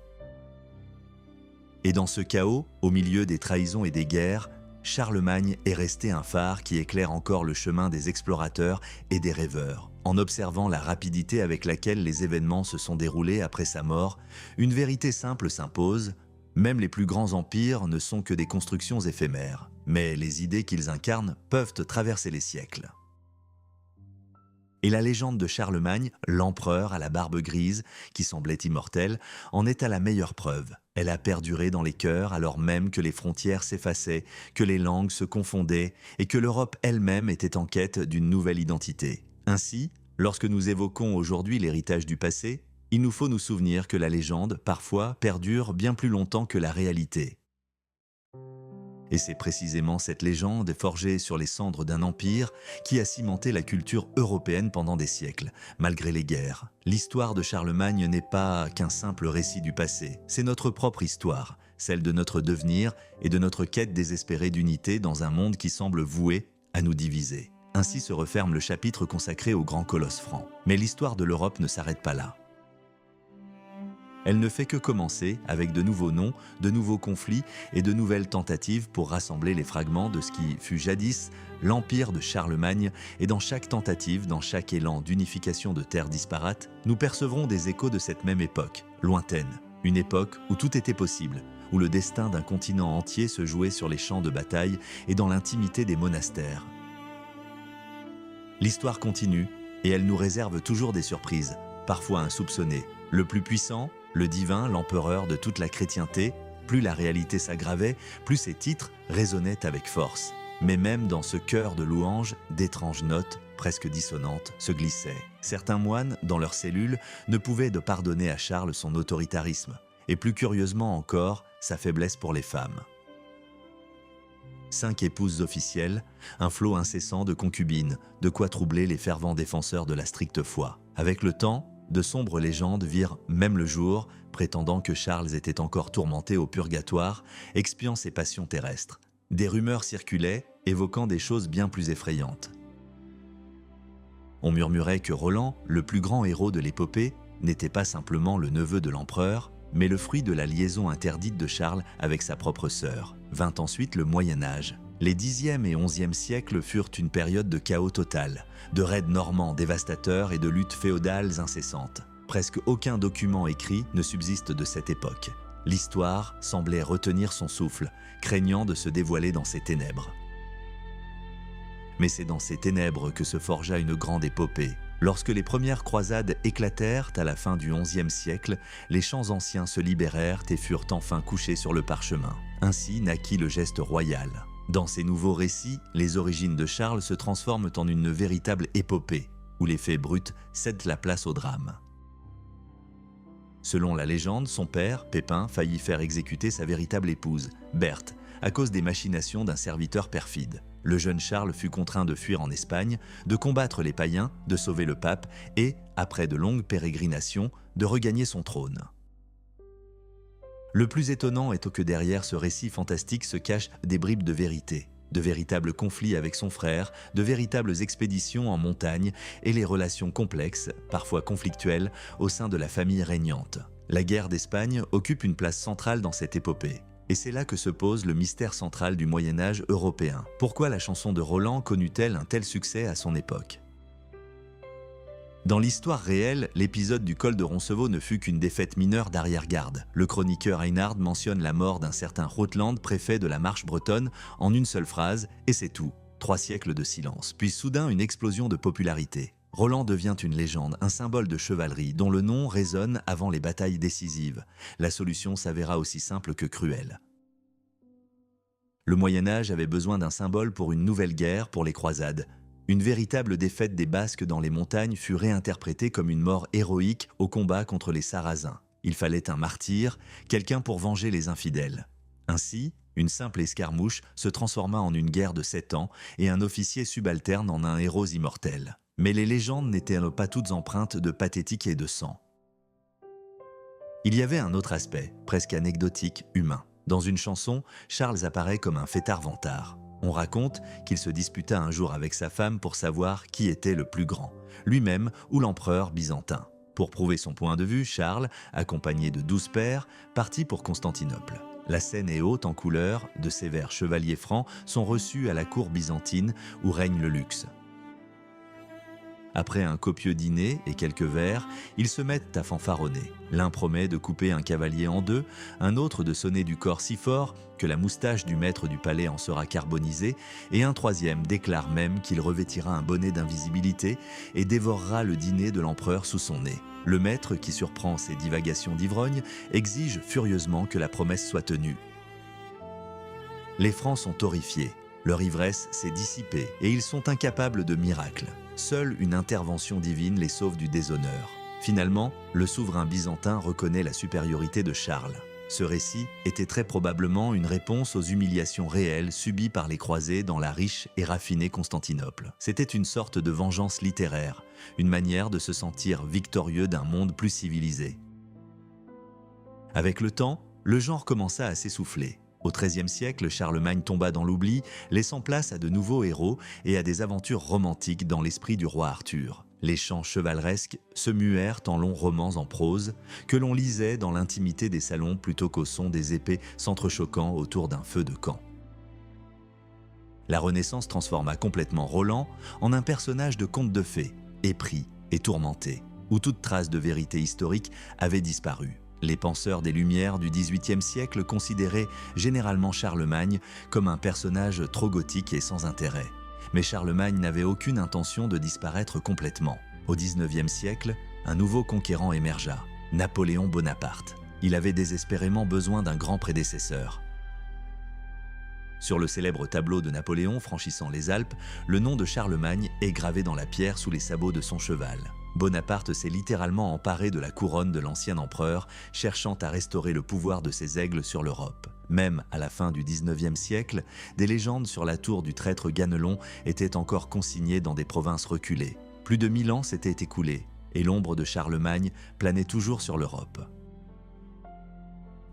Et dans ce chaos, au milieu des trahisons et des guerres, Charlemagne est resté un phare qui éclaire encore le chemin des explorateurs et des rêveurs. En observant la rapidité avec laquelle les événements se sont déroulés après sa mort, une vérité simple s'impose: même les plus grands empires ne sont que des constructions éphémères, mais les idées qu'ils incarnent peuvent traverser les siècles. Et la légende de Charlemagne, l'empereur à la barbe grise, qui semblait immortel, en est à la meilleure preuve. Elle a perduré dans les cœurs alors même que les frontières s'effaçaient, que les langues se confondaient et que l'Europe elle-même était en quête d'une nouvelle identité. Ainsi, lorsque nous évoquons aujourd'hui l'héritage du passé, il nous faut nous souvenir que la légende, parfois, perdure bien plus longtemps que la réalité. Et c'est précisément cette légende forgée sur les cendres d'un empire qui a cimenté la culture européenne pendant des siècles, malgré les guerres. L'histoire de Charlemagne n'est pas qu'un simple récit du passé, c'est notre propre histoire, celle de notre devenir et de notre quête désespérée d'unité dans un monde qui semble voué à nous diviser. Ainsi se referme le chapitre consacré au grand colosse franc. Mais l'histoire de l'Europe ne s'arrête pas là. Elle ne fait que commencer avec de nouveaux noms, de nouveaux conflits et de nouvelles tentatives pour rassembler les fragments de ce qui fut jadis l'empire de Charlemagne, et dans chaque tentative, dans chaque élan d'unification de terres disparates, nous percevrons des échos de cette même époque, lointaine, une époque où tout était possible, où le destin d'un continent entier se jouait sur les champs de bataille et dans l'intimité des monastères. L'histoire continue et elle nous réserve toujours des surprises, parfois insoupçonnées. Le plus puissant, le divin, l'empereur de toute la chrétienté, plus la réalité s'aggravait, plus ses titres résonnaient avec force. Mais même dans ce chœur de louanges, d'étranges notes, presque dissonantes, se glissaient. Certains moines, dans leurs cellules, ne pouvaient de pardonner à Charles son autoritarisme, et plus curieusement encore, sa faiblesse pour les femmes. 5 épouses officielles, un flot incessant de concubines, de quoi troubler les fervents défenseurs de la stricte foi. Avec le temps, de sombres légendes virent même le jour, prétendant que Charles était encore tourmenté au purgatoire, expiant ses passions terrestres. Des rumeurs circulaient, évoquant des choses bien plus effrayantes. On murmurait que Roland, le plus grand héros de l'épopée, n'était pas simplement le neveu de l'empereur, mais le fruit de la liaison interdite de Charles avec sa propre sœur. Vint ensuite le Moyen Âge. Les Xe et XIe siècles furent une période de chaos total, de raids normands dévastateurs et de luttes féodales incessantes. Presque aucun document écrit ne subsiste de cette époque. L'histoire semblait retenir son souffle, craignant de se dévoiler dans ses ténèbres. Mais c'est dans ces ténèbres que se forgea une grande épopée. Lorsque les premières croisades éclatèrent à la fin du XIe siècle, les chants anciens se libérèrent et furent enfin couchés sur le parchemin. Ainsi naquit le geste royal. Dans ces nouveaux récits, les origines de Charles se transforment en une véritable épopée, où les faits bruts cèdent la place au drame. Selon la légende, son père, Pépin, faillit faire exécuter sa véritable épouse, Berthe, à cause des machinations d'un serviteur perfide. Le jeune Charles fut contraint de fuir en Espagne, de combattre les païens, de sauver le pape et, après de longues pérégrinations, de regagner son trône. Le plus étonnant est que derrière ce récit fantastique se cachent des bribes de vérité, de véritables conflits avec son frère, de véritables expéditions en montagne et les relations complexes, parfois conflictuelles, au sein de la famille régnante. La guerre d'Espagne occupe une place centrale dans cette épopée. Et c'est là que se pose le mystère central du Moyen-Âge européen. Pourquoi la chanson de Roland connut-elle un tel succès à son époque ? Dans l'histoire réelle, l'épisode du col de Roncevaux ne fut qu'une défaite mineure d'arrière-garde. Le chroniqueur Einhard mentionne la mort d'un certain Rotland, préfet de la Marche bretonne, en une seule phrase, et c'est tout. 3 siècles de silence, puis soudain une explosion de popularité. Roland devient une légende, un symbole de chevalerie, dont le nom résonne avant les batailles décisives. La solution s'avéra aussi simple que cruelle. Le Moyen-Âge avait besoin d'un symbole pour une nouvelle guerre, pour les croisades. Une véritable défaite des Basques dans les montagnes fut réinterprétée comme une mort héroïque au combat contre les Sarrasins. Il fallait un martyr, quelqu'un pour venger les infidèles. Ainsi, une simple escarmouche se transforma en une guerre de 7 ans et un officier subalterne en un héros immortel. Mais les légendes n'étaient pas toutes empreintes de pathétique et de sang. Il y avait un autre aspect, presque anecdotique, humain. Dans une chanson, Charles apparaît comme un fêtard-vantard. On raconte qu'il se disputa un jour avec sa femme pour savoir qui était le plus grand, lui-même ou l'empereur byzantin. Pour prouver son point de vue, Charles, accompagné de 12 pairs, partit pour Constantinople. La scène est haute en couleurs, de sévères chevaliers francs sont reçus à la cour byzantine où règne le luxe. Après un copieux dîner et quelques verres, ils se mettent à fanfaronner. L'un promet de couper un cavalier en 2, un autre de sonner du corps si fort que la moustache du maître du palais en sera carbonisée, et un troisième déclare même qu'il revêtira un bonnet d'invisibilité et dévorera le dîner de l'empereur sous son nez. Le maître, qui surprend ses divagations d'ivrogne, exige furieusement que la promesse soit tenue. Les Francs sont horrifiés. Leur ivresse s'est dissipée et ils sont incapables de miracles. Seule une intervention divine les sauve du déshonneur. Finalement, le souverain byzantin reconnaît la supériorité de Charles. Ce récit était très probablement une réponse aux humiliations réelles subies par les croisés dans la riche et raffinée Constantinople. C'était une sorte de vengeance littéraire, une manière de se sentir victorieux d'un monde plus civilisé. Avec le temps, le genre commença à s'essouffler. Au XIIIe siècle, Charlemagne tomba dans l'oubli, laissant place à de nouveaux héros et à des aventures romantiques dans l'esprit du roi Arthur. Les chants chevaleresques se muèrent en longs romans en prose, que l'on lisait dans l'intimité des salons plutôt qu'au son des épées s'entrechoquant autour d'un feu de camp. La Renaissance transforma complètement Roland en un personnage de conte de fées, épris et tourmenté, où toute trace de vérité historique avait disparu. Les penseurs des Lumières du XVIIIe siècle considéraient généralement Charlemagne comme un personnage trop gothique et sans intérêt. Mais Charlemagne n'avait aucune intention de disparaître complètement. Au XIXe siècle, un nouveau conquérant émergea, Napoléon Bonaparte. Il avait désespérément besoin d'un grand prédécesseur. Sur le célèbre tableau de Napoléon franchissant les Alpes, le nom de Charlemagne est gravé dans la pierre sous les sabots de son cheval. Bonaparte s'est littéralement emparé de la couronne de l'ancien empereur, cherchant à restaurer le pouvoir de ses aigles sur l'Europe. Même à la fin du XIXe siècle, des légendes sur la tour du traître Ganelon étaient encore consignées dans des provinces reculées. Plus de 1000 ans s'étaient écoulés, et l'ombre de Charlemagne planait toujours sur l'Europe.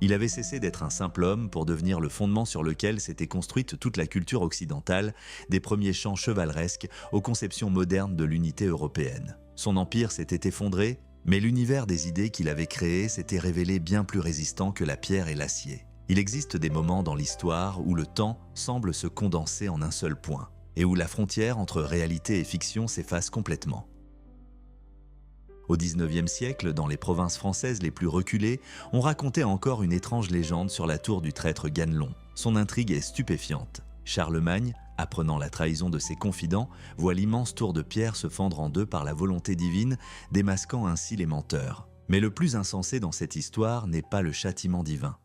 Il avait cessé d'être un simple homme pour devenir le fondement sur lequel s'était construite toute la culture occidentale, des premiers chants chevaleresques aux conceptions modernes de l'unité européenne. Son empire s'était effondré, mais l'univers des idées qu'il avait créé s'était révélé bien plus résistant que la pierre et l'acier. Il existe des moments dans l'histoire où le temps semble se condenser en un seul point, et où la frontière entre réalité et fiction s'efface complètement. Au XIXe siècle, dans les provinces françaises les plus reculées, on racontait encore une étrange légende sur la tour du traître Ganelon. Son intrigue est stupéfiante. Charlemagne, apprenant la trahison de ses confidents, voit l'immense tour de pierre se fendre en deux par la volonté divine, démasquant ainsi les menteurs. Mais le plus insensé dans cette histoire n'est pas le châtiment divin.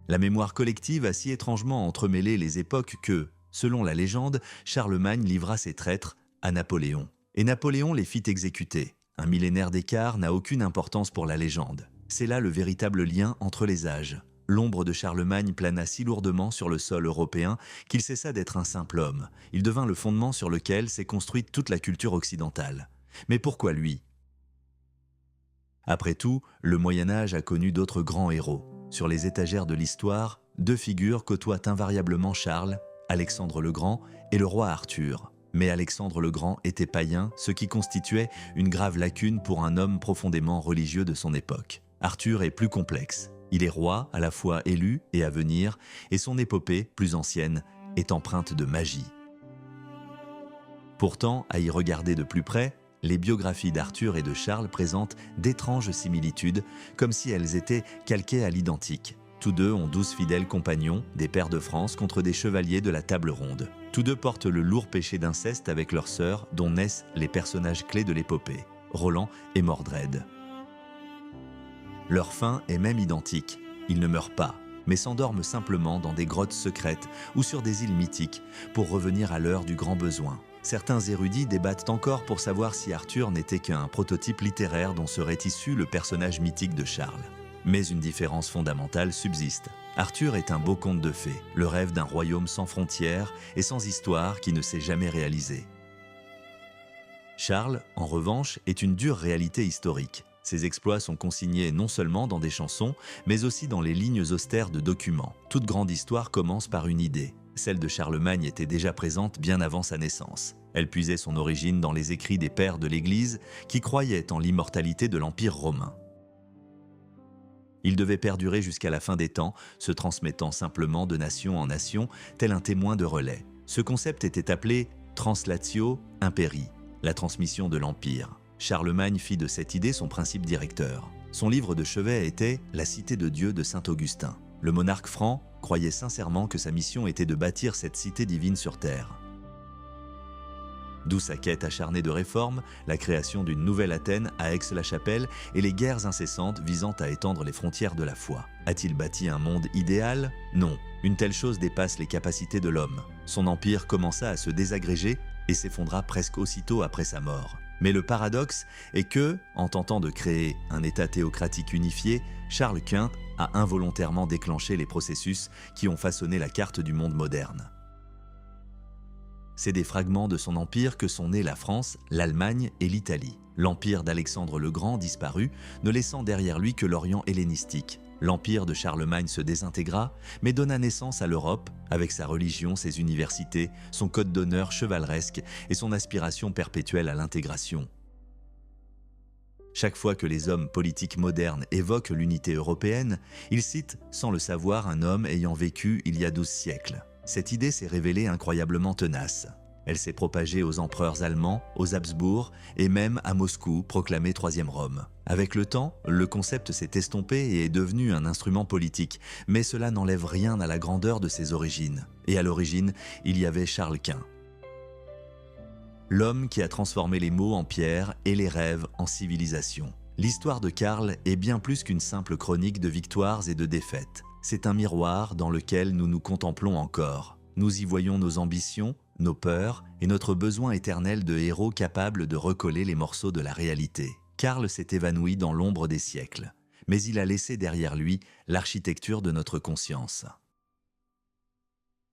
La mémoire collective a si étrangement entremêlé les époques que, selon la légende, Charlemagne livra ses traîtres à Napoléon. Et Napoléon les fit exécuter. Un millénaire d'écart n'a aucune importance pour la légende. C'est là le véritable lien entre les âges. L'ombre de Charlemagne plana si lourdement sur le sol européen qu'il cessa d'être un simple homme. Il devint le fondement sur lequel s'est construite toute la culture occidentale. Mais pourquoi lui ? Après tout, le Moyen-Âge a connu d'autres grands héros. Sur les étagères de l'histoire, deux figures côtoient invariablement Charles, Alexandre le Grand et le roi Arthur. Mais Alexandre le Grand était païen, ce qui constituait une grave lacune pour un homme profondément religieux de son époque. Arthur est plus complexe. Il est roi, à la fois élu et à venir, et son épopée, plus ancienne, est empreinte de magie. Pourtant, à y regarder de plus près, les biographies d'Arthur et de Charles présentent d'étranges similitudes, comme si elles étaient calquées à l'identique. Tous deux ont 12 fidèles compagnons, des pairs de France contre des chevaliers de la table ronde. Tous deux portent le lourd péché d'inceste avec leurs sœurs, dont naissent les personnages clés de l'épopée, Roland et Mordred. Leur fin est même identique. Ils ne meurent pas, mais s'endorment simplement dans des grottes secrètes ou sur des îles mythiques pour revenir à l'heure du grand besoin. Certains érudits débattent encore pour savoir si Arthur n'était qu'un prototype littéraire dont serait issu le personnage mythique de Charles. Mais une différence fondamentale subsiste. Arthur est un beau conte de fées, le rêve d'un royaume sans frontières et sans histoire qui ne s'est jamais réalisé. Charles, en revanche, est une dure réalité historique. Ses exploits sont consignés non seulement dans des chansons, mais aussi dans les lignes austères de documents. Toute grande histoire commence par une idée. Celle de Charlemagne était déjà présente bien avant sa naissance. Elle puisait son origine dans les écrits des pères de l'Église qui croyaient en l'immortalité de l'Empire romain. Il devait perdurer jusqu'à la fin des temps, se transmettant simplement de nation en nation, tel un témoin de relais. Ce concept était appelé translatio imperii, la transmission de l'Empire. Charlemagne fit de cette idée son principe directeur. Son livre de chevet était « La cité de Dieu » de saint Augustin. Le monarque franc croyait sincèrement que sa mission était de bâtir cette cité divine sur terre. D'où sa quête acharnée de réforme, la création d'une nouvelle Athènes à Aix-la-Chapelle et les guerres incessantes visant à étendre les frontières de la foi. A-t-il bâti un monde idéal ? Non. Une telle chose dépasse les capacités de l'homme. Son empire commença à se désagréger et s'effondra presque aussitôt après sa mort. Mais le paradoxe est que, en tentant de créer un État théocratique unifié, Charles Quint a involontairement déclenché les processus qui ont façonné la carte du monde moderne. C'est des fragments de son empire que sont nés la France, l'Allemagne et l'Italie. L'empire d'Alexandre le Grand disparut, ne laissant derrière lui que l'Orient hellénistique. L'empire de Charlemagne se désintégra, mais donna naissance à l'Europe, avec sa religion, ses universités, son code d'honneur chevaleresque et son aspiration perpétuelle à l'intégration. Chaque fois que les hommes politiques modernes évoquent l'unité européenne, ils citent, sans le savoir, un homme ayant vécu il y a 12 siècles. Cette idée s'est révélée incroyablement tenace. Elle s'est propagée aux empereurs allemands, aux Habsbourg et même à Moscou, proclamé Troisième Rome. Avec le temps, le concept s'est estompé et est devenu un instrument politique, mais cela n'enlève rien à la grandeur de ses origines. Et à l'origine, il y avait Charles Quint. L'homme qui a transformé les mots en pierre et les rêves en civilisation. L'histoire de Karl est bien plus qu'une simple chronique de victoires et de défaites. C'est un miroir dans lequel nous nous contemplons encore. Nous y voyons nos ambitions, nos peurs et notre besoin éternel de héros capables de recoller les morceaux de la réalité. Karl s'est évanoui dans l'ombre des siècles, mais il a laissé derrière lui l'architecture de notre conscience.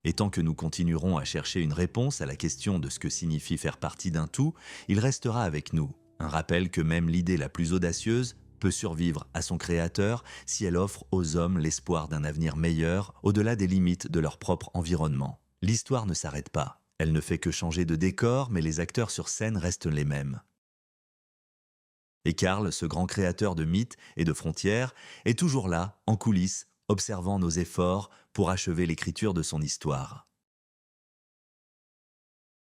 Et tant que nous continuerons à chercher une réponse à la question de ce que signifie faire partie d'un tout, il restera avec nous, un rappel que même l'idée la plus audacieuse peut survivre à son créateur si elle offre aux hommes l'espoir d'un avenir meilleur au-delà des limites de leur propre environnement. L'histoire ne s'arrête pas. Elle ne fait que changer de décor, mais les acteurs sur scène restent les mêmes. Et Karl, ce grand créateur de mythes et de frontières, est toujours là, en coulisses, observant nos efforts pour achever l'écriture de son histoire.